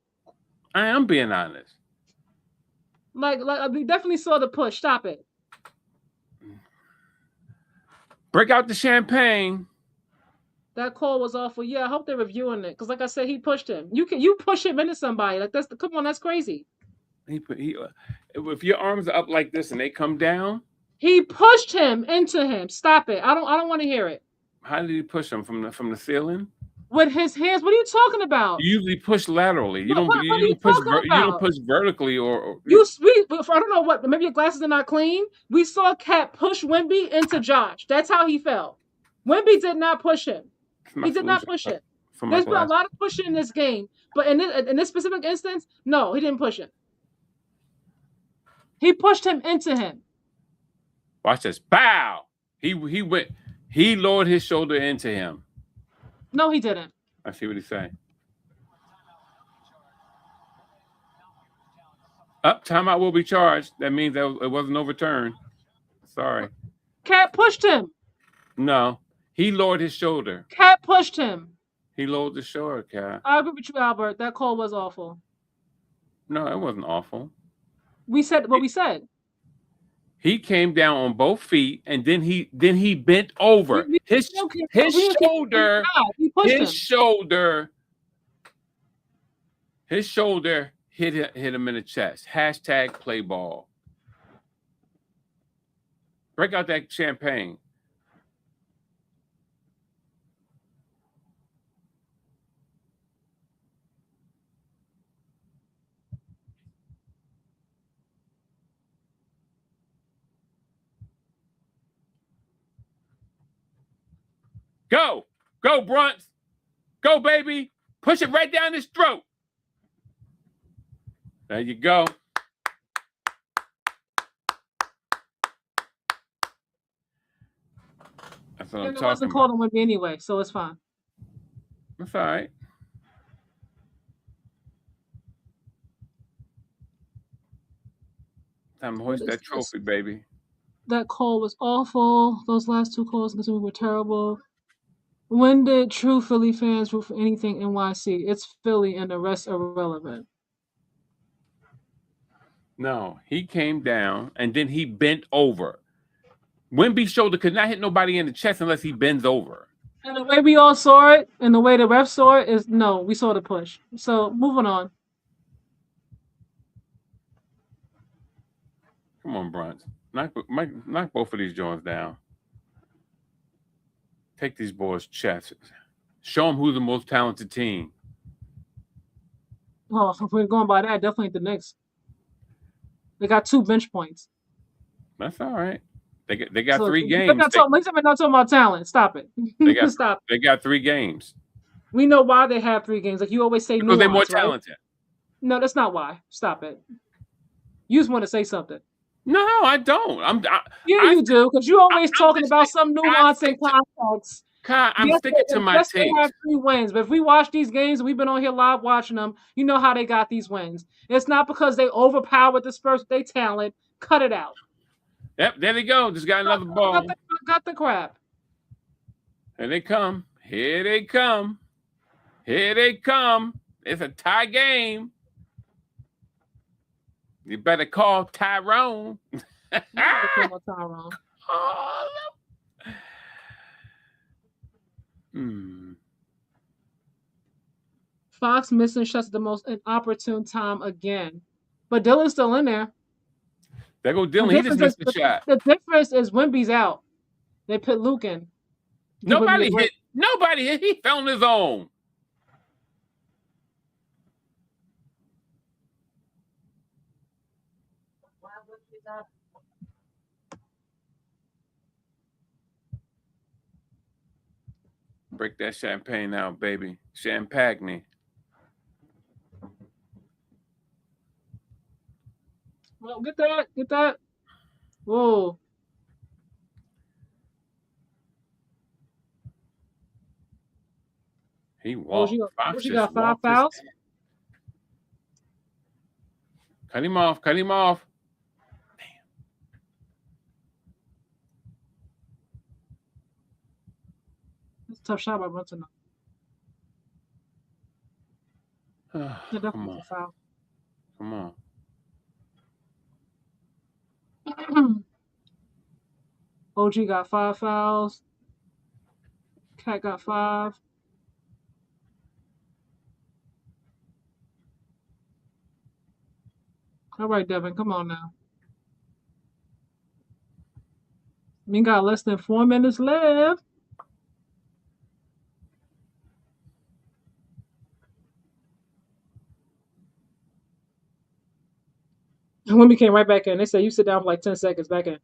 I am being honest. Like we definitely saw the push. Stop it. Break out the champagne. That call was awful. Yeah, I hope they're reviewing it because, like I said, he pushed him. You push him into somebody. Like come on, that's crazy. If your arms are up like this and they come down, he pushed him into him. Stop it. I don't want to hear it. How did he push him from the ceiling? With his hands. What are you talking about? You usually push laterally. You don't push vertically or I don't know what. Maybe your glasses are not clean. We saw Cat push Wemby into Josh. That's how he fell. Wemby did not push him. He did not push him. There's been a lot of pushing in this game, but in this specific instance, no, he didn't push him. He pushed him into him. Watch this. Bow. He lowered his shoulder into him. No, he didn't. I see what he's saying. Timeout will be charged. That means that it wasn't overturned. Sorry. Cat pushed him. No. He lowered his shoulder. Cat pushed him. He lowered the shoulder, Cat. I agree with you, Albert. That call was awful. No, it wasn't awful. We said what we said. He came down on both feet and then he bent over. His shoulder hit him in the chest. # play ball. Break out that champagne. Go, Brunts. Go, baby. Push it right down his throat. There you go. That's what I'm talking about. It wasn't called on Wemby anyway, so it's fine. That's all right. Time to hoist that trophy, baby. That call was awful. Those last two calls were terrible. When did true Philly fans root for anything NYC? It's Philly and the rest are irrelevant. No, he came down and then he bent over. Wemby's shoulder could not hit nobody in the chest unless he bends over. And the way we all saw it and the way the ref saw it is no, we saw the push. So moving on. Come on, Brunt. Knock both of these joints down. Take these boys' chests. Show them who's the most talented team. Oh, if we're going by that, definitely the Knicks. They got 2 bench points. That's all right. They got 3 games. We're not talking about talent. Stop it. They got 3 games. We know why they have 3 games. Like you always say, Because they're more nuance, right? talented. No, that's not why. Stop it. You just want to say something. No, I don't. You do, because you always talking about some nuance and context. Kai, I'm sticking to my Yes, they takes. have 3 wins, but if we watch these games and we've been on here live watching them, you know how they got these wins. It's not because they overpowered the Spurs with their talent. Cut it out. Yep, there they go. Just got another ball. Got the crap. Here they come. Here they come. Here they come. It's a tie game. You better call Tyrone. Tyrone. Fox missing shots at the most inopportune time again. But Dylan's still in there. There go Dylan. He just missed the shot. The difference is Wemby's out. They put Luke in. Nobody hit. Nobody hit. He fell on his own. Break that champagne out, baby. Champagne. Well, get that. Whoa. He walked. She got 5 fouls. Cut him off. Damn. That's a tough shot by Brunson. Come on. OG got 5 fouls. Cat got 5. All right, Devin, come on now. We got less than 4 minutes left. And Wemby came right back in. They said you sit down for like 10 seconds back in.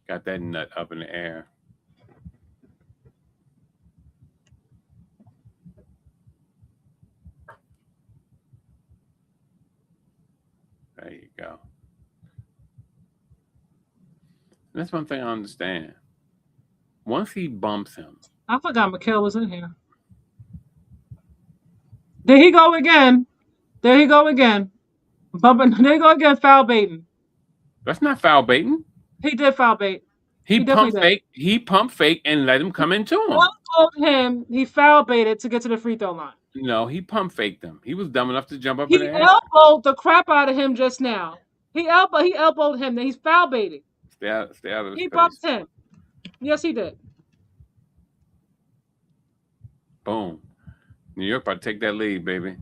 Got that nut up in the air. There you go. That's one thing I understand. Once he bumps him. I forgot Mikal was in here. There he go again. Bumping. There you go again, foul baiting. That's not foul baiting. He did foul bait. He pumped fake and let him come into him. I told him he foul baited to get to the free throw line. No, he pump faked him. He was dumb enough to jump up He in the air. He elbowed the crap out of him just now. He elbowed him. Then he's foul baiting. Stay out of his face. He bumped him. Yes, he did. Boom. New York about to take that lead, baby.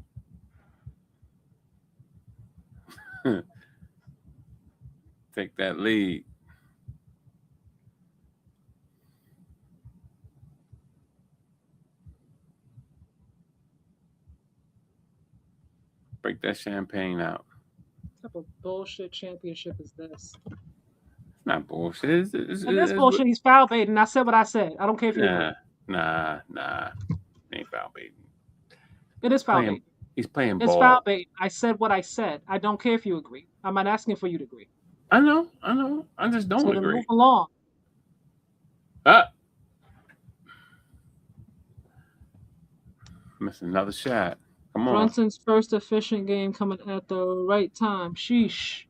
Take that lead. Break that champagne out. What type of bullshit championship is this? It's not bullshit. It is bullshit. He's foul baiting. I said what I said. I don't care if you agree. Nah. It ain't foul baiting. It is foul baiting. He's playing ball. It's foul baiting. I said what I said. I don't care if you agree. I'm not asking for you to agree. I know. I just don't agree. Move along. Missing another shot. Come on. Brunson's first efficient game coming at the right time. Sheesh.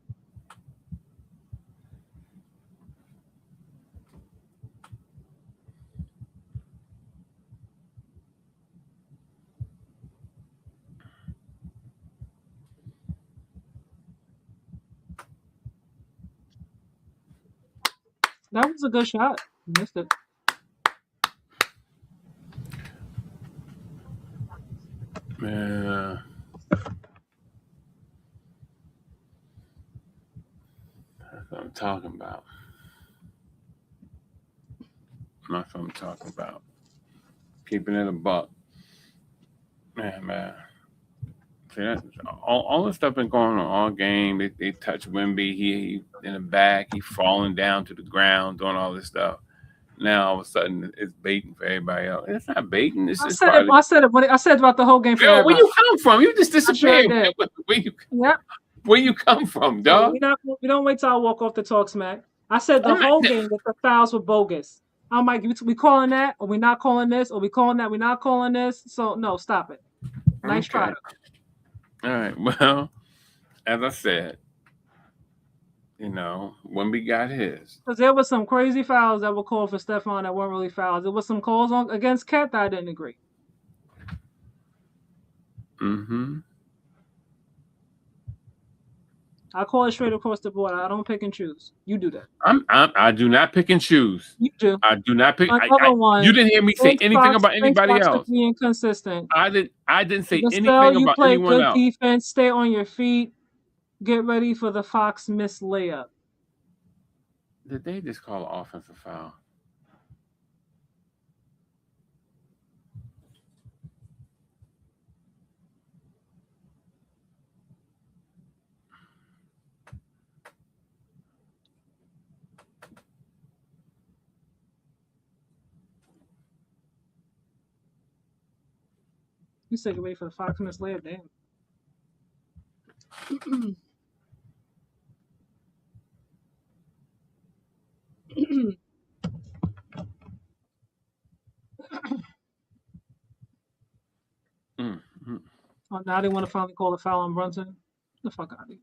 That was a good shot. Missed it. Yeah. That's what I'm talking about. That's what I'm talking about. Keeping it a buck. Man. See, all this stuff been going on all game. They touch Wemby. He in the back. He falling down to the ground, doing all this stuff. Now all of a sudden it's baiting for everybody else. It's not baiting. It's I said it. I said about the whole game for Yo, everybody. where you come from? You just disappeared. Sure did. Where you come from, dog? We don't wait till I walk off the talk smack. I said the whole game that the fouls were bogus. I'm like, we calling that, or we not calling this, or we calling that, we not calling this. So no, stop it. Nice try. All right. Well, as I said, Wemby got his. Because there was some crazy fouls that were called for Stephon that weren't really fouls. There was some calls against Cat that I didn't agree. Mm-hmm. I call it straight across the board. I don't pick and choose. You do that. I do not pick and choose. You do. I do not pick. You didn't hear me say anything about anybody else. Be inconsistent. I didn't say anything you about play anyone good else. Defense. Stay on your feet. Get ready for the Fox missed layup. Did they just call an offensive foul? You said get ready for the Fox missed layup, damn. Oh, now they want to finally call a foul on Brunson. The fuck out of here.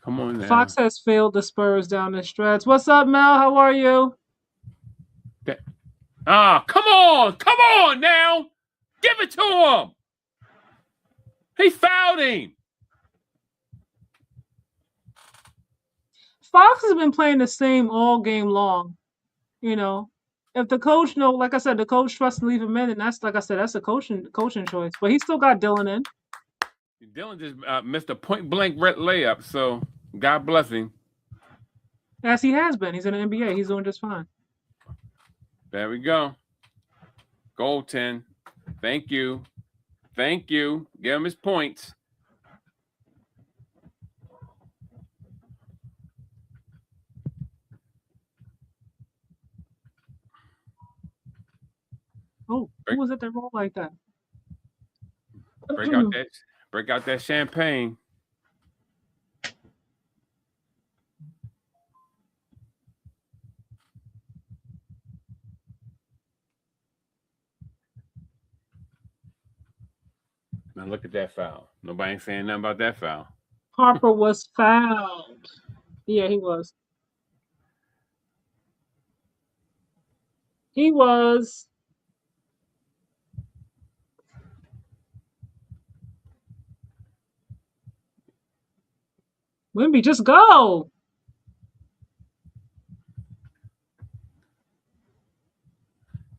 Come on now. Fox has failed the Spurs down the stretch. What's up, Mel? How are you? Come on now. Give it to him. He fouled him. Fox has been playing the same all game long. If the coach like I said, the coach trusts to leave him in, and that's like I said, that's a coaching choice. But he still got Dylan in. Dylan just missed a point blank layup, so God bless him. As he has been. He's in the NBA. He's doing just fine. There we go. Goaltend. Thank you. Give him his points. Oh, who was it that rolled like that? Break out that champagne. Now look at that foul. Nobody ain't saying nothing about that foul. Harper was fouled. Yeah, he was. He was. Wemby, just go.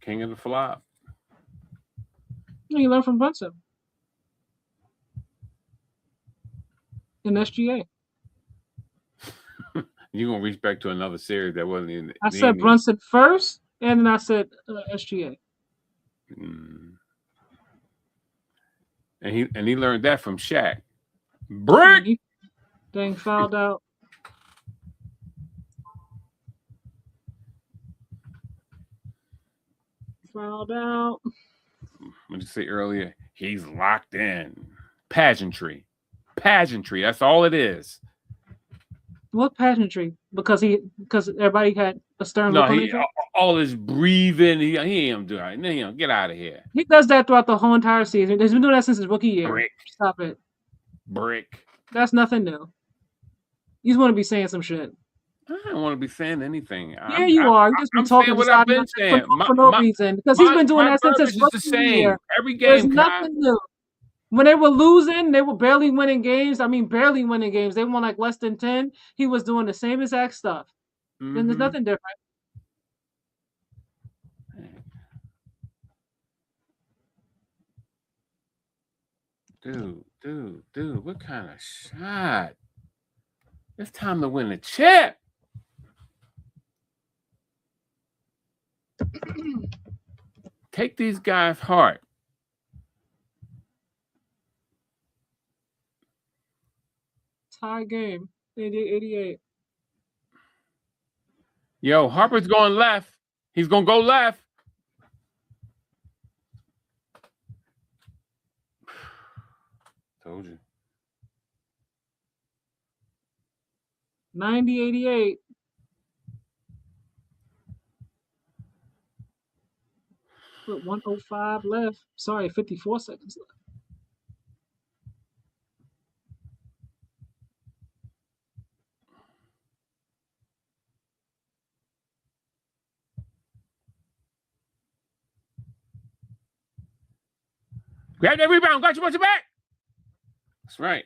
King of the flop. You learn from Brunson. In SGA. You're going to reach back to another series that wasn't in. I said Brunson first, and then I said SGA. And he learned that from Shaq. Brick! Dang, fouled out. Fouled out. What did you say earlier? He's locked in. Pageantry. That's all it is. What pageantry? Because everybody had a stern look on his face? All this breathing. He ain't doing it. Get out of here. He does that throughout the whole entire season. He's been doing that since his rookie year. Brick. Stop it. Brick. That's nothing new. You just want to be saying some shit. I don't want to be saying anything. Yeah, you are. You just been talking what I've been saying for no reason. Because he's been doing that since his rookie year. Every game. There's nothing new. When they were losing, they were barely winning games. I mean, barely winning games. They won like less than 10. He was doing the same exact stuff. Then there's nothing different. Dude, what kind of shot? It's time to win the chip. Take these guys' heart. Tie game. 88. Yo, Harper's going left. He's gonna go left. Told you. 90-88. With 105 left. Sorry, 54 seconds left. Grab that rebound. Got you, watch your back. That's right.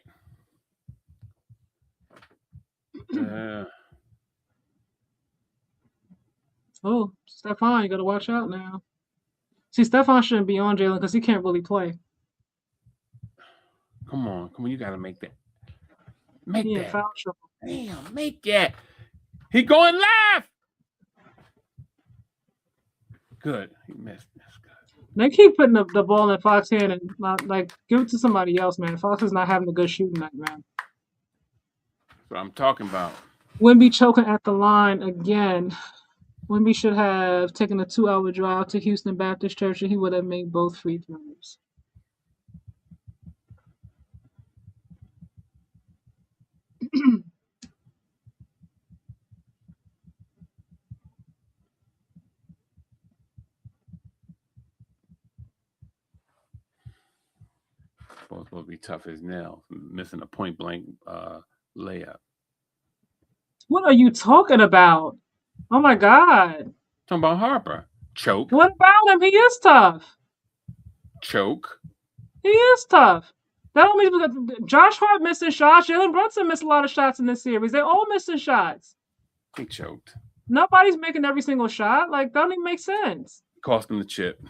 Oh, Stephon, you got to watch out now. See, Stephon shouldn't be on Jalen because he can't really play. Come on. You got to make that. Make He in that. foul trouble. Damn, make that. He going left. Good. He missed. That's good. They keep putting the ball in Fox's hand and not like give it to somebody else, man. Fox is not having a good shooting night, man. That's what I'm talking about. Wimby choking at the line again. Wimby should have taken a 2-hour drive to Houston Baptist Church and he would have made both free throws. Both will be tough as nails. Missing a point blank layup. What are you talking about? Oh my God. Talking about Harper. Choke. What about him? He is tough. Choke. He is tough. That don't mean Josh Hart missing shots. Jalen Brunson missed a lot of shots in this series. They're all missing shots. He choked. Nobody's making every single shot. Like, that don't even make sense. Cost him the chip.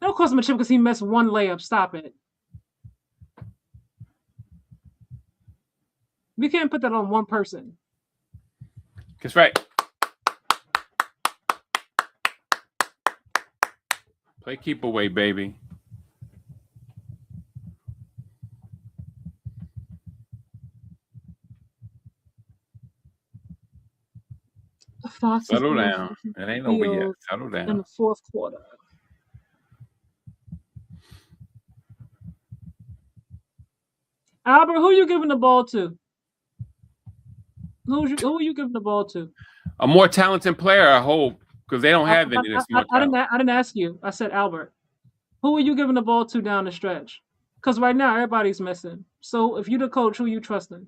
Don't cost him a chip because he missed one layup. Stop it. We can't put that on one person. That's right. Play keep away, baby. Fox Settle down. It ain't over yet. Settle in down. the fourth quarter. Albert, who are you giving the ball to? Who are you giving the ball to? A more talented player, I hope, because they don't have any this much. I didn't ask you. I said Albert. Who are you giving the ball to down the stretch? Because right now everybody's missing. So if you're the coach, who you trusting?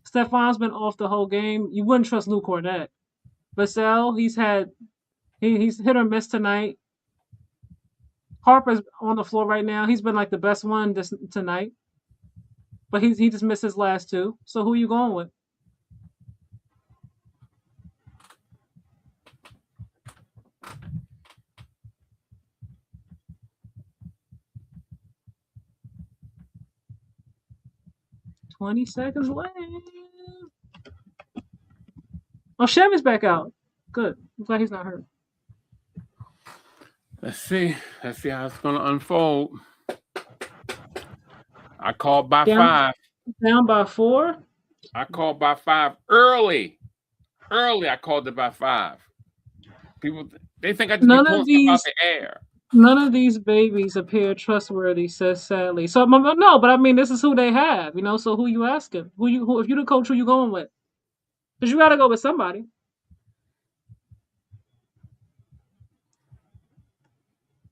Stephon's been off the whole game. You wouldn't trust Lou Cornett. Vassell, he's hit or miss tonight. Harper's on the floor right now. He's been like the best one tonight. But he just missed his last two. So who are you going with? $20 seconds left. Oh, Chevy's back out. Good. I'm glad he's not hurt. Let's see how it's going to unfold. I called by 5. Down by 4? I called by 5 early. I called it by 5. People, they think I just be pulling stuff out the air. None of these babies appear trustworthy, says Sadly. So no, but I mean, this is who they have, you know. So who you asking? Who if you're the coach, who you going with? Because you got to go with somebody.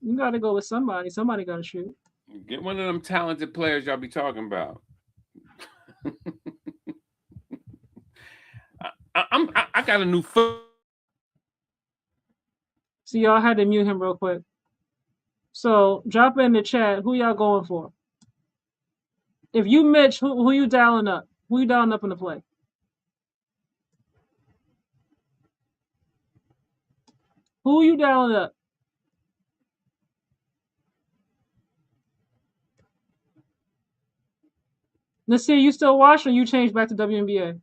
You got to go with somebody. Somebody got to shoot. Get one of them talented players y'all be talking about. I got a new foot. See, y'all had to mute him real quick. So drop in the chat. Who y'all going for? If you Mitch, who you dialing up? Who you dialing up in the play? Who you dialing up? Let's see, you still watching or you changed back to WNBA?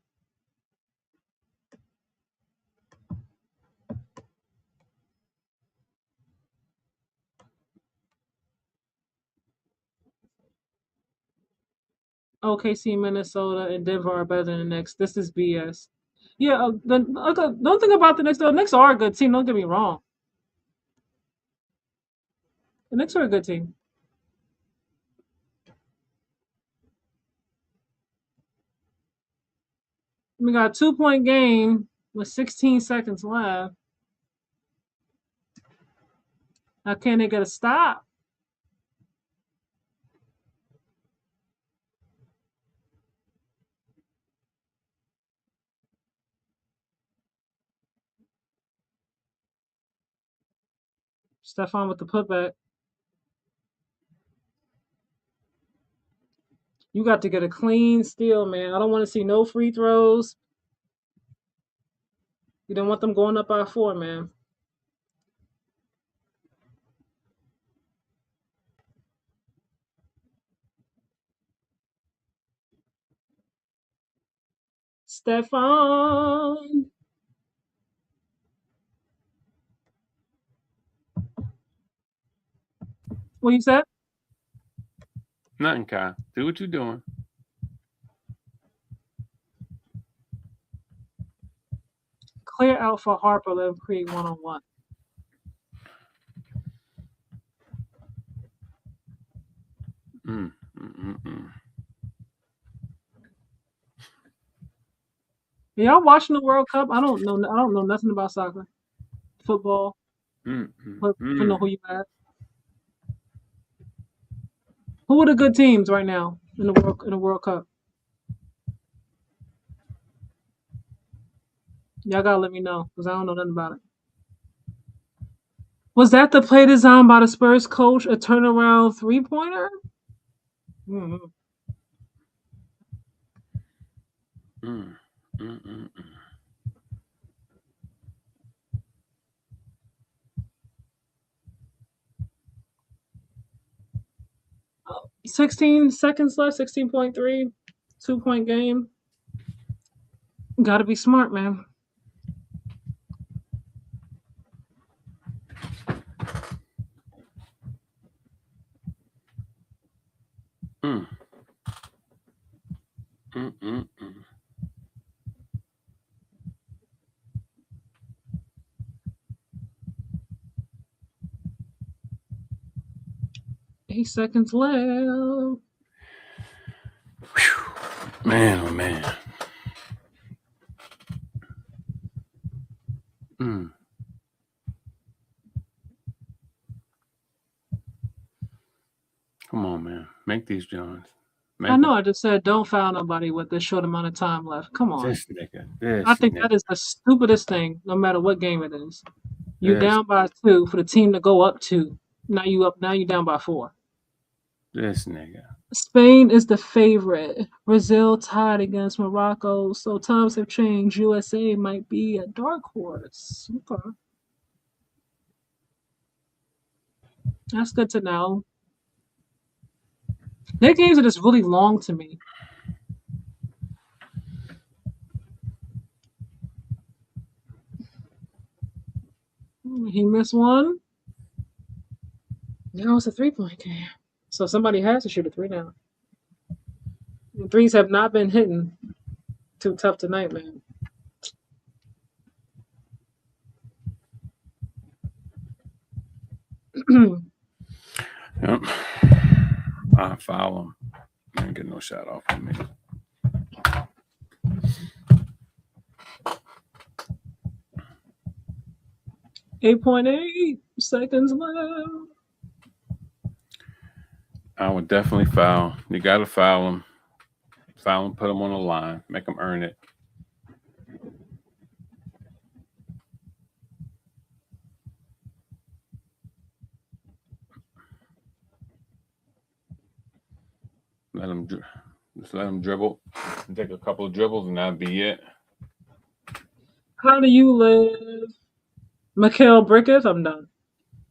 OKC, Minnesota, and Denver are better than the Knicks. This is BS. Yeah, don't think about the Knicks though. The Knicks are a good team. Don't get me wrong. The Knicks are a good team. We got a 2-point game with 16 seconds left. Now can they get a stop? Stephon with the putback. You got to get a clean steal, man. I don't want to see no free throws. You don't want them going up by 4, man. Stephon. What you said? Nothing, Kai. Do what you're doing. Clear out for Harper. Let him create one-on-one. Y'all watching the World Cup? I don't know nothing about soccer, football. I don't know who you at. Who are the good teams right now in the World Cup? Y'all gotta let me know because I don't know nothing about it. Was that the play designed by the Spurs coach? A turnaround 3-pointer? 16 seconds left. 16.3, 2-point game. Gotta be smart, man. Mm. 8 seconds left. Man, oh man. Come on, man. Make these Johns. I know. I just said don't foul nobody with this short amount of time left. Come on. This nigga. I think that is the stupidest thing, no matter what game it is. You down by 2 for the team to go up 2. Now you down by 4. This nigga. Spain is the favorite. Brazil tied against Morocco, so times have changed. USA might be a dark horse. Okay. That's good to know. Their games are just really long to me. He missed one. Now it's a 3-point game. So somebody has to shoot a 3 now. The threes have not been hitting. Too tough tonight, man. Yep. I foul him. I ain't getting no shot off of me. .8 seconds left. I would definitely foul. You got to foul him. Foul him, put him on the line, make him earn it. Just let him dribble. Take a couple of dribbles, and that'll be it. How do you live? Mikhail Brickett, I'm done.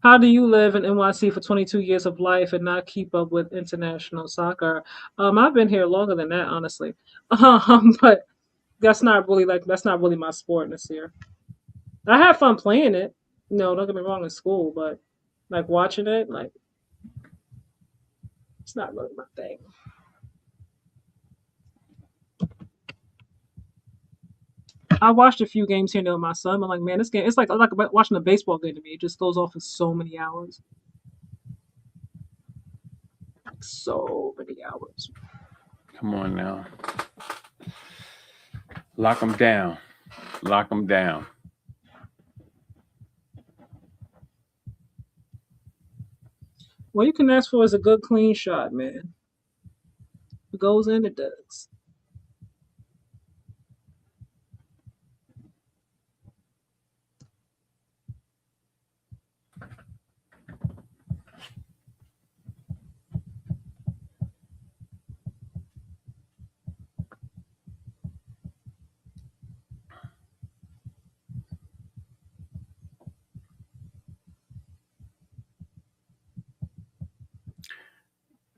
How do you live in NYC for 22 years of life and not keep up with international soccer? I've been here longer than that, honestly. But that's not really my sport this year. I have fun playing it. No, don't get me wrong in school, but like watching it, like it's not really my thing. I watched a few games here and there with my son. I'm like, man, this game, it's like watching a baseball game to me. It just goes off for so many hours. Like so many hours. Come on now. Lock them down. Lock them down. What you can ask for is a good clean shot, man. If it goes in, it does.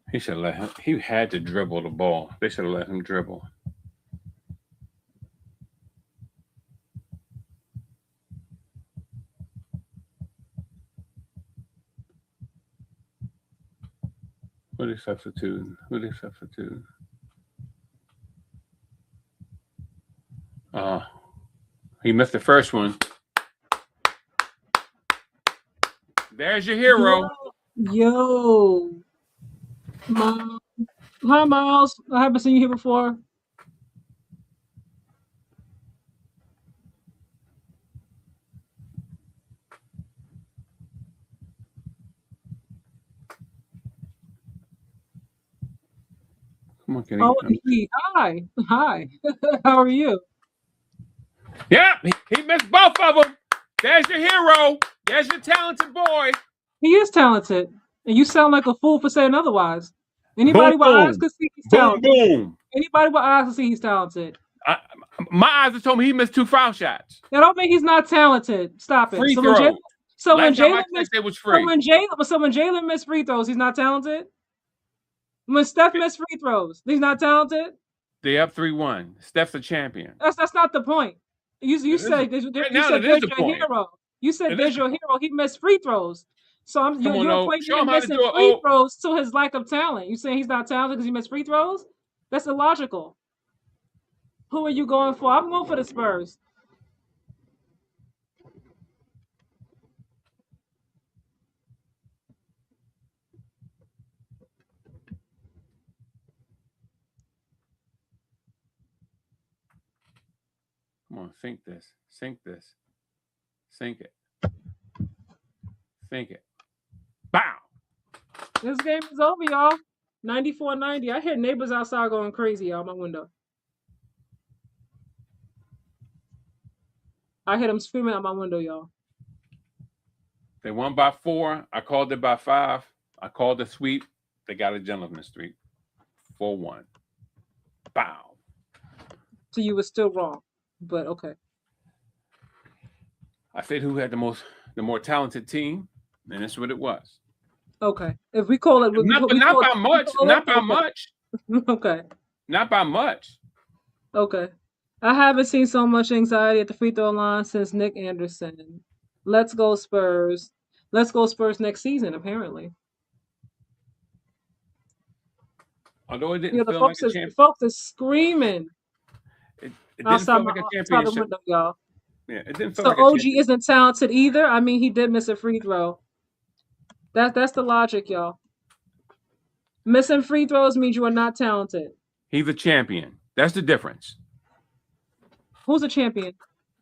He should let him. He had to dribble the ball. They should have let him dribble. Who they substituting? Who they substituting? He missed the first one. There's your hero. Yo. Hi, Miles. I haven't seen you here before. Come on, Kenny. Oh, hi. Hi. How are you? Yeah, he missed both of them. There's your hero. There's your talented boy. He is talented. And you sound like a fool for saying otherwise. Anybody with eyes can see he's talented. Boom. Anybody with eyes can see he's talented. My eyes have told me he missed 2 foul shots. That don't mean he's not talented. Stop it. Free So throws. when Jalen was missed free throws, he's not talented. When Steph missed free throws, he's not talented. They up 3-1. Steph's a champion. That's not the point. You said there's your hero. You said there's your hero. He missed free throws. So you're equating him missing free throws to his lack of talent. You saying he's not talented because he missed free throws? That's illogical. Who are you going for? I'm going for the Spurs. Come on, sink this. Sink this. Sink it. Sink it. Bow. This game is over, y'all. 94-90. I hear neighbors outside going crazy out my window. I hear them screaming out my window, y'all. They won by 4. I called it by 5. I called the sweep. They got a gentleman's sweep. 4-1. Bow. So you were still wrong, but okay. I said who had the more talented team, and that's what it was. Okay. If we call it not by much. Not by much. Okay. Not by much. Okay. I haven't seen so much anxiety at the free throw line since Nick Anderson. Let's go Spurs. Let's go Spurs next season, apparently. Although it didn't feel like a championship. Folks are screaming. It didn't feel like a championship. The window, y'all. Yeah, it didn't feel so like OG isn't talented either. I mean, he did miss a free throw. That's the logic, y'all. Missing free throws means you are not talented. He's a champion. That's the difference. Who's a champion?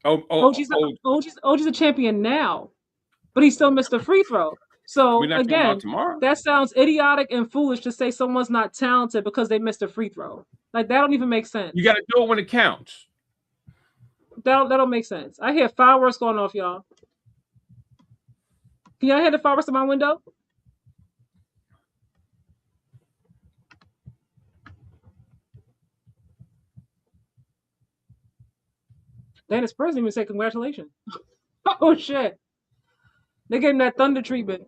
OG's a champion now, but he still missed a free throw. So again, that sounds idiotic and foolish to say someone's not talented because they missed a free throw. Like that don't even make sense. You got to do it when it counts. That don't make sense. I hear fireworks going off, y'all. Can y'all hear the fireworks in my window? Then the Spurs didn't even say congratulations. Oh shit. They gave him that thunder treatment.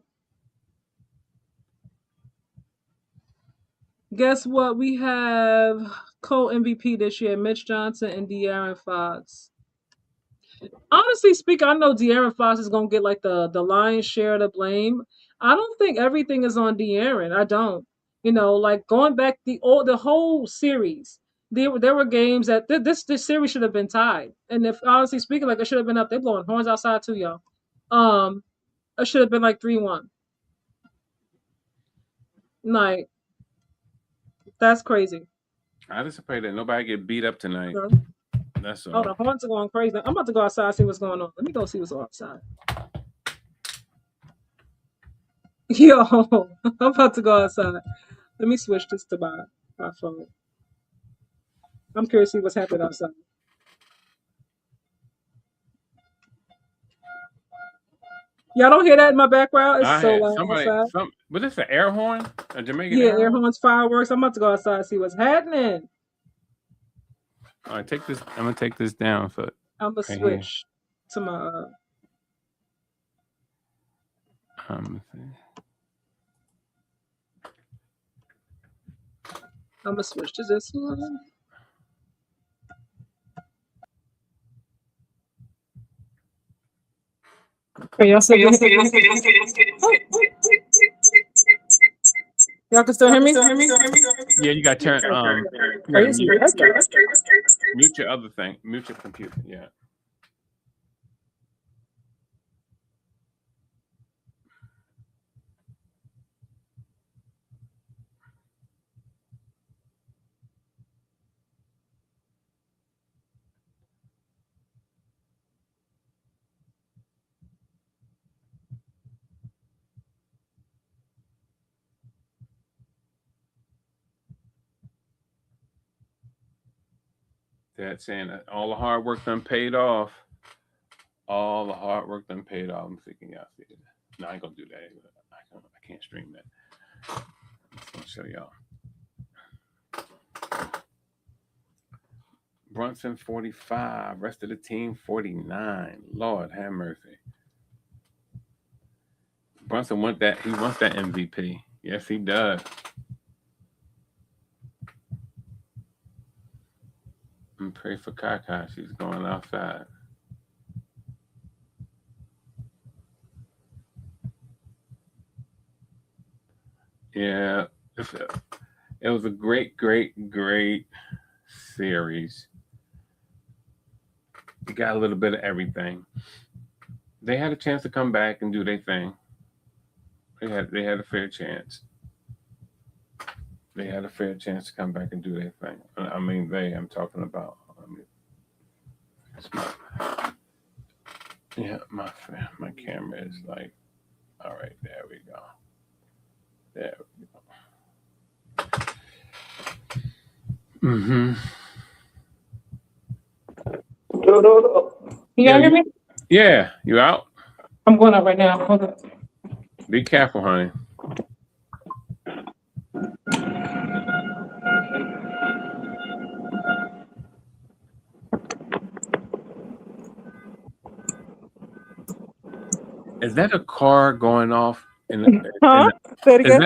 Guess what? We have co-MVP this year, Mitch Johnson and De'Aaron Fox. Honestly speaking, I know De'Aaron Fox is gonna get like the lion's share of the blame. I don't think everything is on De'Aaron. I don't. You know, like going back the whole series, there were games that this series should have been tied. And if honestly speaking, like it should have been up. They're blowing horns outside too, y'all. It should have been like 3-1. Like that's crazy. I just pray that nobody get beat up tonight. Huh? That's Oh, all. the horns are going crazy. I'm about to go outside and see what's going on. Let me go see what's outside. Yo, I'm about to go outside. Let me switch this to my phone. I'm curious to see what's happening outside. Y'all don't hear that in my background? It's I so had loud somebody, outside. but this an air horn, a Jamaican Yeah, air air horn. horns, fireworks. I'm about to go outside and see what's happening. All right, take this. I'm gonna take this down. So I'm gonna right switch to my. let's see. I'm gonna switch to this one. Okay, y'all still Y'all can still hear me? Yeah, you got to turn. You gotta Crazy. mute your other thing. Mute your computer. Yeah. That's saying that all the hard work done paid off. All the hard work done paid off. I'm thinking y'all see it. No, I ain't gonna do that. I can't stream that. I'm gonna show y'all. Brunson 45, rest of the team 49. Lord have mercy. Brunson wants that. He wants that MVP. Yes, he does. And pray for Kaka. She's going outside. Yeah, it was a great series. You got a little bit of everything. They had a chance to come back and do their thing. They had a fair chance. They had a fair chance to come back and do their thing. I mean, I'm talking about. My camera is like, all right, there we go. There we go. Mm-hmm. You hear me? Yeah, you out? I'm going out right now. Hold up. Be careful, honey. Is that a car going off? Say it again.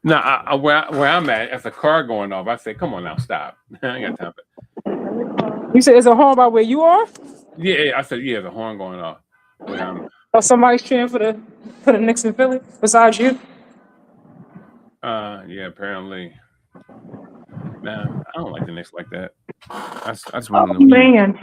Where I'm at, it's a car going off. I said, come on now, stop. I ain't got time for it. You said it's a horn by where you are? Yeah, I said, yeah, the horn going off. Oh, somebody's cheering for the Knicks in Philly besides you? Yeah, apparently. Nah, I don't like the Knicks like that. I just want to know. Man.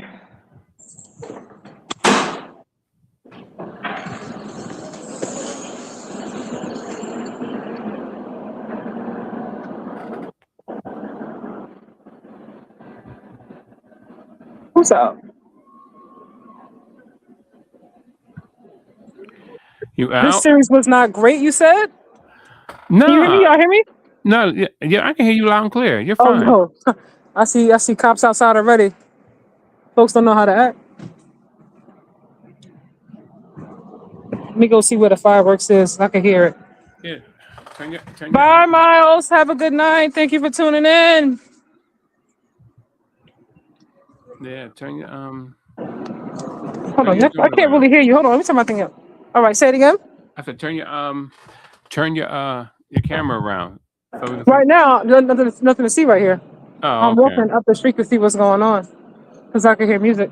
Who's up? You out? This series was not great, you said? No. Can you hear me? Y'all hear me? No, yeah, I can hear you loud and clear. You're fine. Oh, no. I see cops outside already. Folks don't know how to act. Let me go see where the fireworks is. I can hear it. Yeah. Bye, Miles. Have a good night. Thank you for tuning in. Yeah, turn your Hold on, I can't really hear you. Hold on, let me turn my thing up. All right, say it again. I said turn your camera around. So right now, there's nothing to see right here. Oh, I'm walking up the street to see what's going on because I can hear music.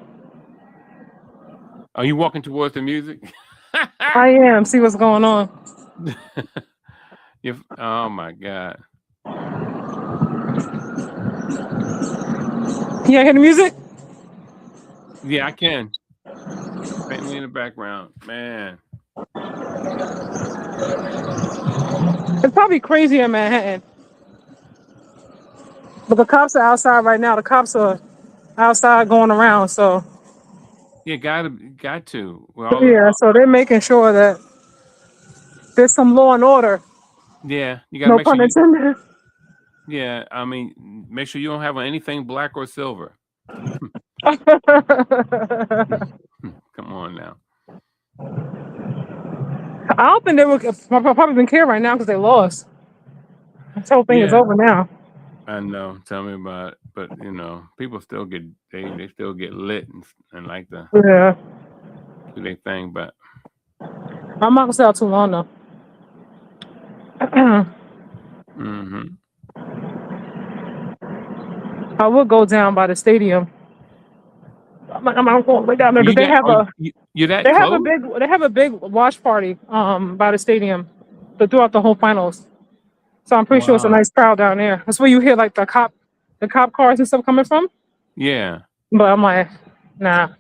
Are you walking towards the music? I am. See what's going on. Oh my God. Yeah, hear the music? Yeah, I can. Faintly in the background, man. It's probably crazy in Manhattan. But the cops are outside right now. The cops are outside going around. So Yeah, got to. Well, yeah, so they're making sure that there's some law and order. yeah, you got to No make sure pun you. intended. Yeah, I mean, make sure you don't have anything black or silver. Come on now. I don't think they would probably even care right now because they lost. This whole thing is Yeah, over now. I know. Tell me about it. But people still get they still get lit and like to Yeah. do their thing. But I'm not gonna stay out too long though. mm-hmm. I will go down by the stadium. I'm going way down there because You that are you that close? they have a big watch party by the stadium throughout the whole finals. So I'm pretty sure it's a Wow. nice crowd down there. That's where you hear like the cop cars and stuff coming from. Yeah. But I'm like, nah.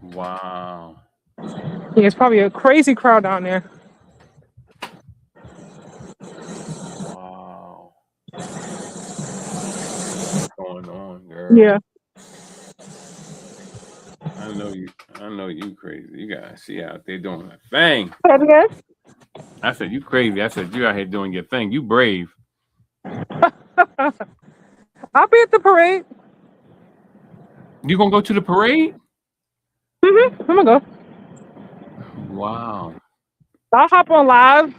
Wow. Yeah, it's probably a crazy crowd down there. Wow. What's going on, girl? Yeah. I know you crazy. You gotta see out there doing a thing. Say that again? I said you crazy. I said you out here doing your thing. You brave. I'll be at the parade. You gonna go to the parade? I'm gonna go. Wow. I'll hop on live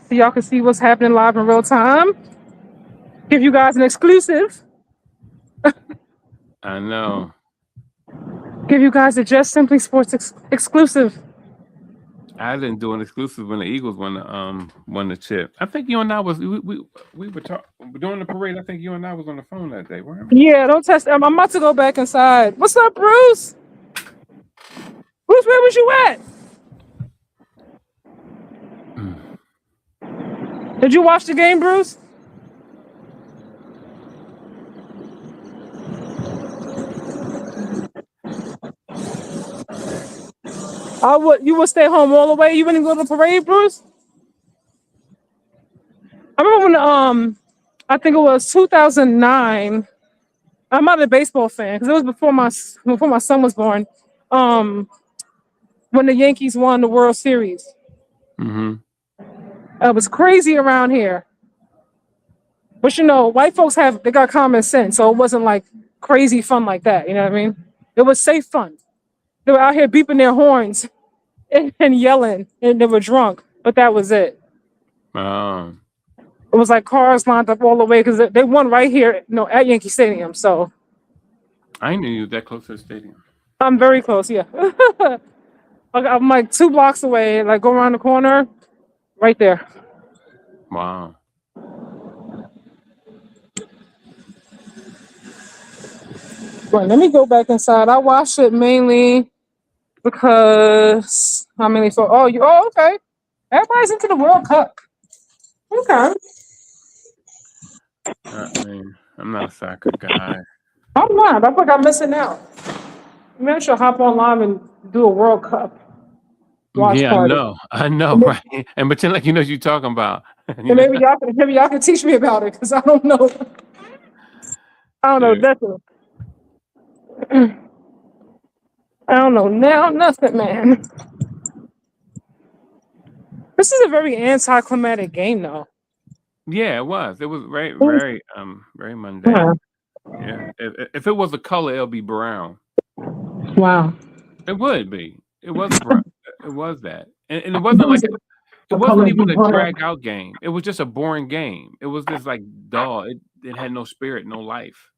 so y'all can see what's happening live in real time. Give you guys an exclusive. I know. Give you guys a Just Simply Sports exclusive. I didn't do an exclusive when the Eagles won the chip. I think you and I we were talking during the parade. I think you and I was on the phone that day, weren't we? Yeah, don't test. I'm about to go back inside. What's up, Bruce? Bruce, where was you at? Did you watch the game, Bruce? You would stay home all the way. You wouldn't go to the parade, Bruce? I remember when I think it was 2009. I'm not a baseball fan because it was before my son was born. When the Yankees won the World Series. Mm-hmm. It was crazy around here. But white folks they got common sense, so it wasn't like crazy fun like that. You know what I mean? It was safe fun. They were out here beeping their horns and yelling, and they were drunk, but that was it. It was like cars lined up all the way because they won right here, at Yankee Stadium. So I knew you that close to the stadium. I'm very close. Yeah, I'm like 2 blocks away. Like go around the corner, right there. Wow. Right, let me go back inside. I watched it mainly because okay. Everybody's into the World Cup. Okay. I mean, I'm not a soccer guy. I'm not. I think I'm missing out. Maybe I should hop on live and do a World Cup watch party. I know, right? And pretend like you know what you're talking about. And maybe y'all can teach me about it because I don't know. I don't know nothing. I don't know nothing, man. This is a very anticlimactic game, though. Yeah, it was. It was very, very, very mundane. Yeah. If it was a color, it'll be brown. Wow. It would be. It was brown. It was that, and it wasn't like it wasn't even a drag out game. It was just a boring game. It was just like dull. It had no spirit, no life.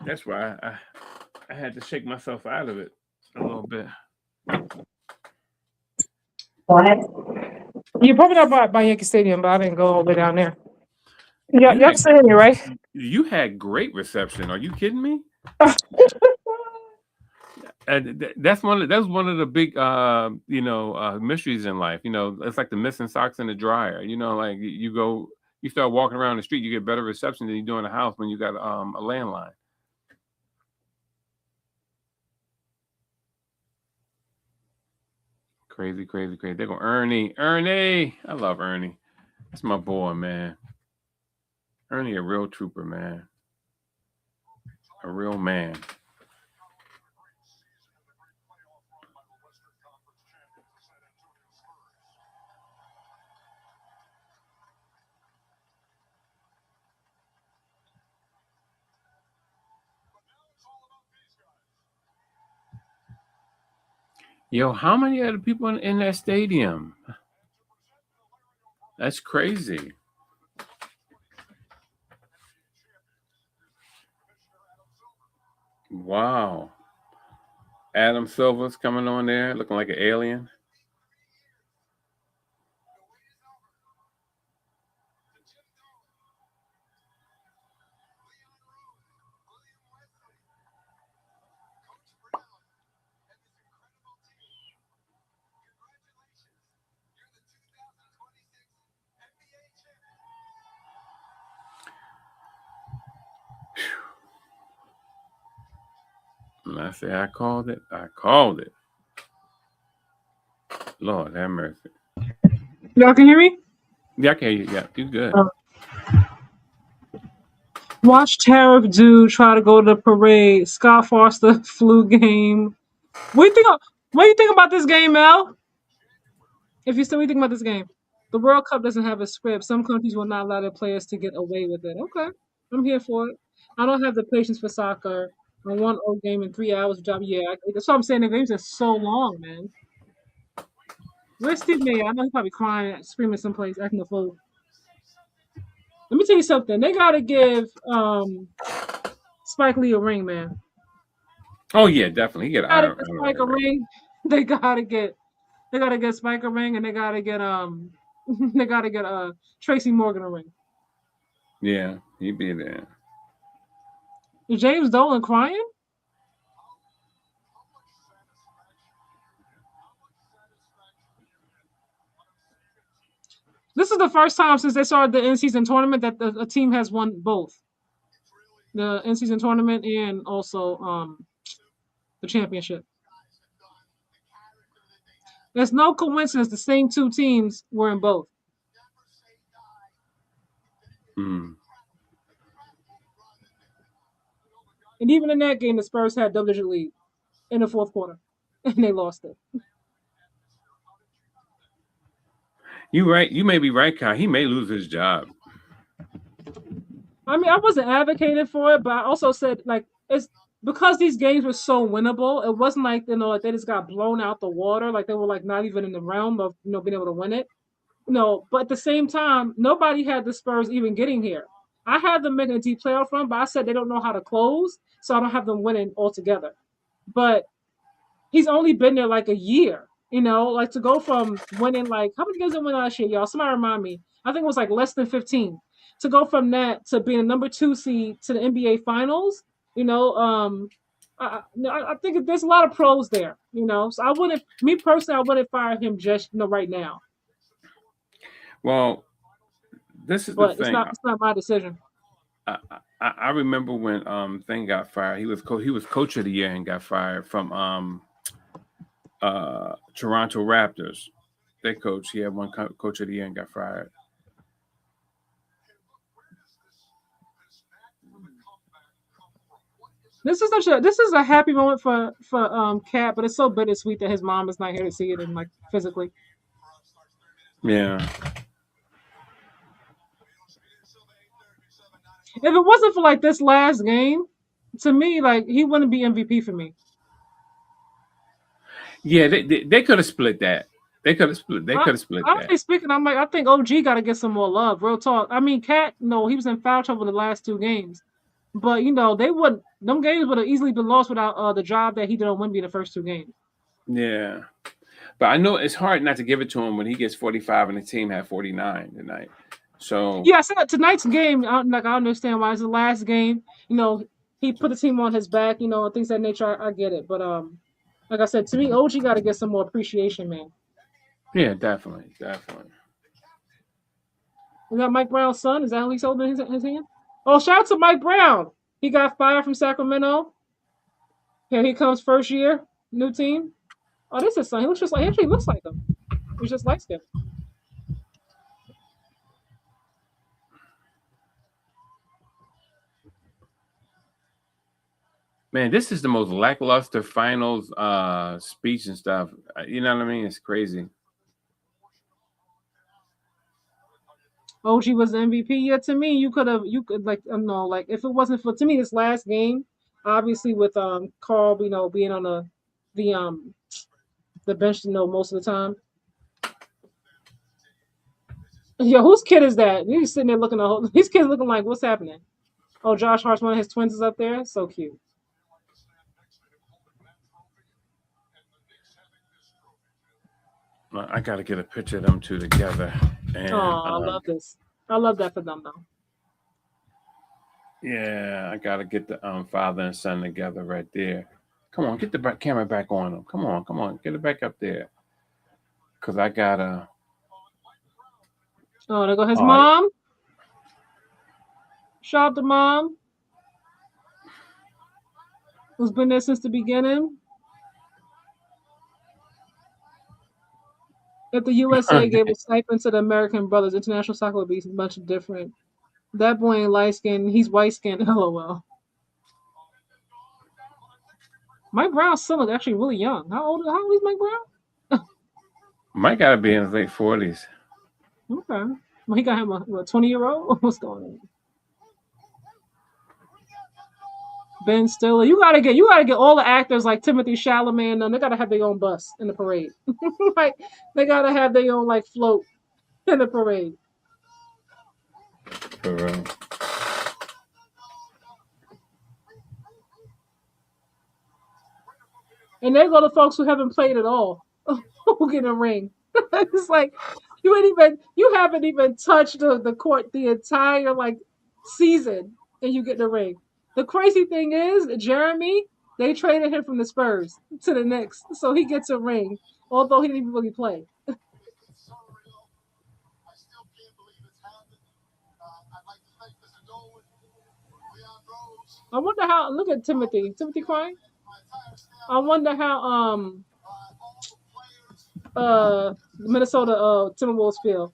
That's why I had to shake myself out of it a little bit. What? You're probably not by Yankee Stadium, but I didn't go all the way down there. Yeah, y'all saying it, right? You had great reception. Are you kidding me? And that's one of the big mysteries in life. It's like the missing socks in the dryer. Like you start walking around the street, you get better reception than you do in the house when you got a landline. Crazy. They're going Ernie. I love Ernie. That's my boy, man. Ernie, a real trooper, man. A real man. Yo, how many other people in that stadium? That's crazy. Wow. Adam Silver's coming on there looking like an alien. And I say, I called it. Lord have mercy. Y'all can hear me? Yeah, I can hear you. Yeah, you good. Watch Tariff Dude try to go to the parade. Scott Foster flu game. What do you think about this game, Mel? If you still think about this game, the World Cup doesn't have a script. Some countries will not allow their players to get away with it. Okay, I'm here for it. I don't have the patience for soccer. I want a game in 3 hours. That's what I'm saying. The games are so long, man. Where's Steve Mayer? I know he's probably crying, screaming someplace, acting a fool. Let me tell you something. They gotta give Spike Lee a ring, man. Oh yeah, definitely. He get Spike a ring. They gotta get Spike a ring, and they gotta get Tracy Morgan a ring. Yeah, he'd be there. Is James Dolan crying? This is the first time since they started the in-season tournament that a team has won both. The in-season tournament and also the championship. There's no coincidence the same two teams were in both. Mm. And even in that game, the Spurs had double-digit lead in the fourth quarter, and they lost it. You right. You may be right, Kyle. He may lose his job. I mean, I wasn't advocating for it, but I also said, like, it's because these games were so winnable. It wasn't like, like they just got blown out the water. Like they were like not even in the realm of, being able to win it. But at the same time, nobody had the Spurs even getting here. I had them making a deep playoff run, but I said they don't know how to close, so I don't have them winning altogether. But he's only been there like a year, like to go from winning like, how many games did he win last year, y'all? Somebody remind me. I think it was like less than 15. To go from that to being a number 2 seed to the NBA Finals, I think there's a lot of pros there, So I wouldn't fire him just right now. Well, this is but the thing. It's not my decision. I remember when Thing got fired. He was coach of the year and got fired from Toronto Raptors. They coach. He had one coach of the year and got fired. This is a happy moment for Cat, but it's so bittersweet that his mom is not here to see it and like physically. Yeah. If it wasn't for like this last game, to me, like he wouldn't be MVP for me. Yeah, they could have split that. They could have split that. Honestly speaking, I think OG got to get some more love. Real talk. I mean, Cat, no, he was in foul trouble the last 2 games, but them games would have easily been lost without the job that he did on Wemby the first 2 games. Yeah, but I know it's hard not to give it to him when he gets 45 and the team had 49 tonight. So yeah, I said tonight's game. I understand why it's the last game. He put the team on his back. Things of that nature. I get it, but Like I said, to me, OG got to get some more appreciation, man. Yeah, definitely. We got Mike Brown's son. Is that who he's holding his hand? Oh, shout out to Mike Brown. He got fired from Sacramento. Here he comes, first year, new team. Oh, this is his son. He actually looks like him. He's just light skinned. Man, this is the most lackluster finals speech and stuff. You know what I mean? It's crazy. OG was the MVP. Yeah, to me, you could like no, like if it wasn't for to me this last game, obviously with Carl, being on the bench, most of the time. Yo, whose kid is that? He's sitting there looking these kids looking like what's happening? Oh, Josh Hart's one of his twins is up there. So cute. I got to get a picture of them two together. And, I love this. I love that for them, though. Yeah, I got to get the father and son together right there. Come on, get the camera back on them. Come on, get it back up there. Because I got to... Oh, there go his mom. Shout out to mom. Who's been there since the beginning. If the USA gave a stipend to the American brothers, international soccer would be much different. That boy ain't light skinned, he's white skinned. LOL. Mike Brown's son is actually really young. How old is Mike Brown? Mike got to be in his late 40s. Okay. Well, he got him a 20-year-old? What's going on? Ben Stiller. You gotta get all the actors like Timothy Chalamet. They gotta have their own bus in the parade. Like they gotta have their own like float in the parade. For real. And there go the folks who haven't played at all who get a ring. It's like you haven't even touched the court the entire like season and you get the ring. The crazy thing is, Jeremy, they traded him from the Spurs to the Knicks, so he gets a ring, although he didn't even really play. I wonder how. Look at Timothy. Timothy crying. I wonder how Minnesota Timberwolves feel.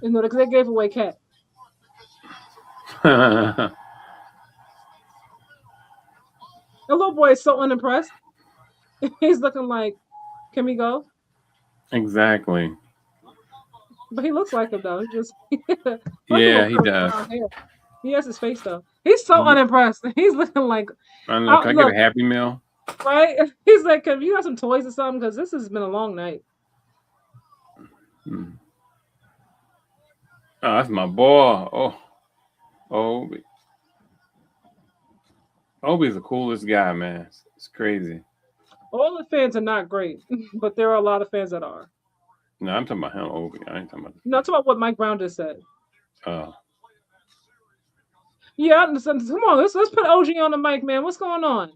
Because they gave away Cat. The little boy is so unimpressed. He's looking like, can we go? Exactly. But he looks like him though. He just yeah, he does. He has his face though. He's so unimpressed. He's looking like. I don't know. Can I get a Happy Meal? Right? He's like, "Can you got some toys or something? Because this has been a long night." Oh, that's my boy. Oh, Obi. Obi's the coolest guy, man. It's crazy. All the fans are not great, but there are a lot of fans that are. No, I'm talking about him, Obi. I ain't talking about. No, I'm talking about what Mike Brown just said. Oh. Yeah, come on, let's put OG on the mic, man. What's going on?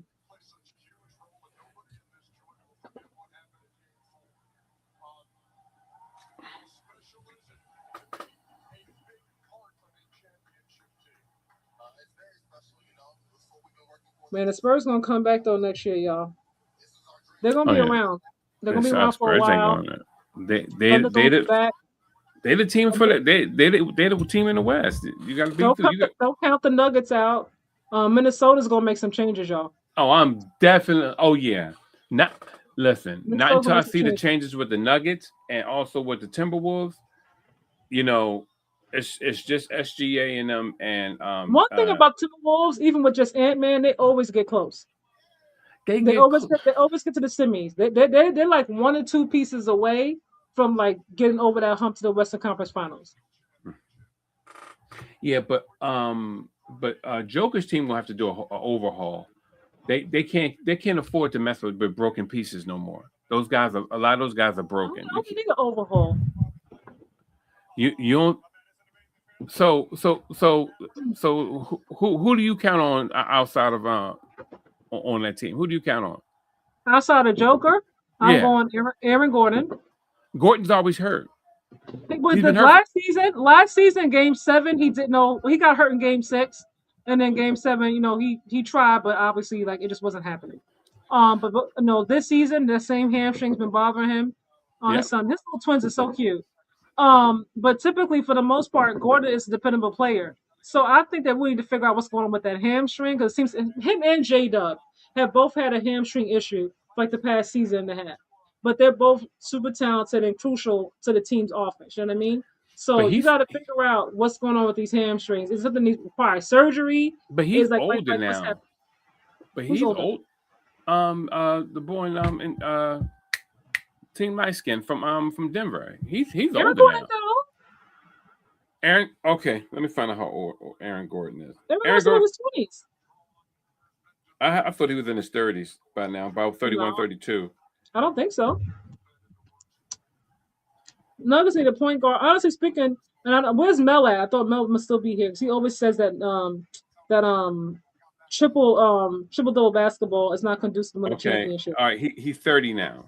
Man, the Spurs gonna come back though next year, y'all. They're gonna be around. They're gonna be around for a while. They the team for that. They the team in the West. You got to be. Don't count the Nuggets out. Minnesota's gonna make some changes, y'all. Oh, I'm definitely. Oh yeah. Not until I see the changes with the Nuggets and also with the Timberwolves. It's just SGA and them. And one thing about Timberwolves, even with just Ant-Man, they always get close. They always get to the semis. They're like 1 or 2 pieces away from like getting over that hump to the Western Conference Finals. Yeah, but Joker's team will have to do an overhaul. They can't afford to mess with broken pieces no more. A lot of those guys are broken. You need an overhaul. You don't. So who do you count on outside of on that team? Who do you count on? Outside of Joker, I'm Yeah. going Aaron Gordon. Gordon's always hurt. With He's the been hurt. last season, Game 7, he didn't know he got hurt in Game 6, and then Game 7, he tried, but obviously like it just wasn't happening. But no, this season the same hamstring's been bothering him. Yep. His little twins are so cute. But typically for the most part, Gordon is a dependable player. So I think that we need to figure out what's going on with that hamstring because it seems him and J Dub have both had a hamstring issue for like the past season and a half. But they're both super talented and crucial to the team's offense. You know what I mean? So But you he's got to figure out what's going on with these hamstrings. Is it something that requires surgery? but he's Is like older what's now. happening? But Who's he's older? old. The boy in Team Light Skin from Denver. He's Aaron older Gordon now. though. Aaron. Okay, let me find out how old Aaron Gordon is. Aaron Gordon in his 20s. I thought he was in his 30s by now, about 31, No. 32. I don't think so. Obviously, the point guard. Honestly speaking, where's Mel at? I thought Mel must still be here because he always says that triple double basketball is not conducive to win a Okay, championship. all right. He's 30 now.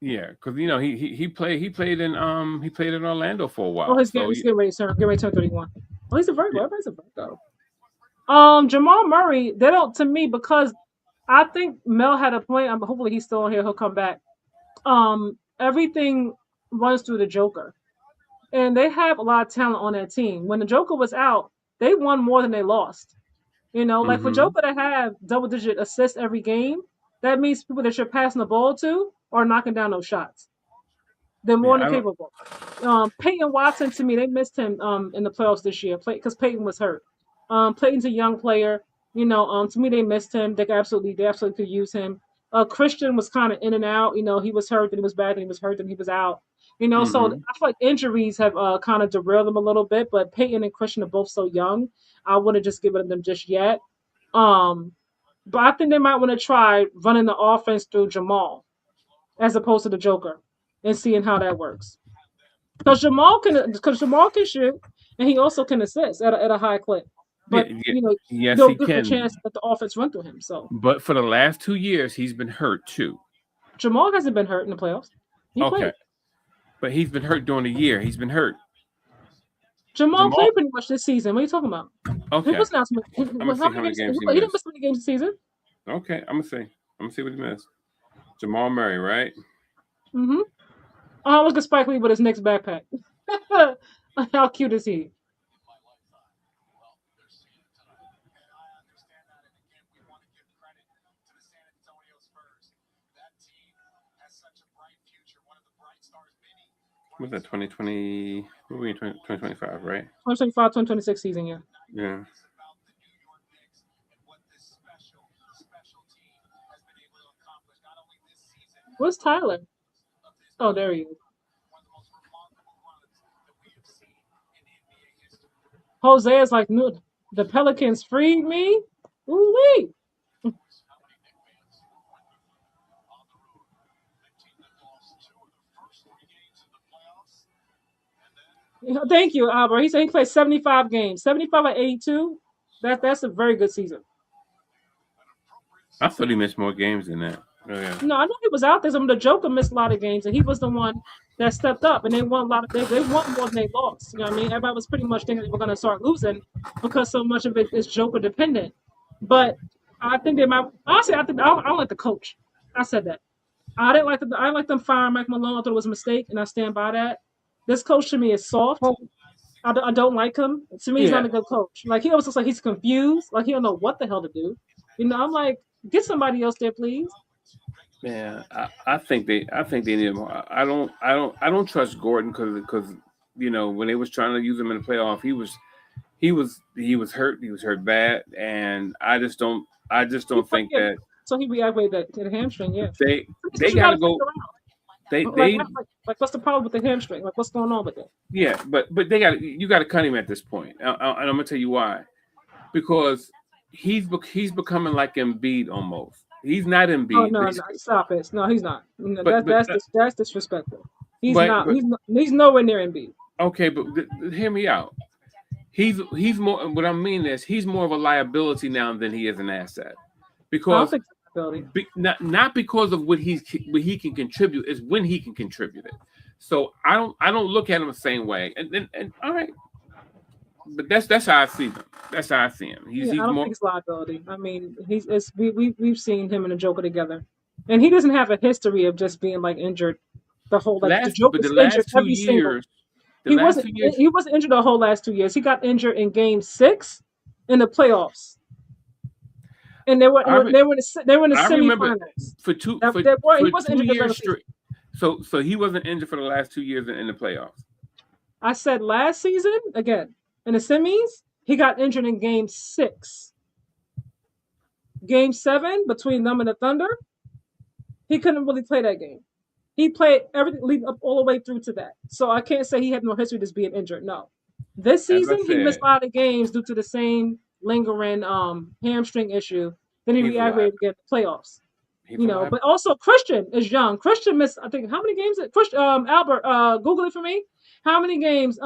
Yeah, because he played in Orlando for a while. Oh, he's getting ready to turn 31. Oh, he's a Virgo. Everybody's a Virgo. Jamal Murray. They don't to me because I think Mel had a point. Hopefully he's still on here. He'll come back. Everything runs through the Joker. And they have a lot of talent on that team. When the Joker was out, they won more than they lost. Like for Joker to have double-digit assists every game, that means people that you're passing the ball to are knocking down those shots. They're more than capable. Peyton Watson, to me, they missed him in the playoffs this year because Peyton was hurt. Peyton's a young player. To me, they missed him. They absolutely could use him. Christian was kind of in and out. He was hurt, then he was back, then he was hurt, then he was out. So I feel like injuries have kind of derailed them a little bit. But Peyton and Christian are both so young. I wouldn't just give it to them just yet. But I think they might want to try running the offense through Jamal as opposed to the Joker and seeing how that works. Because Jamal can shoot and he also can assist at a high clip. But yes, no he good can. chance that the offense run through him. So, but for the last 2 years, he's been hurt too. Jamal hasn't been hurt in the playoffs. He played. But he's been hurt during the year. He's been hurt. Jamal played pretty much this season. What are you talking about? Okay. He was not. He didn't miss many games this season. Okay, I'm gonna see what he missed. Jamal Murray, right? Mm-hmm. Oh, look at Spike Lee with his Knicks backpack. How cute is he? What's that? 2020? We're in 2025, right? 2025, 2026 season, yeah. Yeah. Where's Tyler? Oh, there he is. Jose is like, the Pelicans freed me. Ooh-wee. Thank you, Albert. He said he played 75 games. 75 or 82. That's a very good season. I thought he missed more games than that. Oh, yeah. No, I know he was out there. The Joker missed a lot of games, and he was the one that stepped up, and they won a lot of. They won more than they lost. You know what I mean? Everybody was pretty much thinking they were going to start losing because so much of it is Joker dependent. But I think they might. Honestly, I don't like the coach. I said that. I didn't like I like them firing Mike Malone. I thought it was a mistake, and I stand by that. This coach to me is soft. I don't like him. To me, he's not a good coach. Like he always looks like he's confused. Like he don't know what the hell to do. I'm like, get somebody else there, please. Yeah, I think they need more. I don't trust Gordon because when they was trying to use him in the playoff, he was hurt. He was hurt bad, and I just don't think that. So he reactivated to the hamstring. Yeah, they gotta go. They what's the problem with the hamstring? Like what's going on with it? Yeah, but you got to cut him at this point, and I'm gonna tell you why. Because he's becoming like Embiid almost. He's not Embiid. Oh no, stop it! No, he's not. No, that's disrespectful. He's not. He's nowhere near Embiid. Okay, but hear me out. he's more. What I mean is he's more of a liability now than he is an asset, I don't because think it's ability. not because of what he can contribute, is when he can contribute it. So I don't look at him the same way. And all right, but that's how I see him. That's how I see him. Yeah, He's I don't more think it's liability. I mean, we've seen him and the Joker together, and he doesn't have a history of just being like injured the whole like the but Joker's the injured last two every single. years, the last 2 years, He wasn't injured the whole last 2 years. He got injured in Game 6 in the playoffs, and they were I re- they were in the I remember semifinals. for two That, for that boy, he for wasn't 2 injured the regular years season. straight. So he wasn't injured for the last 2 years in the playoffs. I said last season again in the semis, he got injured in Game 6. Game 7 between them and the Thunder, he couldn't really play that game. He played everything leading up all the way through to that. So I can't say he had no history of just being injured. No. This As I season, he missed said, a lot of games due to the same lingering hamstring issue. Then he he's alive. re-aggravated again in the playoffs. He's You know, alive. but also Christian is young. Christian missed, I think, how many games? Christian, Albert, Google it for me. How many games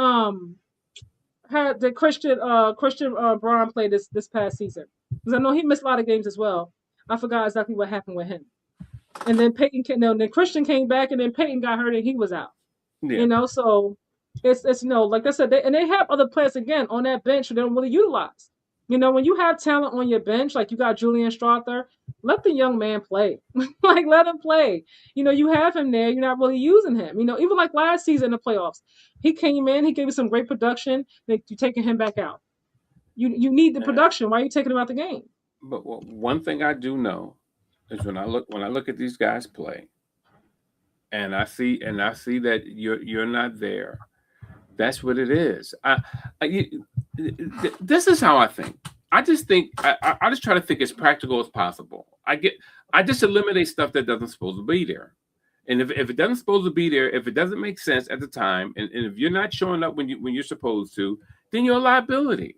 did Christian Braun play this past season? Because I know he missed a lot of games as well. I forgot exactly what happened with him. And then then Christian came back, and then Peyton got hurt, and he was out. Yeah. You know, so it's like I said, they have other players again on that bench who they don't really utilize. You know, when you have talent on your bench, like you got Julian Strother, let the young man play. Like, let him play. You know, you have him there, you're not really using him. You know, even like last season in the playoffs, he came in, he gave you some great production, then you're taking him back out. You need the production. Why are you taking him out the game? But one thing I do know is when I look at these guys play, and I see that you're not there. That's what it is. This is how I think. I just think I just try to think as practical as possible. I just eliminate stuff that doesn't supposed to be there. And if it doesn't supposed to be there, if it doesn't make sense at the time, and if you're not showing up when you're supposed to, then you're a liability.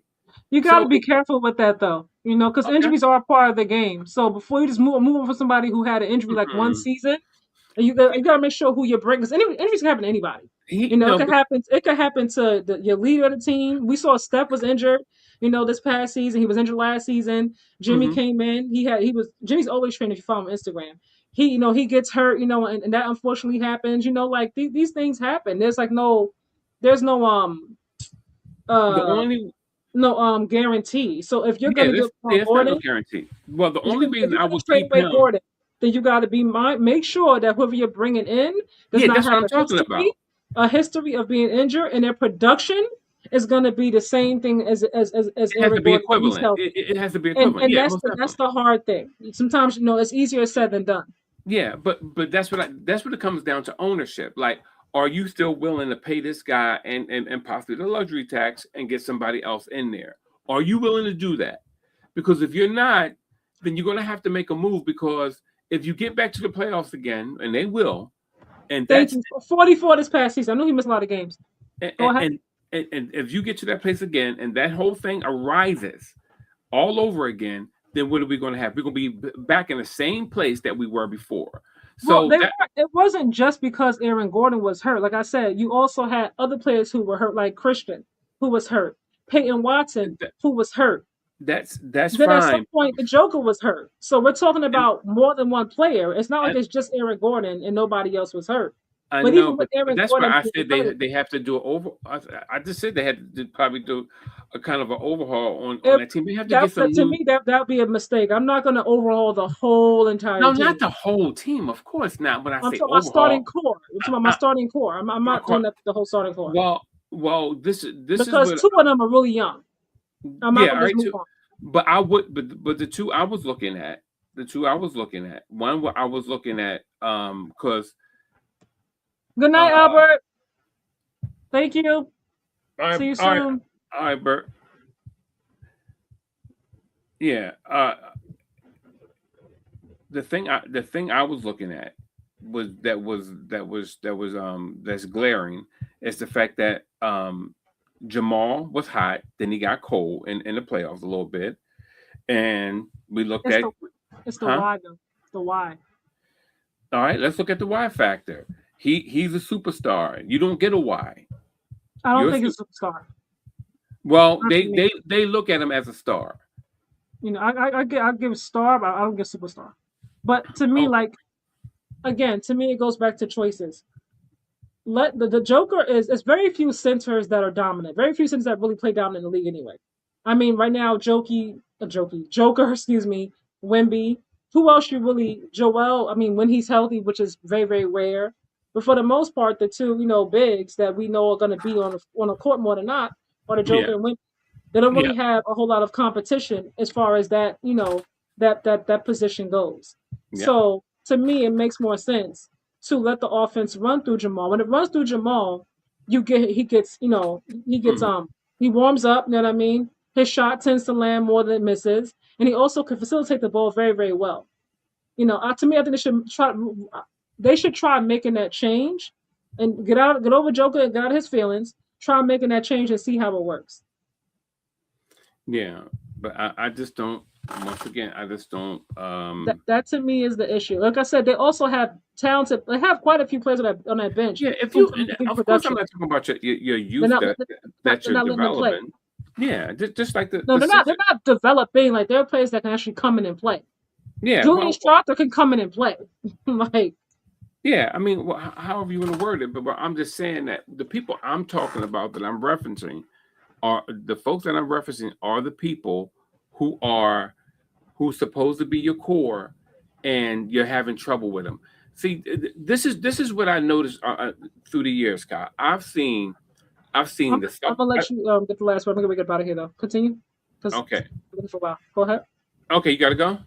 You got to be careful with that, though. You know, because injuries are a part of the game. So before you just move on for somebody who had an injury like one season, you got to make sure who you're bringing. Because injuries can happen to anybody. You know, it could happen to your leader of the team. We saw Steph was injured. You know, this past season, he was injured last season. Jimmy came in. Jimmy's always training. If you follow him on Instagram, he gets hurt. You know, and that unfortunately happens. You know, like these things happen. There's no guarantee. So if you're going to get Gordon, no guarantee. Well, the only reason I would trade keep away him, Gordon, then you got to make sure that whoever you're bringing in does not have a history of being injured, and their production is going to be the same thing as it has Eric to be Gordon. equivalent. It has to be equivalent. And that's the hard thing. Sometimes it's easier said than done. Yeah, but that's what it comes down to, ownership. Like, are you still willing to pay this guy and possibly the luxury tax and get somebody else in there? Are you willing to do that? Because if you're not, then you're going to have to make a move, because if you get back to the playoffs again, and they will, and that's 44 this past season. I know he missed a lot of games. Go ahead. And if you get to that place again, and that whole thing arises all over again, then what are we going to have? We're going to be back in the same place that we were before. So it wasn't just because Aaron Gordon was hurt. Like I said, you also had other players who were hurt, like Christian, who was hurt, Peyton Watson, who was hurt. That's then fine. At some point, the Joker was hurt. So we're talking about more than one player. It's not like it's just Aaron Gordon and nobody else was hurt. I know, but that's why I said they have to do an over. I just said they had to probably do a kind of an overhaul on that team. They have to get some. To me, that would be a mistake. I'm not going to overhaul the whole entire team. No, not the whole team, of course not. When I say overhaul, my starting core. I'm talking about my starting core. I'm not doing the whole starting core. Well, this is because two of them are really young. But the two I was looking at, one I was looking at, because. Good night, Albert. Thank you. See you soon. All right, Bert. Yeah. The thing I was looking at that's glaring is the fact that Jamal was hot, then he got cold in the playoffs a little bit, and we looked at it's the why though. It's the why. All right, let's look at the why factor. He's a superstar. You don't get a why. I don't think he's a superstar. Well, Not to me. they look at him as a star. You know, I give star, but I don't give superstar. But to me, Oh, like again, to me, it goes back to choices. Let the Joker is it's very few centers that are dominant. Very few centers that really play dominant in the league anyway. I mean, right now, Joker, excuse me, Wemby. Who else you really Joel? I mean, when he's healthy, which is very very rare. But for the most part, the two bigs that we know are going to be on a court more than not are the Joker yeah, and Wemby. They don't yeah, really have a whole lot of competition as far as that that position goes. yeah. So to me, it makes more sense to let the offense run through Jamal. When it runs through Jamal, Mhm. he warms up, you know what I mean? His shot tends to land more than it misses, and he also can facilitate the ball very, very well. To me, I think they should try making that change and get over Joker and get out of his feelings, try making that change and see how it works. Yeah, but I just don't. Once again, I just don't. That to me is the issue. Like I said, they also have talented. They have quite a few players on that bench Yeah, if who you, can and give of course, I'm production. not talking about your They're youth not that they're you're not letting them play. developing. Yeah, just like No, the they're situation. not developing. Like there are players that can actually come in and play. Yeah, Julian well, Strother can come in and play. Like yeah. I mean, however you want to word it, but I'm just saying that the people I'm talking about that I'm referencing are the folks that I'm referencing are the people who are who's supposed to be your core, and you're having trouble with them. See, this is what I noticed through the years, Scott. I've seen the I'm stuff. gonna let you get the last word. I'm gonna get about it here though. Continue, because Okay, we're looking for a while. Go ahead. okay, you got to go.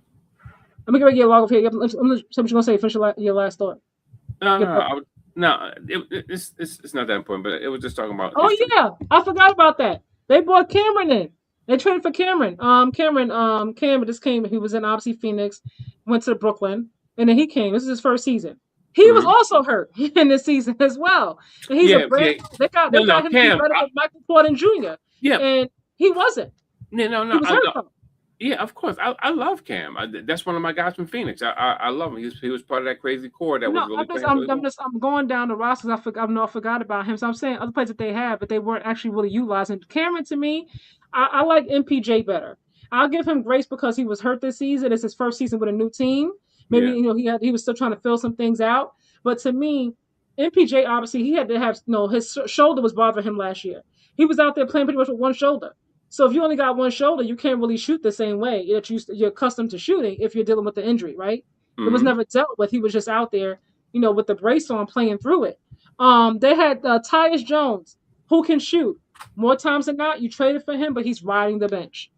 I'm gonna get log off here. I'm gonna say what you're gonna say. Finish your last thought. No, no, Get no. the, No, it's not that important. But it was just talking about oh history. yeah, I forgot about that. They brought Cameron in. They traded for Cameron. Cameron just came. He was in obviously Phoenix, went to Brooklyn, and then he came. This is his first season. He was Mhm. also hurt in this season as well. And he's a Yeah, brand. yeah. They No, no, got him to be Cam. better than Michael Porter Jr. Yeah, And he wasn't. yeah, no, He no. was hurt though. Yeah, of course. I love Cam. That's one of my guys from Phoenix. I love him. He was part of that crazy core that was No, really playing really well. I'm going down the rosters. I forgot about him. So I'm saying other players that they have, but they weren't actually really utilizing. Cameron to me, I like MPJ better. I'll give him grace because he was hurt this season. It's his first season with a new team. Maybe Yeah, he was still trying to fill some things out. But to me, MPJ obviously he had to have his shoulder was bothering him last year. He was out there playing pretty much with one shoulder. So if you only got one shoulder, you can't really shoot the same way that you're accustomed to shooting if you're dealing with the injury, right? It was hmm never dealt with. He was just out there, with the brace on playing through it. They had Tyus Jones, who can shoot. More times than not, you traded for him, but he's riding the bench.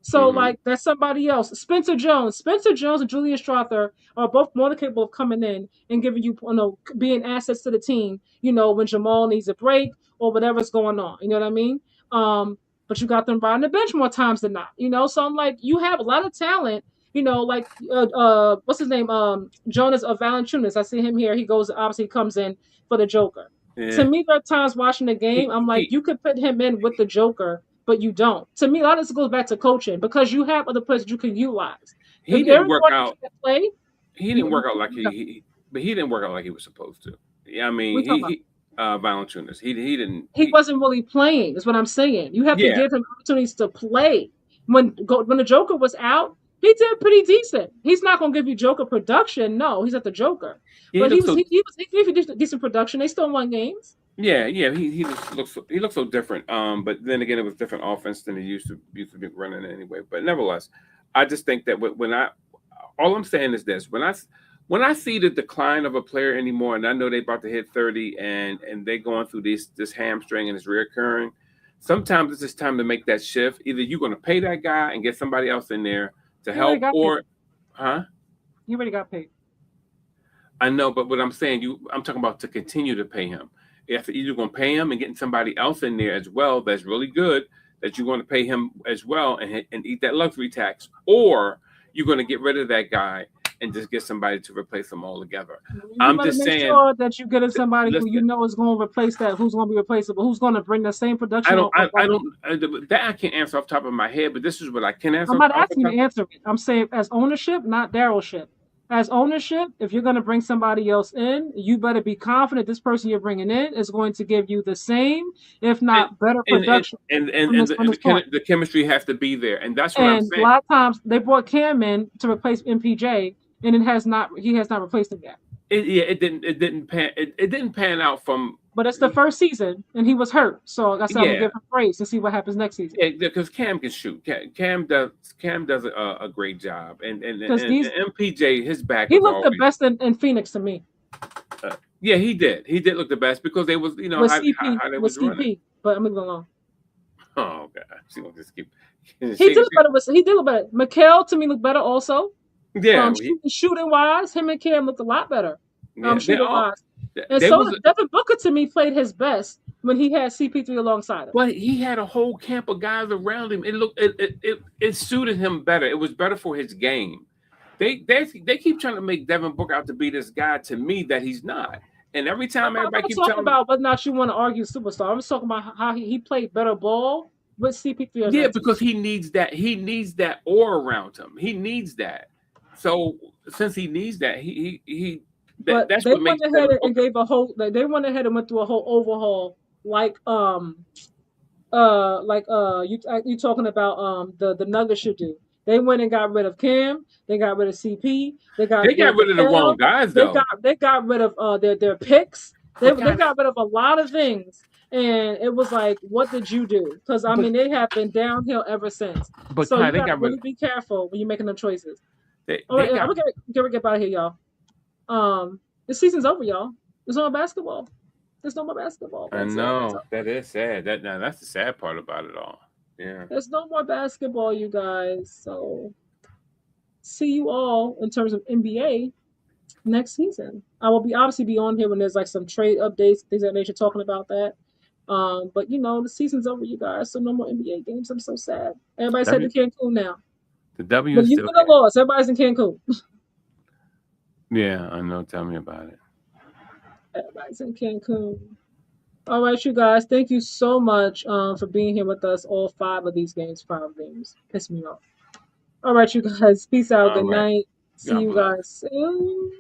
So, hmm like, that's somebody else. Spencer Jones. Spencer Jones and Julius Strother are both more than capable of coming in and giving you, being assets to the team, when Jamal needs a break or whatever's going on. You know what I mean? But you got them riding the bench more times than not. So I'm like, you have a lot of talent, like what's his name? Jonas Valanciunas. I see him here. He obviously comes in for the Joker. To Yeah. me, there are times watching the game, I'm like, He you could put him in with the Joker, but you don't. To me, a lot of this goes back to coaching because you have other players that you can utilize. he If didn't Aaron work Gordon out. can't play, He didn't work out like but he didn't work out like he was supposed to. Yeah, I mean, we talking about. he Valanciunas. He didn't. He wasn't really playing. Is what I'm saying. You have to Yeah, give him opportunities to play. When the Joker was out, he did pretty decent. He's not going to give you Joker production. No, he's not the Joker. yeah. He But looks so. he gave you decent production. They still won games. Yeah, yeah. He looks so different. But then again, it was different offense than he used to be running anyway. But nevertheless, I just think that all I'm saying is this: when I see the decline of a player anymore, and I know they're about to hit 30, and they're going through this hamstring and it's reoccurring, sometimes it's just time to make that shift. Either you're going to pay that guy and get somebody else in there to He already help, got paid. or, huh? He already got paid. I know, but what I'm saying, I'm talking about to continue to pay him. If you're going to pay him and getting somebody else in there as well, that's really good, that you're going to pay him as well and eat that luxury tax, or you're going to get rid of that guy and just get somebody to replace them all together. You I'm better just make saying, sure that you get somebody who listen, is going to replace that, who's going to be replaceable, who's going to bring the same I production. don't, I don't, that I can't answer off the top of my head, but this is what I can answer I'm off not the asking you top. to answer it. I'm saying as ownership, not Darylship. as ownership, if you're going to bring somebody else in, you better be confident this person you're bringing in is going to give you the same, if not better production from this point. The chemistry has to be there, and that's what I'm And a saying. lot of times they brought Cam in to replace MPJ, and he has not replaced him yet. It didn't pan out from. But it's the first season, and he was hurt, so I said I'm gonna give him praise to see what happens next season. Yeah, because Cam can shoot. Cam does a great job, and MPJ, his back. He looked the best in Phoenix to me. Yeah, he did. He did look the best because they was with how CP they with was CP. running. But I'm moving along. Oh God, she wants to skip. He did look better. He did look better. Mikal to me looked better also. Yeah, shooting wise, him and Cam looked a lot better. Shooting wise. And Devin Booker to me played his best when he had CP3 alongside him. But he had a whole camp of guys around him. It suited him better. It was better for his game. They keep trying to make Devin Booker out to be this guy to me that he's not. And every time everybody keeps talking about whether or not you want to argue superstar, I'm just talking about how he played better ball with CP3. Yeah, because he needs that. He needs that aura around him. He needs that. So since he needs that, that's they what makes went ahead and gave a whole. They went ahead and went through a whole overhaul, you talking about the Nuggets should do. They went and got rid of Cam. They got rid of CP. They got rid of the wrong guys though. They got rid of their picks. They got rid of a lot of things. And it was like, what did you do? Because I mean, they have been downhill ever since. But so you gotta really be careful when you're making them choices. All right, I'm gonna get out of here, y'all. The season's over, y'all. There's no more basketball. There's no more basketball. I know that is sad. That's the sad part about it all. Yeah. There's no more basketball, you guys. So see you all in terms of NBA next season. I will obviously be on here when there's like some trade updates, things of that nature, talking about that. But the season's over, you guys. So no more NBA games. I'm so sad. Everybody's headed to Cancun now. The W. But you could have lost. Everybody's in Cancun. Yeah, I know. Tell me about it. Everybody's in Cancun. All right, you guys. Thank you so much for being here with us. All 5 of these games. 5 games. Piss me off. All right, you guys. Peace out. Good night. See you guys soon.